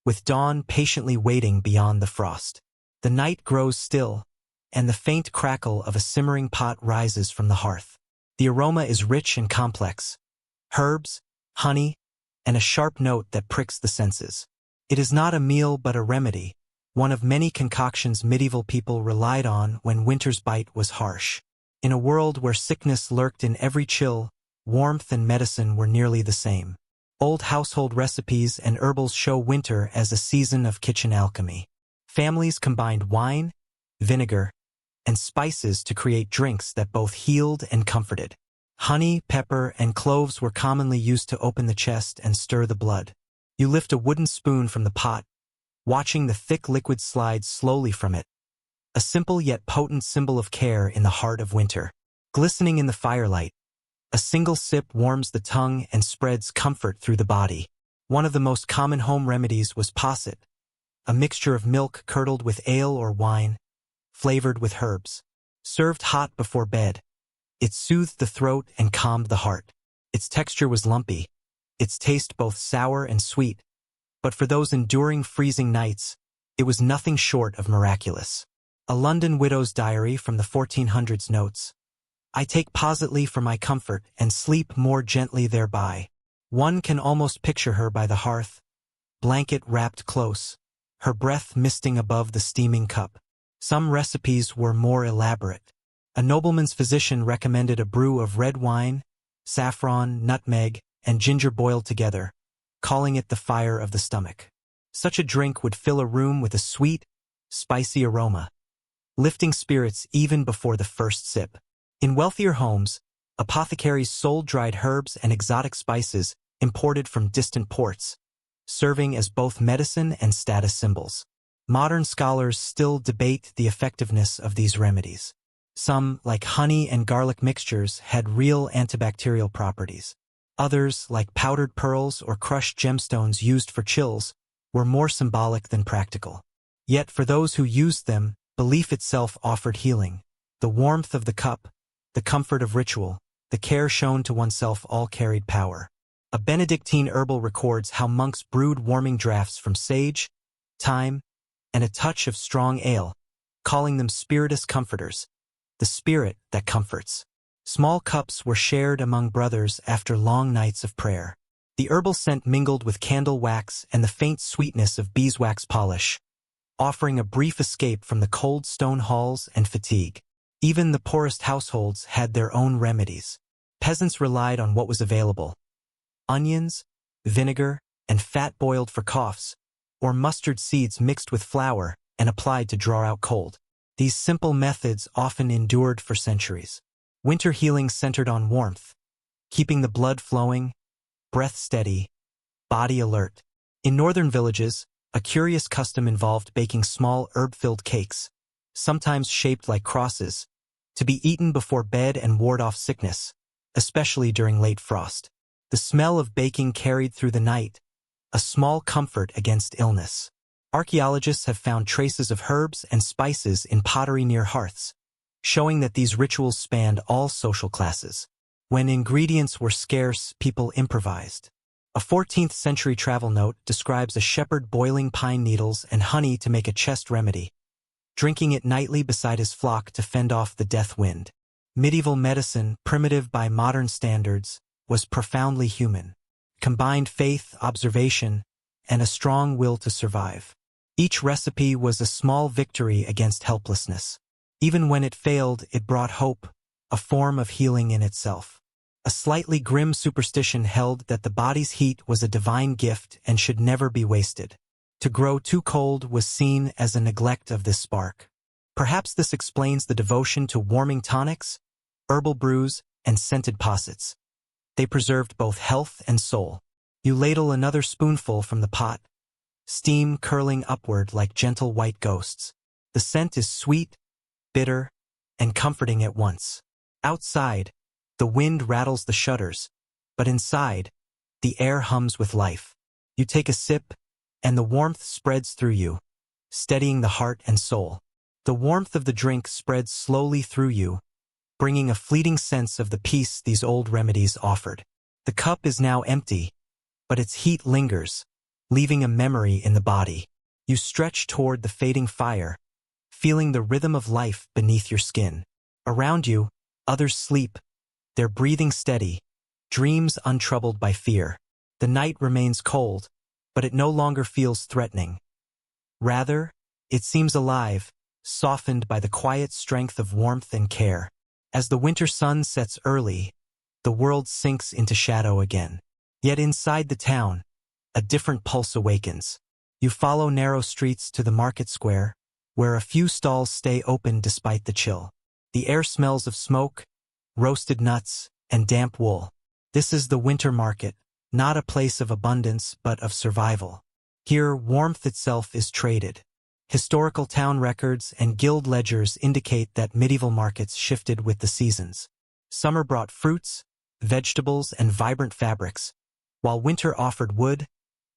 Speaker 1: with dawn patiently waiting beyond the frost. The night grows still, and the faint crackle of a simmering pot rises from the hearth. The aroma is rich and complex. Herbs, honey, and a sharp note that pricks the senses. It is not a meal but a remedy, one of many concoctions medieval people relied on when winter's bite was harsh. In a world where sickness lurked in every chill, warmth and medicine were nearly the same. Old household recipes and herbals show winter as a season of kitchen alchemy. Families combined wine, vinegar, and spices to create drinks that both healed and comforted. Honey, pepper, and cloves were commonly used to open the chest and stir the blood. You lift a wooden spoon from the pot, watching the thick liquid slide slowly from it, a simple yet potent symbol of care in the heart of winter. Glistening in the firelight, a single sip warms the tongue and spreads comfort through the body. One of the most common home remedies was posset, a mixture of milk curdled with ale or wine, flavored with herbs. Served hot before bed, it soothed the throat and calmed the heart. Its texture was lumpy, its taste both sour and sweet, but for those enduring freezing nights, it was nothing short of miraculous. A London widow's diary from the 1400s notes, "I take possetly for my comfort and sleep more gently thereby." One can almost picture her by the hearth, blanket wrapped close, her breath misting above the steaming cup. Some recipes were more elaborate. A nobleman's physician recommended a brew of red wine, saffron, nutmeg, and ginger boiled together, calling it the fire of the stomach. Such a drink would fill a room with a sweet, spicy aroma, lifting spirits even before the first sip. In wealthier homes, apothecaries sold dried herbs and exotic spices imported from distant ports, serving as both medicine and status symbols. Modern scholars still debate the effectiveness of these remedies. Some, like honey and garlic mixtures, had real antibacterial properties. Others, like powdered pearls or crushed gemstones used for chills, were more symbolic than practical. Yet for those who used them, belief itself offered healing. The warmth of the cup, the comfort of ritual, the care shown to oneself all carried power. A Benedictine herbal records how monks brewed warming draughts from sage, thyme, and a touch of strong ale, calling them spiritus comforters, the spirit that comforts. Small cups were shared among brothers after long nights of prayer. The herbal scent mingled with candle wax and the faint sweetness of beeswax polish, offering a brief escape from the cold stone halls and fatigue. Even the poorest households had their own remedies. Peasants relied on what was available: onions, vinegar, and fat boiled for coughs, or mustard seeds mixed with flour and applied to draw out cold. These simple methods often endured for centuries. Winter healing centered on warmth, keeping the blood flowing, breath steady, body alert. In northern villages, a curious custom involved baking small herb-filled cakes, sometimes shaped like crosses, to be eaten before bed and ward off sickness, especially during late frost. The smell of baking carried through the night, a small comfort against illness. Archaeologists have found traces of herbs and spices in pottery near hearths, showing that these rituals spanned all social classes. When ingredients were scarce, people improvised. A 14th century travel note describes a shepherd boiling pine needles and honey to make a chest remedy, drinking it nightly beside his flock to fend off the death wind. Medieval medicine, primitive by modern standards, was profoundly human. Combined faith, observation, and a strong will to survive. Each recipe was a small victory against helplessness. Even when it failed, it brought hope, a form of healing in itself. A slightly grim superstition held that the body's heat was a divine gift and should never be wasted. To grow too cold was seen as a neglect of this spark. Perhaps this explains the devotion to warming tonics, herbal brews, and scented possets. They preserved both health and soul. You ladle another spoonful from the pot, steam curling upward like gentle white ghosts. The scent is sweet, bitter, and comforting at once. Outside, the wind rattles the shutters, but inside, the air hums with life. You take a sip, and the warmth spreads through you, steadying the heart and soul. The warmth of the drink spreads slowly through you, bringing a fleeting sense of the peace these old remedies offered. The cup is now empty, but its heat lingers, leaving a memory in the body. You stretch toward the fading fire, feeling the rhythm of life beneath your skin. Around you, others sleep, their breathing steady, dreams untroubled by fear. The night remains cold, but it no longer feels threatening. Rather, it seems alive, softened by the quiet strength of warmth and care. As the winter sun sets early, the world sinks into shadow again. Yet inside the town, a different pulse awakens. You follow narrow streets to the market square, where a few stalls stay open despite the chill. The air smells of smoke, roasted nuts, and damp wool. This is the winter market, not a place of abundance but of survival. Here, warmth itself is traded. Historical town records and guild ledgers indicate that medieval markets shifted with the seasons. Summer brought fruits, vegetables, and vibrant fabrics, while winter offered wood,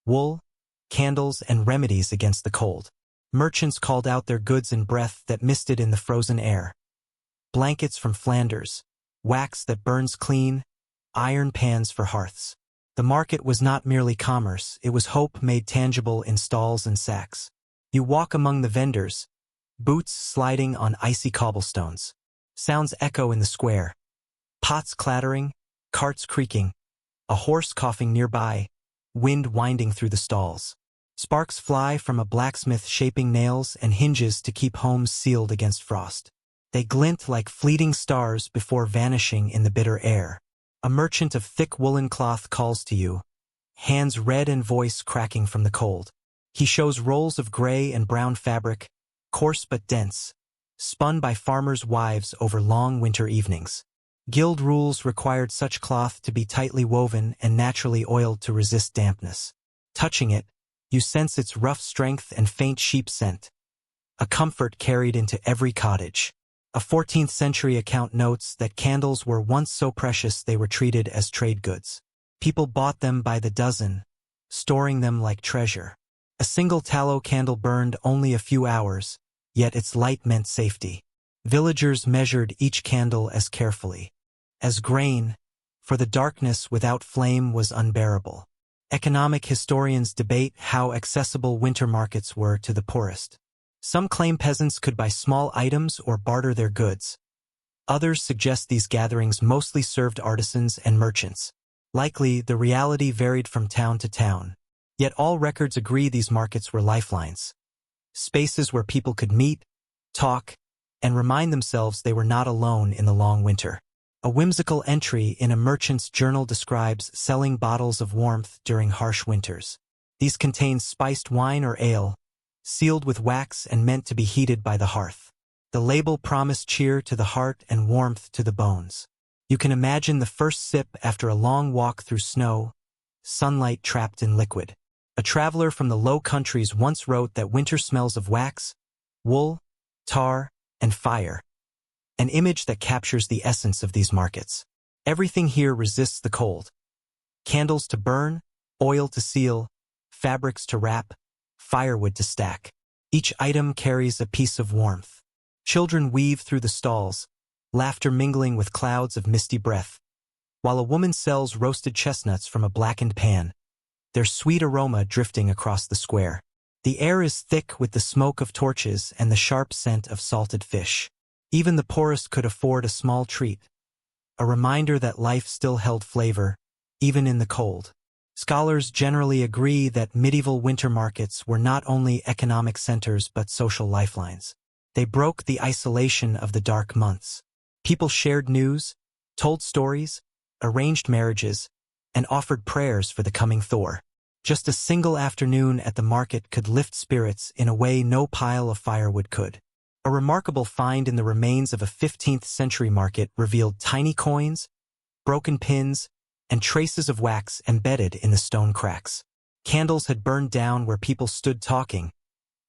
Speaker 1: wool, candles, and remedies against the cold. Merchants called out their goods in breath that misted in the frozen air. Blankets from Flanders, wax that burns clean, iron pans for hearths. The market was not merely commerce, it was hope made tangible in stalls and sacks. You walk among the vendors, boots sliding on icy cobblestones. Sounds echo in the square. Pots clattering, carts creaking, a horse coughing nearby, wind winding through the stalls. Sparks fly from a blacksmith shaping nails and hinges to keep homes sealed against frost. They glint like fleeting stars before vanishing in the bitter air. A merchant of thick woolen cloth calls to you, hands red and voice cracking from the cold. He shows rolls of gray and brown fabric, coarse but dense, spun by farmers' wives over long winter evenings. Guild rules required such cloth to be tightly woven and naturally oiled to resist dampness. Touching it, you sense its rough strength and faint sheep scent, a comfort carried into every cottage. A 14th century account notes that candles were once so precious they were treated as trade goods. People bought them by the dozen, storing them like treasure. A single tallow candle burned only a few hours, yet its light meant safety. Villagers measured each candle as carefully as grain, for the darkness without flame was unbearable. Economic historians debate how accessible winter markets were to the poorest. Some claim peasants could buy small items or barter their goods. Others suggest these gatherings mostly served artisans and merchants. Likely, the reality varied from town to town. Yet all records agree these markets were lifelines. Spaces where people could meet, talk, and remind themselves they were not alone in the long winter. A whimsical entry in a merchant's journal describes selling bottles of warmth during harsh winters. These contain spiced wine or ale, sealed with wax and meant to be heated by the hearth. The label promised cheer to the heart and warmth to the bones. You can imagine the first sip after a long walk through snow, sunlight trapped in liquid. A traveler from the Low Countries once wrote that winter smells of wax, wool, tar, and fire. An image that captures the essence of these markets. Everything here resists the cold. Candles to burn, oil to seal, fabrics to wrap, firewood to stack. Each item carries a piece of warmth. Children weave through the stalls, laughter mingling with clouds of misty breath, while a woman sells roasted chestnuts from a blackened pan, their sweet aroma drifting across the square. The air is thick with the smoke of torches and the sharp scent of salted fish. Even the poorest could afford a small treat, a reminder that life still held flavor, even in the cold. Scholars generally agree that medieval winter markets were not only economic centers but social lifelines. They broke the isolation of the dark months. People shared news, told stories, arranged marriages, and offered prayers for the coming thaw. Just a single afternoon at the market could lift spirits in a way no pile of firewood could. A remarkable find in the remains of a 15th century market revealed tiny coins, broken pins, and traces of wax embedded in the stone cracks. Candles had burned down where people stood talking,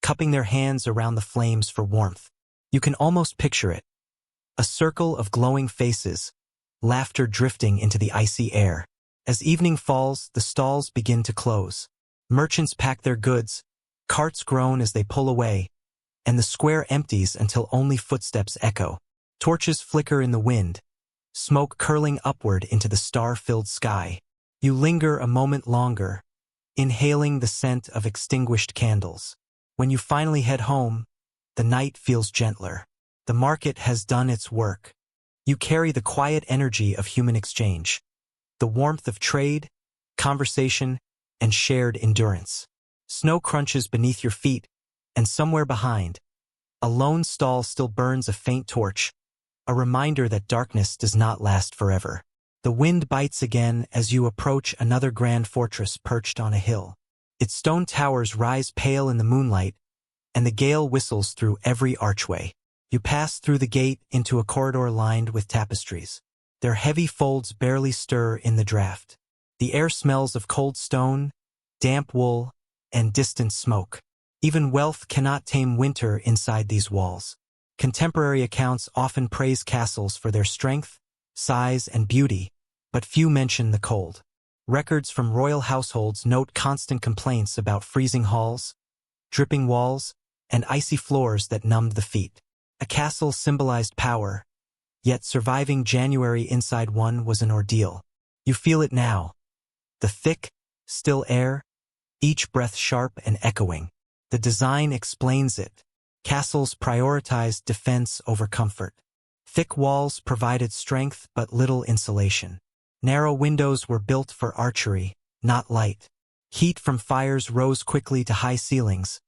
Speaker 1: cupping their hands around the flames for warmth. You can almost picture it. A circle of glowing faces, laughter drifting into the icy air. As evening falls, the stalls begin to close. Merchants pack their goods, carts groan as they pull away, and the square empties until only footsteps echo. Torches flicker in the wind, smoke curling upward into the star-filled sky. You linger a moment longer, inhaling the scent of extinguished candles. When you finally head home, the night feels gentler. The market has done its work. You carry the quiet energy of human exchange, the warmth of trade, conversation, and shared endurance. Snow crunches beneath your feet, and somewhere behind, a lone stall still burns a faint torch, a reminder that darkness does not last forever. The wind bites again as you approach another grand fortress perched on a hill. Its stone towers rise pale in the moonlight, and the gale whistles through every archway. You pass through the gate into a corridor lined with tapestries. Their heavy folds barely stir in the draft. The air smells of cold stone, damp wool, and distant smoke. Even wealth cannot tame winter inside these walls. Contemporary accounts often praise castles for their strength, size, and beauty, but few mention the cold. Records from royal households note constant complaints about freezing halls, dripping walls, and icy floors that numbed the feet. A castle symbolized power, yet surviving January inside one was an ordeal. You feel it now. The thick, still air, each breath sharp and echoing. The design explains it. Castles prioritized defense over comfort. Thick walls provided strength but little insulation. Narrow windows were built for archery, not light. Heat from fires rose quickly to high ceilings,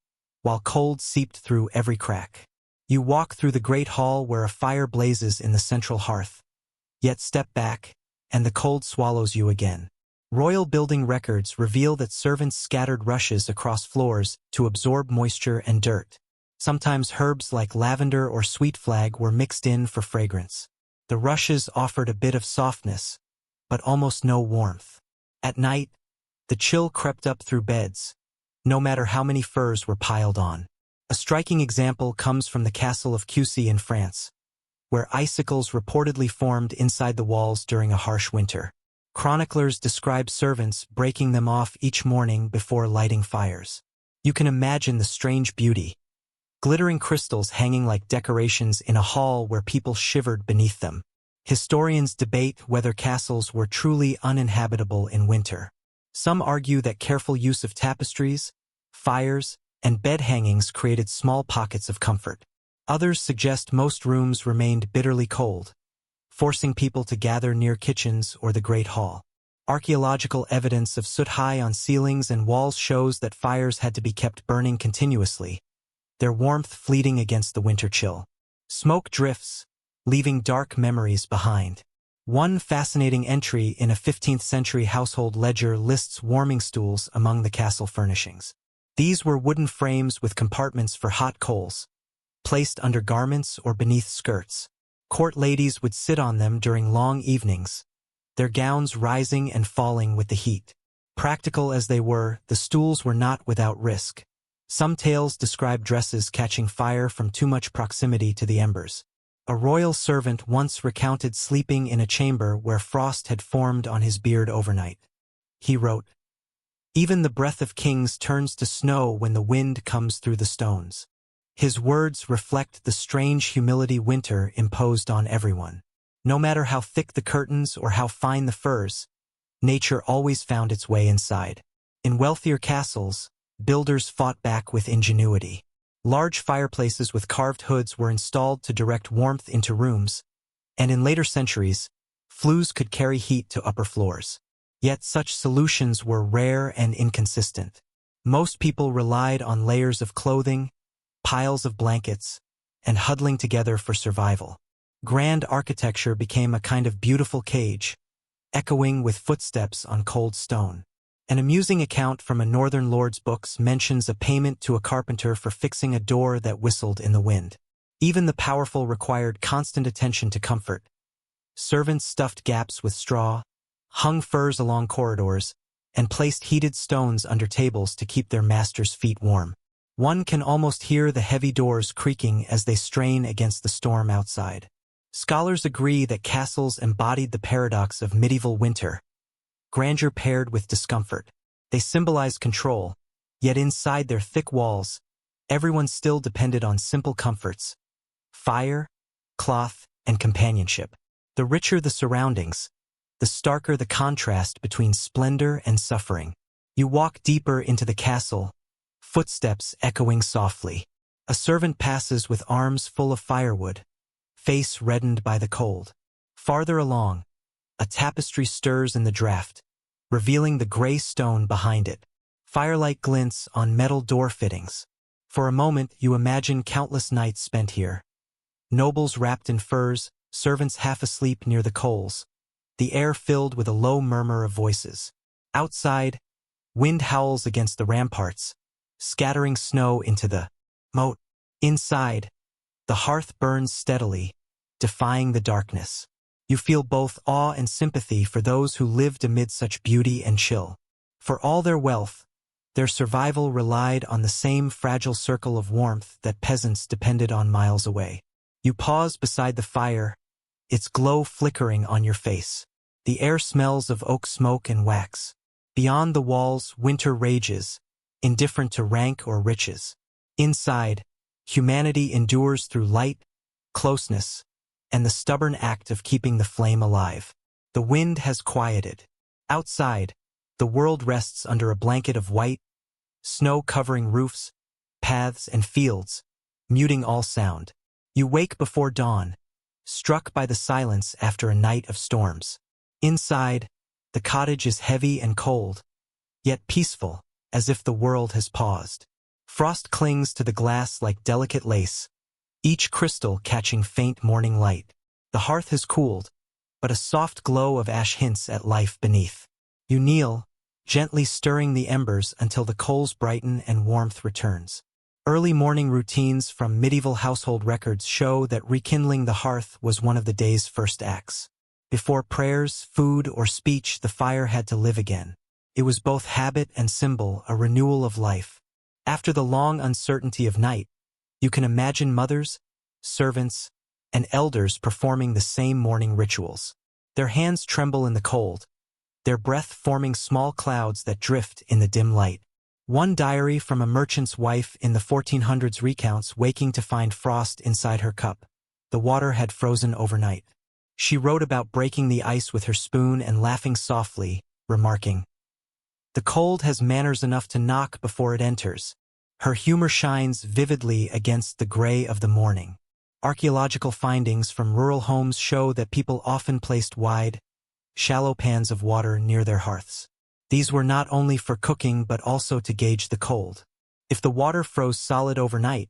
Speaker 1: while cold seeped through every crack. You walk through the great hall where a fire blazes in the central hearth, yet step back, and the cold swallows you again. Royal building records reveal that servants scattered rushes across floors to absorb moisture and dirt. Sometimes herbs like lavender or sweet flag were mixed in for fragrance. The rushes offered a bit of softness, but almost no warmth. At night, the chill crept up through beds, no matter how many furs were piled on. A striking example comes from the castle of Cussy in France, where icicles reportedly formed inside the walls during a harsh winter. Chroniclers describe servants breaking them off each morning before lighting fires. You can imagine the strange beauty. Glittering crystals hanging like decorations in a hall where people shivered beneath them. Historians debate whether castles were truly uninhabitable in winter. Some argue that careful use of tapestries, fires, and bed hangings created small pockets of comfort. Others suggest most rooms remained bitterly cold, forcing people to gather near kitchens or the Great Hall. Archaeological evidence of soot high on ceilings and walls shows that fires had to be kept burning continuously, their warmth fleeting against the winter chill. Smoke drifts, leaving dark memories behind. One fascinating entry in a 15th-century household ledger lists warming stools among the castle furnishings. These were wooden frames with compartments for hot coals, placed under garments or beneath skirts. Court ladies would sit on them during long evenings, their gowns rising and falling with the heat. Practical as they were, the stools were not without risk. Some tales describe dresses catching fire from too much proximity to the embers. A royal servant once recounted sleeping in a chamber where frost had formed on his beard overnight. He wrote, "Even the breath of kings turns to snow when the wind comes through the stones." His words reflect the strange humility winter imposed on everyone. No matter how thick the curtains or how fine the furs, nature always found its way inside. In wealthier castles, builders fought back with ingenuity. Large fireplaces with carved hoods were installed to direct warmth into rooms, and in later centuries, flues could carry heat to upper floors. Yet such solutions were rare and inconsistent. Most people relied on layers of clothing, piles of blankets, and huddling together for survival. Grand architecture became a kind of beautiful cage, echoing with footsteps on cold stone. An amusing account from a northern lord's books mentions a payment to a carpenter for fixing a door that whistled in the wind. Even the powerful required constant attention to comfort. Servants stuffed gaps with straw, hung furs along corridors, and placed heated stones under tables to keep their masters' feet warm. One can almost hear the heavy doors creaking as they strain against the storm outside. Scholars agree that castles embodied the paradox of medieval winter, grandeur paired with discomfort. They symbolized control, yet inside their thick walls, everyone still depended on simple comforts: fire, cloth, and companionship. The richer the surroundings, the starker the contrast between splendor and suffering. You walk deeper into the castle, footsteps echoing softly. A servant passes with arms full of firewood, face reddened by the cold. Farther along, a tapestry stirs in the draught, revealing the gray stone behind it. Firelight glints on metal door fittings. For a moment you imagine countless nights spent here. Nobles wrapped in furs, servants half asleep near the coals, the air filled with a low murmur of voices. Outside, wind howls against the ramparts, scattering snow into the moat. Inside, the hearth burns steadily, defying the darkness. You feel both awe and sympathy for those who lived amid such beauty and chill. For all their wealth, their survival relied on the same fragile circle of warmth that peasants depended on miles away. You pause beside the fire, its glow flickering on your face. The air smells of oak smoke and wax. Beyond the walls, winter rages, indifferent to rank or riches. Inside, humanity endures through light, closeness, and the stubborn act of keeping the flame alive. The wind has quieted. Outside, the world rests under a blanket of white, snow covering roofs, paths, and fields, muting all sound. You wake before dawn, struck by the silence after a night of storms. Inside, the cottage is heavy and cold, yet peaceful, as if the world has paused. Frost clings to the glass like delicate lace, each crystal catching faint morning light. The hearth has cooled, but a soft glow of ash hints at life beneath. You kneel, gently stirring the embers until the coals brighten and warmth returns. Early morning routines from medieval household records show that rekindling the hearth was one of the day's first acts. Before prayers, food, or speech, the fire had to live again. It was both habit and symbol, a renewal of life. After the long uncertainty of night, you can imagine mothers, servants, and elders performing the same morning rituals. Their hands tremble in the cold, their breath forming small clouds that drift in the dim light. One diary from a merchant's wife in the 1400s recounts waking to find frost inside her cup. The water had frozen overnight. She wrote about breaking the ice with her spoon and laughing softly, remarking, "The cold has manners enough to knock before it enters." Her humor shines vividly against the gray of the morning. Archaeological findings from rural homes show that people often placed wide, shallow pans of water near their hearths. These were not only for cooking but also to gauge the cold. If the water froze solid overnight,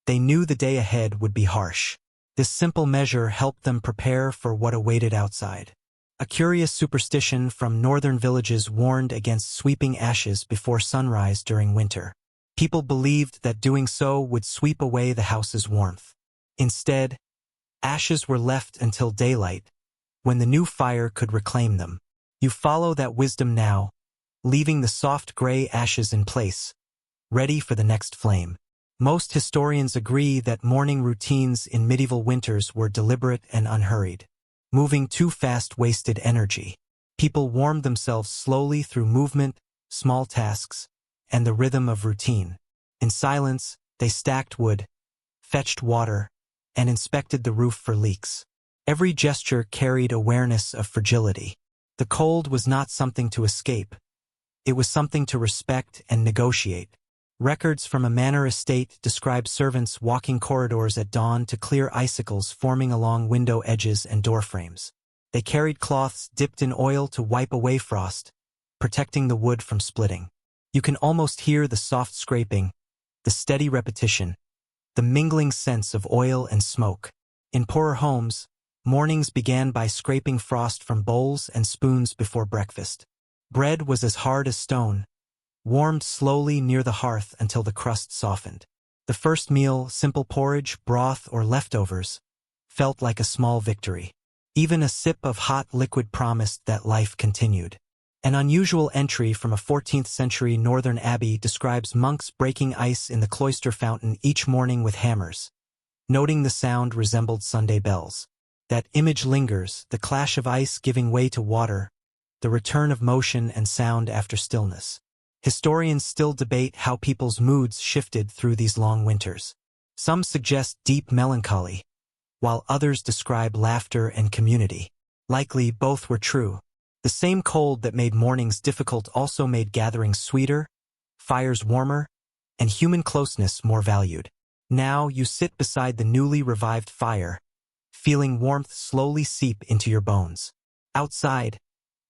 Speaker 1: they knew the day ahead would be harsh. This simple measure helped them prepare for what awaited outside. A curious superstition from northern villages warned against sweeping ashes before sunrise during winter. People believed that doing so would sweep away the house's warmth. Instead, ashes were left until daylight, when the new fire could reclaim them. You follow that wisdom now, leaving the soft gray ashes in place, ready for the next flame. Most historians agree that morning routines in medieval winters were deliberate and unhurried. Moving too fast wasted energy. People warmed themselves slowly through movement, small tasks, and the rhythm of routine. In silence, they stacked wood, fetched water, and inspected the roof for leaks. Every gesture carried awareness of fragility. The cold was not something to escape. It was something to respect and negotiate. Records from a manor estate describe servants walking corridors at dawn to clear icicles forming along window edges and door frames. They carried cloths dipped in oil to wipe away frost, protecting the wood from splitting. You can almost hear the soft scraping, the steady repetition, the mingling sense of oil and smoke. In poorer homes, mornings began by scraping frost from bowls and spoons before breakfast. Bread was as hard as stone, warmed slowly near the hearth until the crust softened. The first meal, simple porridge, broth, or leftovers, felt like a small victory. Even a sip of hot liquid promised that life continued. An unusual entry from a 14th century northern abbey describes monks breaking ice in the cloister fountain each morning with hammers, noting the sound resembled Sunday bells. That image lingers, the clash of ice giving way to water, the return of motion and sound after stillness. Historians still debate how people's moods shifted through these long winters. Some suggest deep melancholy, while others describe laughter and community. Likely, both were true. The same cold that made mornings difficult also made gatherings sweeter, fires warmer, and human closeness more valued. Now you sit beside the newly revived fire, feeling warmth slowly seep into your bones. Outside,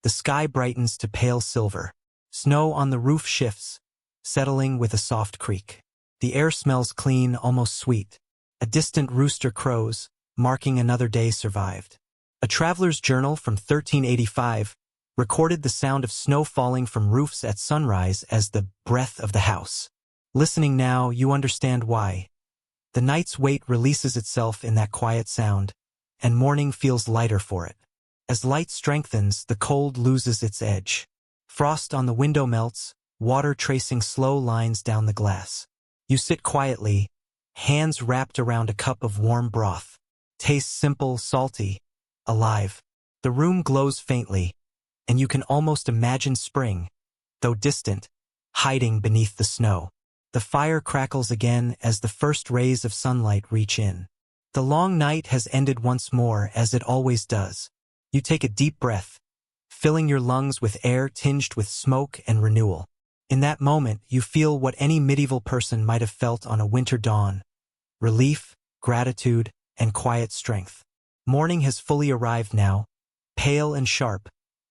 Speaker 1: the sky brightens to pale silver. Snow on the roof shifts, settling with a soft creak. The air smells clean, almost sweet. A distant rooster crows, marking another day survived. A traveler's journal from 1385 recorded the sound of snow falling from roofs at sunrise as the breath of the house. Listening now, you understand why. The night's weight releases itself in that quiet sound, and morning feels lighter for it. As light strengthens, the cold loses its edge. Frost on the window melts, water tracing slow lines down the glass. You sit quietly, hands wrapped around a cup of warm broth. Tastes simple, salty, alive. The room glows faintly, and you can almost imagine spring, though distant, hiding beneath the snow. The fire crackles again as the first rays of sunlight reach in. The long night has ended once more, as it always does. You take a deep breath, filling your lungs with air tinged with smoke and renewal. In that moment, you feel what any medieval person might have felt on a winter dawn: relief, gratitude, and quiet strength. Morning has fully arrived now, pale and sharp,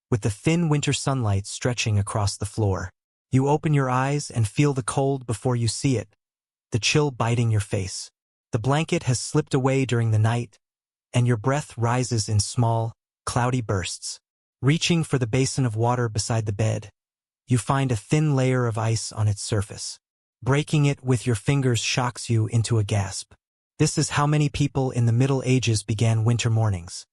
Speaker 1: with the thin winter sunlight stretching across the floor. You open your eyes and feel the cold before you see it, the chill biting your face. The blanket has slipped away during the night, and your breath rises in small, cloudy bursts. Reaching for the basin of water beside the bed, you find a thin layer of ice on its surface. Breaking it with your fingers shocks you into a gasp. This is how many people in the Middle Ages began winter mornings.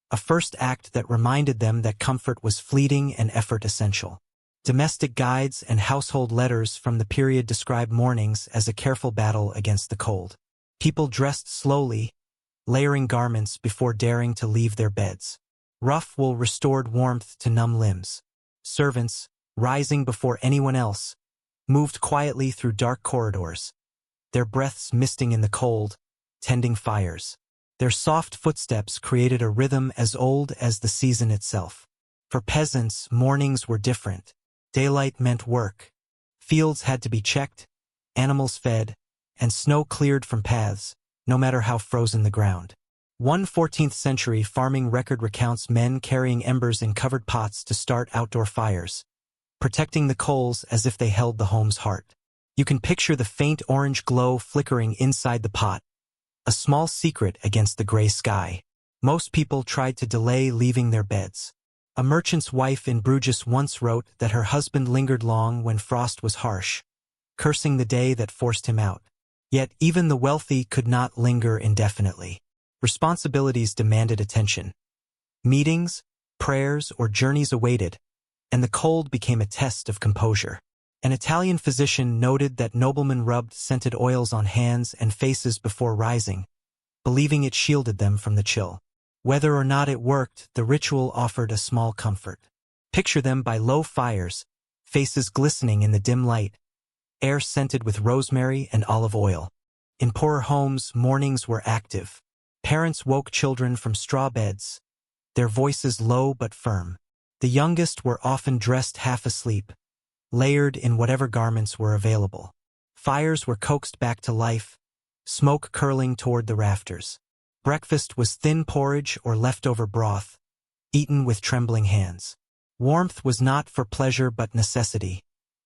Speaker 1: A first act that reminded them that comfort was fleeting and effort essential. Domestic guides and household letters from the period describe mornings as a careful battle against the cold. People dressed slowly, layering garments before daring to leave their beds. Rough wool restored warmth to numb limbs. Servants, rising before anyone else, moved quietly through dark corridors, their breaths misting in the cold, tending fires. Their soft footsteps created a rhythm as old as the season itself. For peasants, mornings were different. Daylight meant work. Fields had to be checked, animals fed, and snow cleared from paths, no matter how frozen the ground. One 14th century farming record recounts men carrying embers in covered pots to start outdoor fires, protecting the coals as if they held the home's heart. You can picture the faint orange glow flickering inside the pot, a small secret against the gray sky. Most people tried to delay leaving their beds. A merchant's wife in Bruges once wrote that her husband lingered long when frost was harsh, cursing the day that forced him out. Yet even the wealthy could not linger indefinitely. Responsibilities demanded attention. Meetings, prayers, or journeys awaited, and the cold became a test of composure. An Italian physician noted that noblemen rubbed scented oils on hands and faces before rising, believing it shielded them from the chill. Whether or not it worked, the ritual offered a small comfort. Picture them by low fires, faces glistening in the dim light, air scented with rosemary and olive oil. In poorer homes, mornings were active. Parents woke children from straw beds, their voices low but firm. The youngest were often dressed half asleep, layered in whatever garments were available. Fires were coaxed back to life, smoke curling toward the rafters. Breakfast was thin porridge or leftover broth, eaten with trembling hands. Warmth was not for pleasure but necessity,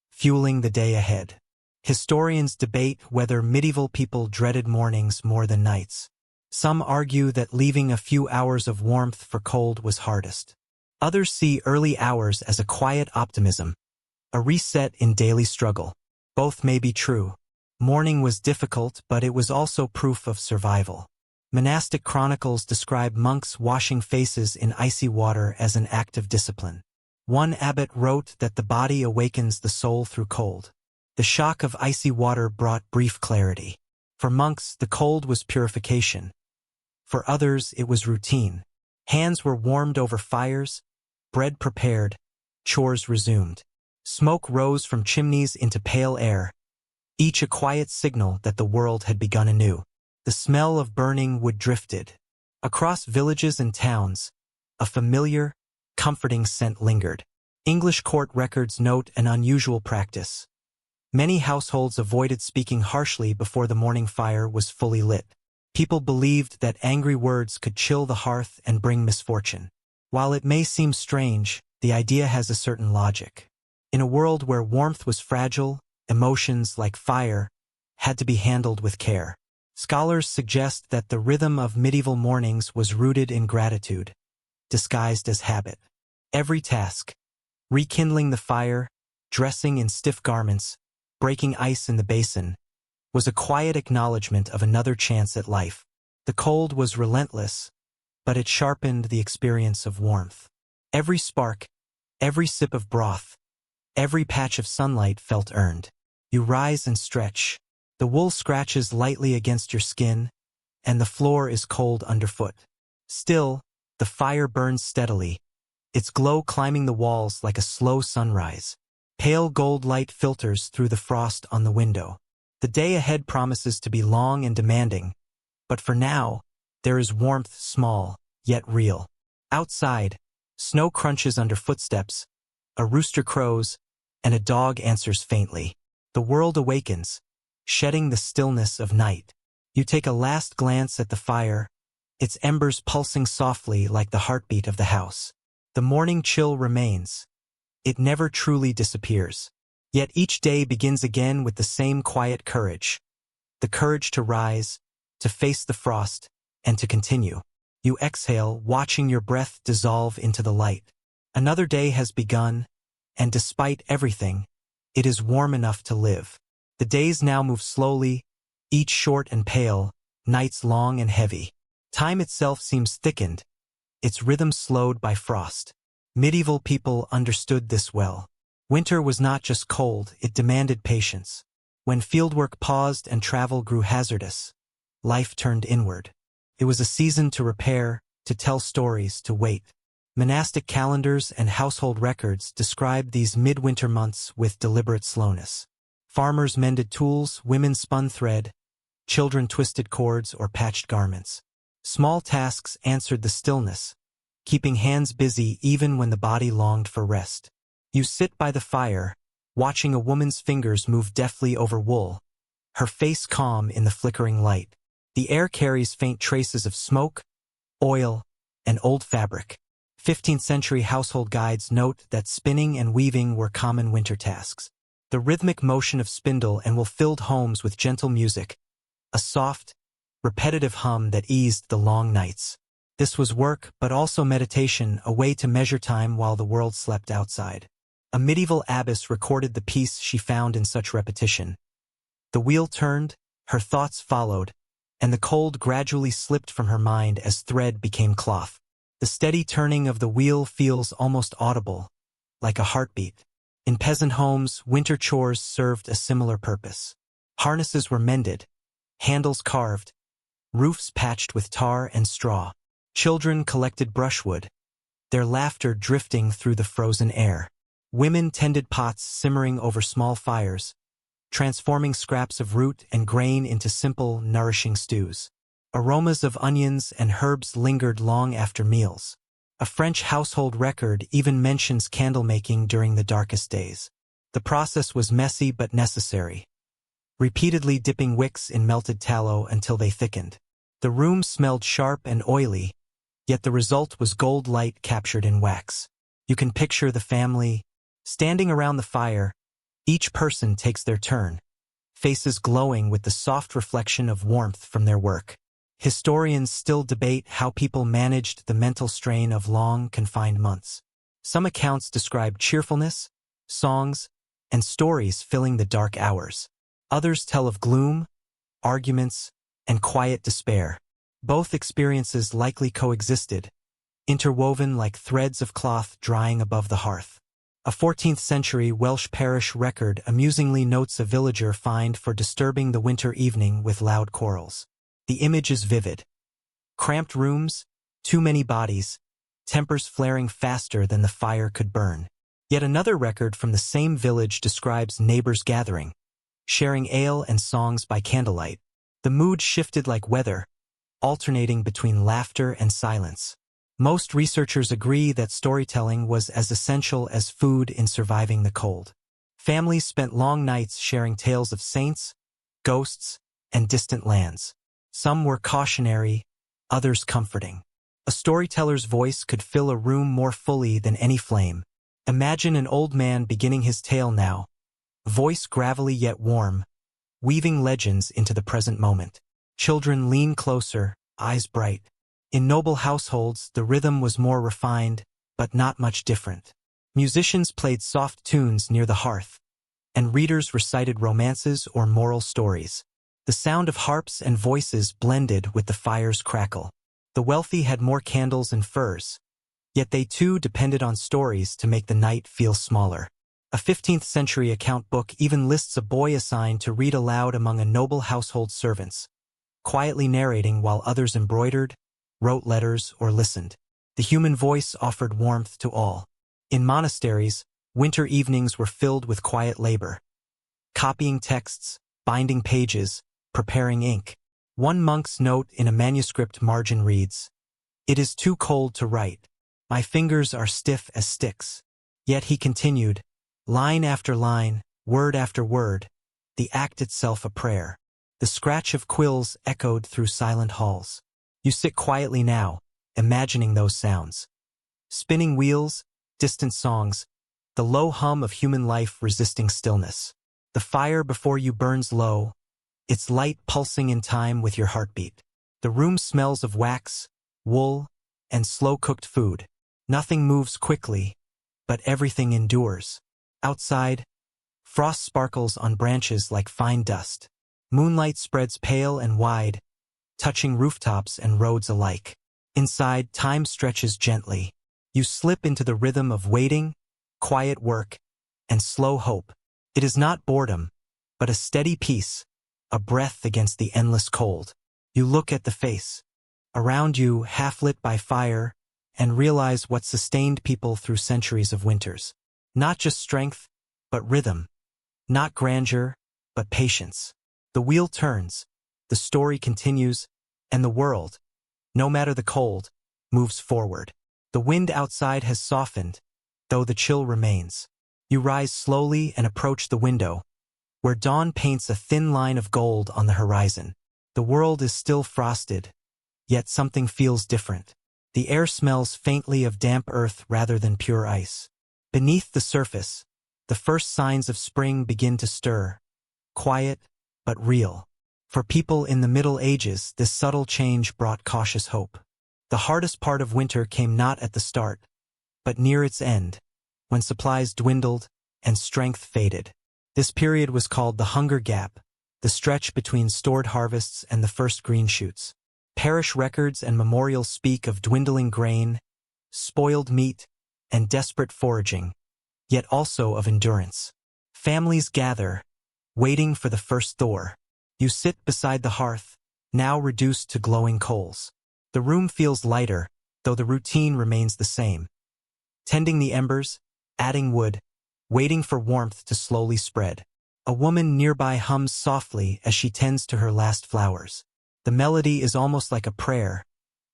Speaker 1: fueling the day ahead. Historians debate whether medieval people dreaded mornings more than nights. Some argue that leaving a few hours of warmth for cold was hardest. Others see early hours as a quiet optimism, a reset in daily struggle. Both may be true. Morning was difficult, but it was also proof of survival. Monastic chronicles describe monks washing faces in icy water as an act of discipline. One abbot wrote that the body awakens the soul through cold. The shock of icy water brought brief clarity. For monks, the cold was purification. For others, it was routine. Hands were warmed over fires, bread prepared, chores resumed. Smoke rose from chimneys into pale air, each a quiet signal that the world had begun anew. The smell of burning wood drifted. Across villages and towns, a familiar, comforting scent lingered. English court records note an unusual practice. Many households avoided speaking harshly before the morning fire was fully lit. People believed that angry words could chill the hearth and bring misfortune. While it may seem strange, the idea has a certain logic. In a world where warmth was fragile, emotions, like fire, had to be handled with care. Scholars suggest that the rhythm of medieval mornings was rooted in gratitude, disguised as habit. Every task, rekindling the fire, dressing in stiff garments, breaking ice in the basin, was a quiet acknowledgement of another chance at life. The cold was relentless, but it sharpened the experience of warmth. Every spark, every sip of broth, every patch of sunlight felt earned. You rise and stretch. The wool scratches lightly against your skin, and the floor is cold underfoot. Still, the fire burns steadily, its glow climbing the walls like a slow sunrise. Pale gold light filters through the frost on the window. The day ahead promises to be long and demanding, but for now, there is warmth small, yet real. Outside, snow crunches under footsteps, a rooster crows, and a dog answers faintly. The world awakens, shedding the stillness of night. You take a last glance at the fire, its embers pulsing softly like the heartbeat of the house. The morning chill remains. It never truly disappears. Yet each day begins again with the same quiet courage. The courage to rise, to face the frost, and to continue. You exhale, watching your breath dissolve into the light. Another day has begun, and despite everything, it is warm enough to live. The days now move slowly, each short and pale, nights long and heavy. Time itself seems thickened, its rhythm slowed by frost. Medieval people understood this well. Winter was not just cold, it demanded patience. When fieldwork paused and travel grew hazardous, life turned inward. It was a season to repair, to tell stories, to wait. Monastic calendars and household records described these midwinter months with deliberate slowness. Farmers mended tools, women spun thread, children twisted cords or patched garments. Small tasks answered the stillness, keeping hands busy even when the body longed for rest. You sit by the fire, watching a woman's fingers move deftly over wool, her face calm in the flickering light. The air carries faint traces of smoke, oil, and old fabric. 15th century household guides note that spinning and weaving were common winter tasks. The rhythmic motion of spindle and wool filled homes with gentle music, a soft, repetitive hum that eased the long nights. This was work, but also meditation, a way to measure time while the world slept outside. A medieval abbess recorded the peace she found in such repetition. The wheel turned, her thoughts followed, and the cold gradually slipped from her mind as thread became cloth. The steady turning of the wheel feels almost audible, like a heartbeat. In peasant homes, winter chores served a similar purpose. Harnesses were mended, handles carved, roofs patched with tar and straw. Children collected brushwood, their laughter drifting through the frozen air. Women tended pots simmering over small fires, transforming scraps of root and grain into simple, nourishing stews. Aromas of onions and herbs lingered long after meals. A French household record even mentions candle-making during the darkest days. The process was messy but necessary, repeatedly dipping wicks in melted tallow until they thickened. The room smelled sharp and oily, yet the result was gold light captured in wax. You can picture the family, standing around the fire. Each person takes their turn, faces glowing with the soft reflection of warmth from their work. Historians still debate how people managed the mental strain of long, confined months. Some accounts describe cheerfulness, songs, and stories filling the dark hours. Others tell of gloom, arguments, and quiet despair. Both experiences likely coexisted, interwoven like threads of cloth drying above the hearth. A 14th century Welsh parish record amusingly notes a villager fined for disturbing the winter evening with loud quarrels. The image is vivid. Cramped rooms, too many bodies, tempers flaring faster than the fire could burn. Yet another record from the same village describes neighbors gathering, sharing ale and songs by candlelight. The mood shifted like weather, alternating between laughter and silence. Most researchers agree that storytelling was as essential as food in surviving the cold. Families spent long nights sharing tales of saints, ghosts, and distant lands. Some were cautionary, others comforting. A storyteller's voice could fill a room more fully than any flame. Imagine an old man beginning his tale now, voice gravelly yet warm, weaving legends into the present moment. Children lean closer, eyes bright. In noble households, the rhythm was more refined, but not much different. Musicians played soft tunes near the hearth, and readers recited romances or moral stories. The sound of harps and voices blended with the fire's crackle. The wealthy had more candles and furs, yet they too depended on stories to make the night feel smaller. A 15th century account book even lists a boy assigned to read aloud among a noble household servants, quietly narrating while others embroidered, wrote letters, or listened. The human voice offered warmth to all. In monasteries, winter evenings were filled with quiet labor, copying texts, binding pages, preparing ink. One monk's note in a manuscript margin reads, "It is too cold to write. My fingers are stiff as sticks." Yet he continued, line after line, word after word, the act itself a prayer. The scratch of quills echoed through silent halls. You sit quietly now, imagining those sounds. Spinning wheels, distant songs, the low hum of human life resisting stillness. The fire before you burns low, its light pulsing in time with your heartbeat. The room smells of wax, wool, and slow-cooked food. Nothing moves quickly, but everything endures. Outside, frost sparkles on branches like fine dust. Moonlight spreads pale and wide, touching rooftops and roads alike. Inside, time stretches gently. You slip into the rhythm of waiting, quiet work, and slow hope. It is not boredom, but a steady peace, a breath against the endless cold. You look at the face, around you half-lit by fire, and realize what sustained people through centuries of winters. Not just strength, but rhythm. Not grandeur, but patience. The wheel turns, the story continues, and the world, no matter the cold, moves forward. The wind outside has softened, though the chill remains. You rise slowly and approach the window, where dawn paints a thin line of gold on the horizon. The world is still frosted, yet something feels different. The air smells faintly of damp earth rather than pure ice. Beneath the surface, the first signs of spring begin to stir, quiet but real. For people in the Middle Ages, this subtle change brought cautious hope. The hardest part of winter came not at the start, but near its end, when supplies dwindled and strength faded. This period was called the Hunger Gap, the stretch between stored harvests and the first green shoots. Parish records and memorials speak of dwindling grain, spoiled meat, and desperate foraging, yet also of endurance. Families gather, waiting for the first thaw. You sit beside the hearth, now reduced to glowing coals. The room feels lighter, though the routine remains the same. Tending the embers, adding wood, waiting for warmth to slowly spread. A woman nearby hums softly as she tends to her last flowers. The melody is almost like a prayer,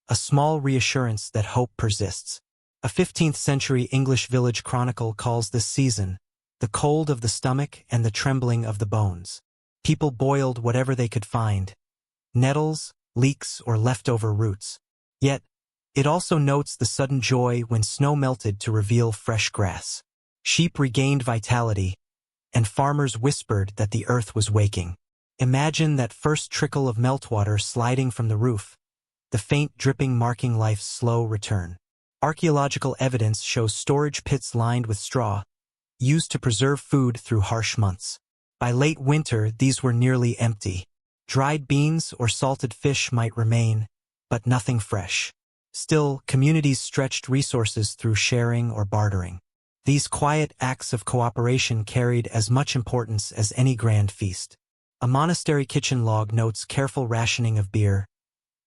Speaker 1: a small reassurance that hope persists. A 15th century English village chronicle calls this season the cold of the stomach and the trembling of the bones. People boiled whatever they could find, nettles, leeks, or leftover roots. Yet, it also notes the sudden joy when snow melted to reveal fresh grass. Sheep regained vitality, and farmers whispered that the earth was waking. Imagine that first trickle of meltwater sliding from the roof, the faint dripping marking life's slow return. Archaeological evidence shows storage pits lined with straw, used to preserve food through harsh months. By late winter, these were nearly empty. Dried beans or salted fish might remain, but nothing fresh. Still, communities stretched resources through sharing or bartering. These quiet acts of cooperation carried as much importance as any grand feast. A monastery kitchen log notes careful rationing of beer,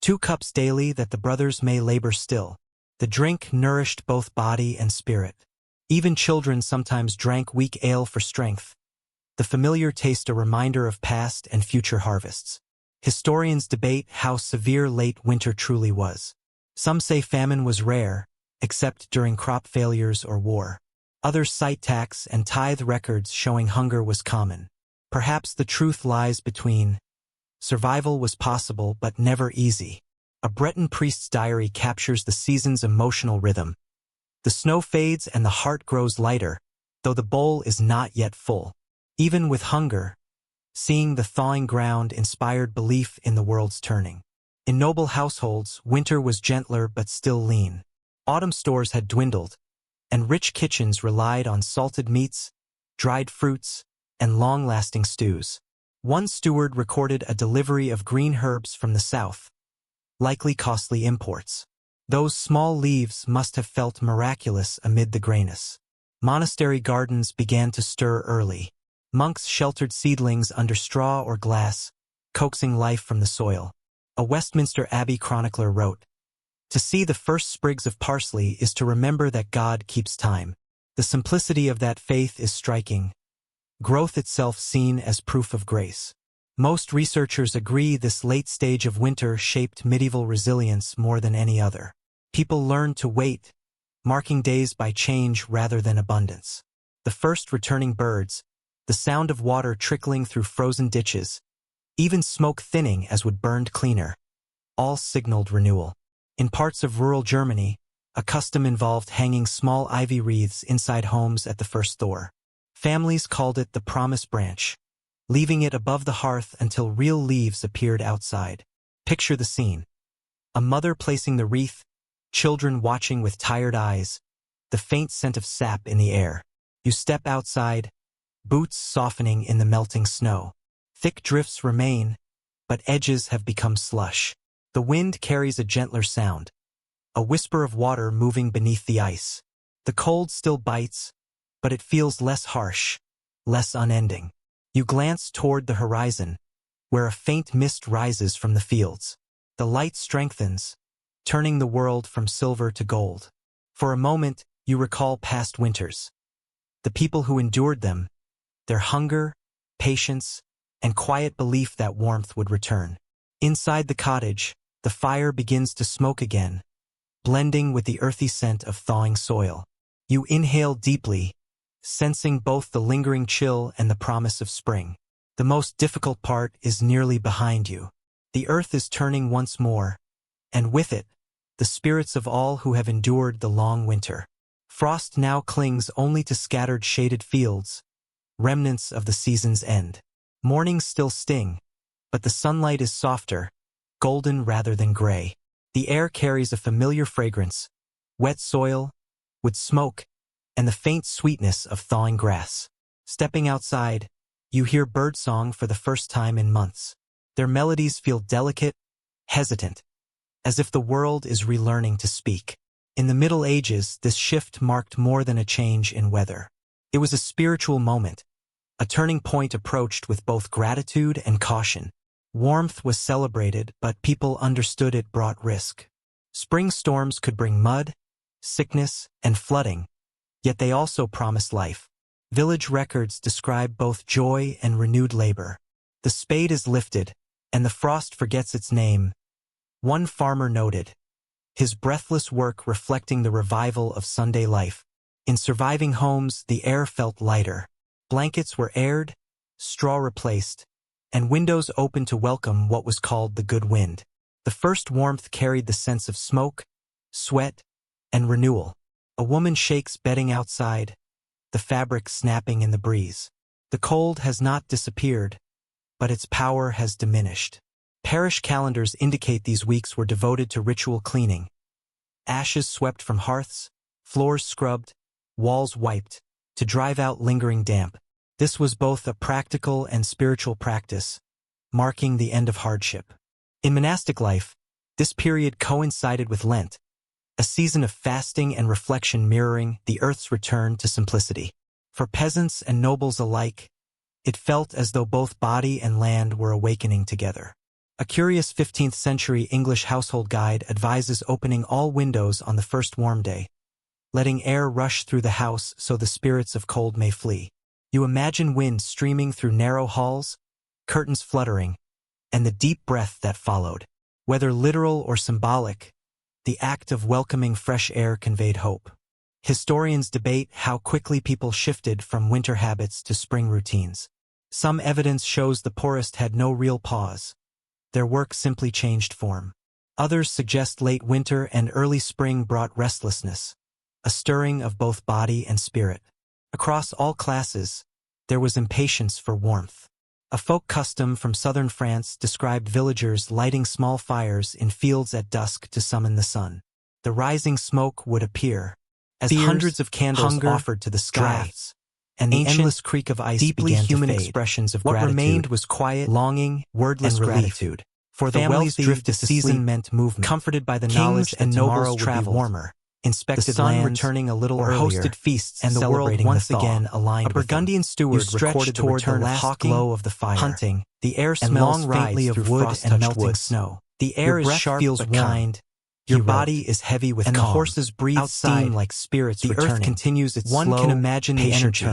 Speaker 1: 2 cups daily that the brothers may labor still. The drink nourished both body and spirit. Even children sometimes drank weak ale for strength. The familiar taste a reminder of past and future harvests. Historians debate how severe late winter truly was. Some say famine was rare, except during crop failures or war. Others cite tax and tithe records showing hunger was common. Perhaps the truth lies between. Survival was possible but never easy. A Breton priest's diary captures the season's emotional rhythm. The snow fades and the heart grows lighter, though the bowl is not yet full. Even with hunger, seeing the thawing ground inspired belief in the world's turning. In noble households, winter was gentler but still lean. Autumn stores had dwindled, and rich kitchens relied on salted meats, dried fruits, and long-lasting stews. One steward recorded a delivery of green herbs from the south, likely costly imports. Those small leaves must have felt miraculous amid the grayness. Monastery gardens began to stir early. Monks sheltered seedlings under straw or glass, coaxing life from the soil. A Westminster Abbey chronicler wrote, "To see the first sprigs of parsley is to remember that God keeps time. The simplicity of that faith is striking, growth itself seen as proof of grace." Most researchers agree this late stage of winter shaped medieval resilience more than any other. People learned to wait, marking days by change rather than abundance. The first returning birds, the sound of water trickling through frozen ditches, even smoke thinning as wood burned cleaner, all signaled renewal. In parts of rural Germany, a custom involved hanging small ivy wreaths inside homes at the first thaw. Families called it the promise branch, leaving it above the hearth until real leaves appeared outside. Picture the scene. A mother placing the wreath, children watching with tired eyes, the faint scent of sap in the air. You step outside, boots softening in the melting snow. Thick drifts remain, but edges have become slush. The wind carries a gentler sound, a whisper of water moving beneath the ice. The cold still bites, but it feels less harsh, less unending. You glance toward the horizon, where a faint mist rises from the fields. The light strengthens, turning the world from silver to gold. For a moment, you recall past winters. The people who endured them, their hunger, patience, and quiet belief that warmth would return. Inside the cottage, the fire begins to smoke again, blending with the earthy scent of thawing soil. You inhale deeply, sensing both the lingering chill and the promise of spring. The most difficult part is nearly behind you. The earth is turning once more, and with it, the spirits of all who have endured the long winter. Frost now clings only to scattered shaded fields, remnants of the season's end. Mornings still sting, but the sunlight is softer, golden rather than gray. The air carries a familiar fragrance, wet soil, wood smoke, and the faint sweetness of thawing grass. Stepping outside, you hear birdsong for the first time in months. Their melodies feel delicate, hesitant, as if the world is relearning to speak. In the Middle Ages, this shift marked more than a change in weather. It was a spiritual moment, a turning point approached with both gratitude and caution. Warmth was celebrated, but people understood it brought risk. Spring storms could bring mud, sickness, and flooding, yet they also promised life. Village records describe both joy and renewed labor. The spade is lifted, and the frost forgets its name. One farmer noted, his breathless work reflecting the revival of Sunday life. In surviving homes, the air felt lighter. Blankets were aired, straw replaced, and windows opened to welcome what was called the good wind. The first warmth carried the sense of smoke, sweat, and renewal. A woman shakes bedding outside, the fabric snapping in the breeze. The cold has not disappeared, but its power has diminished. Parish calendars indicate these weeks were devoted to ritual cleaning. Ashes swept from hearths, floors scrubbed, walls wiped, to drive out lingering damp. This was both a practical and spiritual practice, marking the end of hardship. In monastic life, this period coincided with Lent, a season of fasting and reflection mirroring the earth's return to simplicity. For peasants and nobles alike, it felt as though both body and land were awakening together. A curious 15th-century English household guide advises opening all windows on the first warm day, letting air rush through the house so the spirits of cold may flee. You imagine wind streaming through narrow halls, curtains fluttering, and the deep breath that followed. Whether literal or symbolic, the act of welcoming fresh air conveyed hope. Historians debate how quickly people shifted from winter habits to spring routines. Some evidence shows the poorest had no real pause. Their work simply changed form. Others suggest late winter and early spring brought restlessness, a stirring of both body and spirit. Across all classes, there was impatience for warmth. A folk custom from southern France described villagers lighting small fires in fields at dusk to summon the sun. The rising smoke would appear as hundreds of candles offered to the skies, and the endless creak of ice deeply began human to fade. Expressions of gratitude. What remained was quiet, longing, wordless gratitude. For the wealthy, the season meant movement, comforted by the knowledge that tomorrow would be warmer. Inspected the sun returning a little earlier, hosted feasts and the world once again aligned. A Burgundian steward recorded the return of the glow of the fire. Hunting, the air smells faintly of wood and melting snow. The air is sharp but kind. Your body is heavy with calm, and the horses breathe steam like spirits returning. The earth continues its slow, can imagine the energy.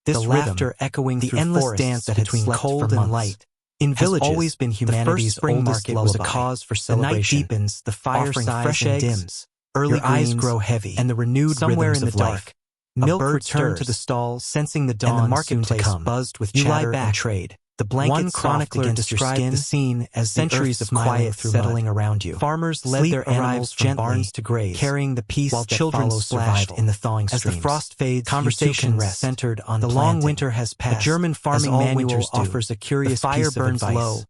Speaker 1: This the laughter echoing the endless dance between cold and light. In villages, always been humanity's spring market was a cause for celebration. The night deepens, the fire sighs fresh and dims. Early eyes grow heavy, and the renewed somewhere in the dark. Milk returned to the stalls, sensing the dawn. And the marketplace buzzed with chatter and trade. The blanket chronicler described the scene as centuries of quiet settling around you. Farmers led their animals from barns to graze, carrying the peace while children splashed in the thawing streams. As the frost fades, conversation centered on the long winter has passed. A German farming manual offers a curious piece of advice. Low,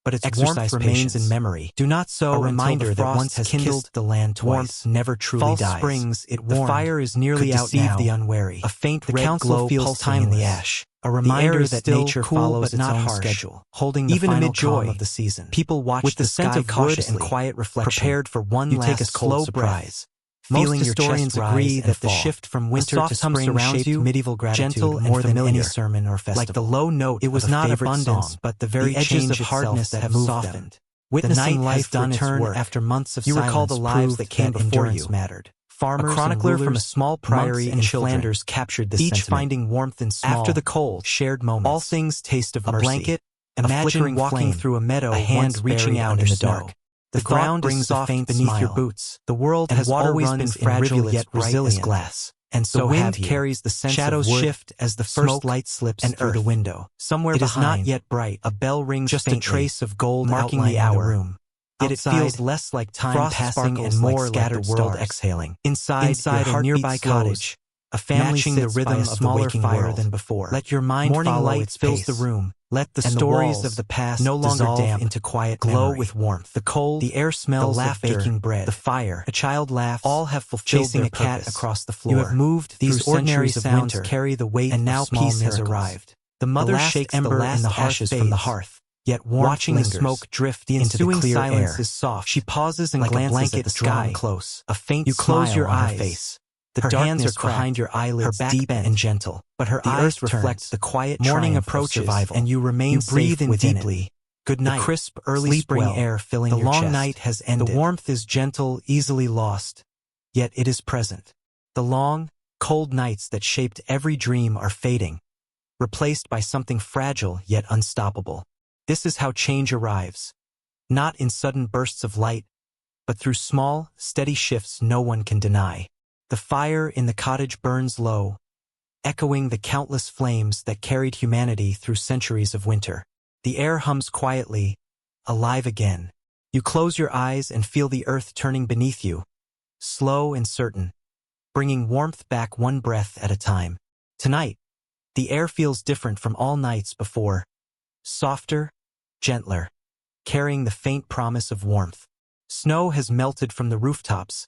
Speaker 1: but its warmth remains in memory. Do not sow a reminder that once has kindled the land twice. Warmth never truly dies. False springs, it warmed. The fire is nearly out now. The unwary. A faint red glow feels time in the ash. A reminder that nature follows its own schedule, holding the final calm of the season. People watch with the scent of caution and quiet reflection, prepared for one last slow surprise. Feeling your historians agree that the shift from winter to spring shaped medieval gratitude gentle more than any sermon or festival. Like the low note, it was not abundance, but the very edges of hardness that have softened. Witnessing life done its work after months of silence. You recall the lives that came before you mattered. Farmers, a chronicler from a small priory in Flanders captured this sentiment, finding warmth in small, after the cold, shared moments. All things taste of mercy. A blanket, imagine walking through a meadow, a hand reaching out in the dark. The ground brings soft beneath your boots. The world has always been fragile yet resilient as glass. And so the wind carries the sense shadows of wood, shift as the first light slips through the window. Somewhere it behind, is not yet bright. A bell rings just faintly, a trace of gold marking the hour. In the room. Yet it feels less like time passing and more like scattered the world exhaling. Inside a nearby cottage, a family sits the rhythm of the waking fire than before. Let your mind follow its pace. Fills the room. Let the stories of the past no longer damp into quiet glow with warmth. The cold, the air smells, the laughter, of baking bread, the fire, a child laughs, all have fulfilled chasing a cat across the floor. You have moved these ordinary sounds of carry the weight, and now peace has arrived. The mother shakes the last ashes from the hearth. Yet watching lingers. The smoke drift into the clear silence air is soft. She pauses and like glances at the sky close. A faint smile your on her face. The her hands are behind your eyelids, her back deep and gentle, but her eyes reflect the quiet morning approaches, and you remain you breathe in deeply. Good night. The crisp early spring air filling your chest. The long night has ended. The warmth is gentle, easily lost, yet it is present. The long, cold nights that shaped every dream are fading, replaced by something fragile yet unstoppable. This is how change arrives, not in sudden bursts of light, but through small, steady shifts no one can deny. The fire in the cottage burns low, echoing the countless flames that carried humanity through centuries of winter. The air hums quietly, alive again. You close your eyes and feel the earth turning beneath you, slow and certain, bringing warmth back one breath at a time. Tonight, the air feels different from all nights before, softer, gentler, carrying the faint promise of warmth. Snow has melted from the rooftops,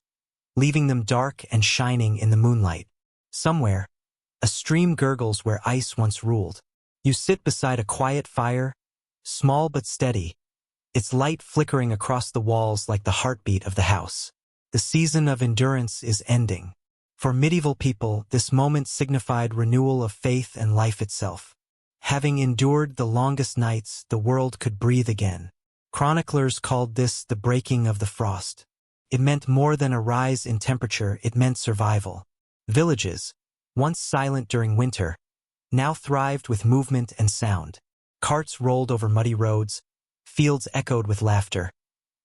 Speaker 1: leaving them dark and shining in the moonlight. Somewhere, a stream gurgles where ice once ruled. You sit beside a quiet fire, small but steady, its light flickering across the walls like the heartbeat of the house. The season of endurance is ending. For medieval people, this moment signified renewal of faith and life itself. Having endured the longest nights, the world could breathe again. Chroniclers called this the breaking of the frost. It meant more than a rise in temperature, it meant survival. Villages, once silent during winter, now thrived with movement and sound. Carts rolled over muddy roads, fields echoed with laughter,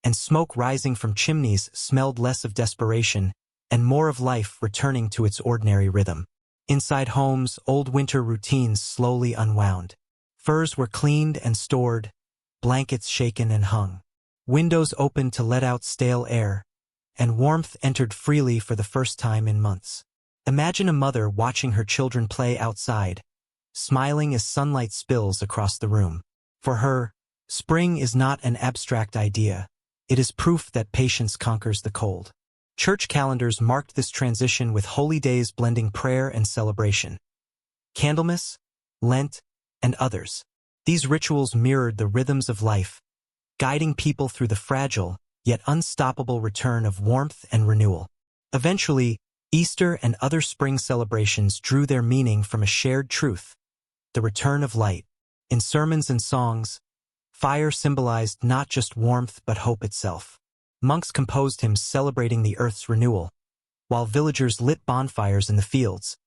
Speaker 1: and smoke rising from chimneys smelled less of desperation and more of life returning to its ordinary rhythm. Inside homes, old winter routines slowly unwound. Furs were cleaned and stored, blankets shaken and hung. Windows opened to let out stale air, and warmth entered freely for the first time in months. Imagine a mother watching her children play outside, smiling as sunlight spills across the room. For her, spring is not an abstract idea. It is proof that patience conquers the cold. Church calendars marked this transition with holy days blending prayer and celebration. Candlemas, Lent, and others. These rituals mirrored the rhythms of life, guiding people through the fragile, yet unstoppable return of warmth and renewal. Eventually, Easter and other spring celebrations drew their meaning from a shared truth, the return of light. In sermons and songs, fire symbolized not just warmth but hope itself. Monks composed hymns celebrating the earth's renewal, while villagers lit bonfires in the fields,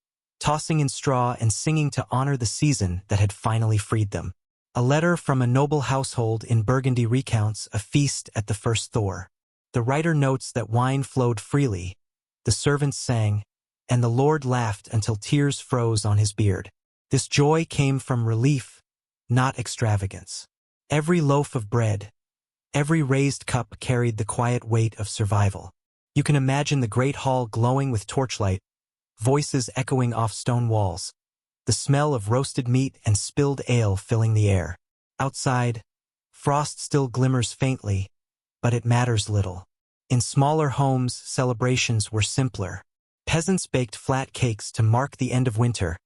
Speaker 1: tossing in straw and singing to honor the season that had finally freed them. A letter from a noble household in Burgundy recounts a feast at the first Thor. The writer notes that wine flowed freely, the servants sang, and the Lord laughed until tears froze on his beard. This joy came from relief, not extravagance. Every loaf of bread, every raised cup carried the quiet weight of survival. You can imagine the great hall glowing with torchlight, voices echoing off stone walls, the smell of roasted meat and spilled ale filling the air. Outside, frost still glimmers faintly, but it matters little. In smaller homes, celebrations were simpler. Peasants baked flat cakes to mark the end of winter,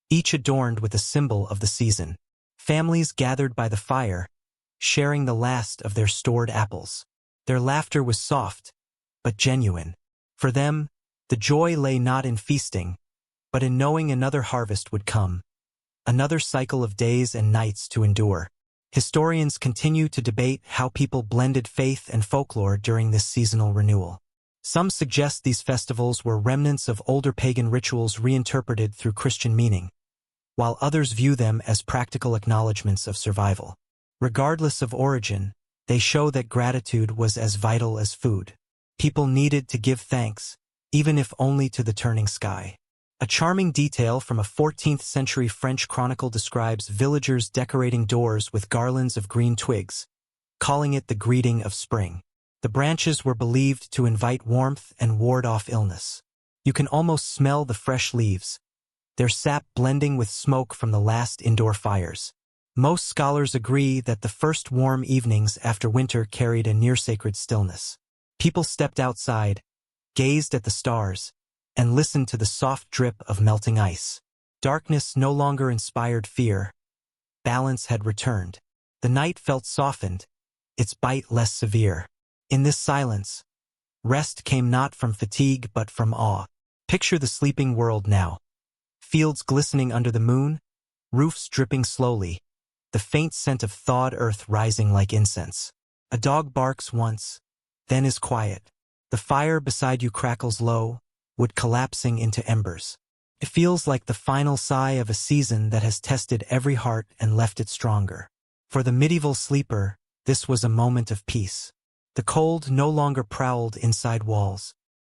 Speaker 1: each adorned with a symbol of the season. Families gathered by the fire, sharing the last of their stored apples. Their laughter was soft, but genuine. For them, the joy lay not in feasting, but in knowing another harvest would come, another cycle of days and nights to endure. Historians continue to debate how people blended faith and folklore during this seasonal renewal. Some suggest these festivals were remnants of older pagan rituals reinterpreted through Christian meaning, while others view them as practical acknowledgments of survival. Regardless of origin, they show that gratitude was as vital as food. People needed to give thanks, even if only to the turning sky. A charming detail from a 14th-century French chronicle describes villagers decorating doors with garlands of green twigs, calling it the greeting of spring. The branches were believed to invite warmth and ward off illness. You can almost smell the fresh leaves, their sap blending with smoke from the last indoor fires. Most scholars agree that the first warm evenings after winter carried a near-sacred stillness. People stepped outside, gazed at the stars, and listened to the soft drip of melting ice. Darkness no longer inspired fear. Balance had returned. The night felt softened, its bite less severe. In this silence, rest came not from fatigue but from awe. Picture the sleeping world now. Fields glistening under the moon, roofs dripping slowly, the faint scent of thawed earth rising like incense. A dog barks once, then is quiet. The fire beside you crackles low, wood collapsing into embers. It feels like the final sigh of a season that has tested every heart and left it stronger. For the medieval sleeper, this was a moment of peace. The cold no longer prowled inside walls.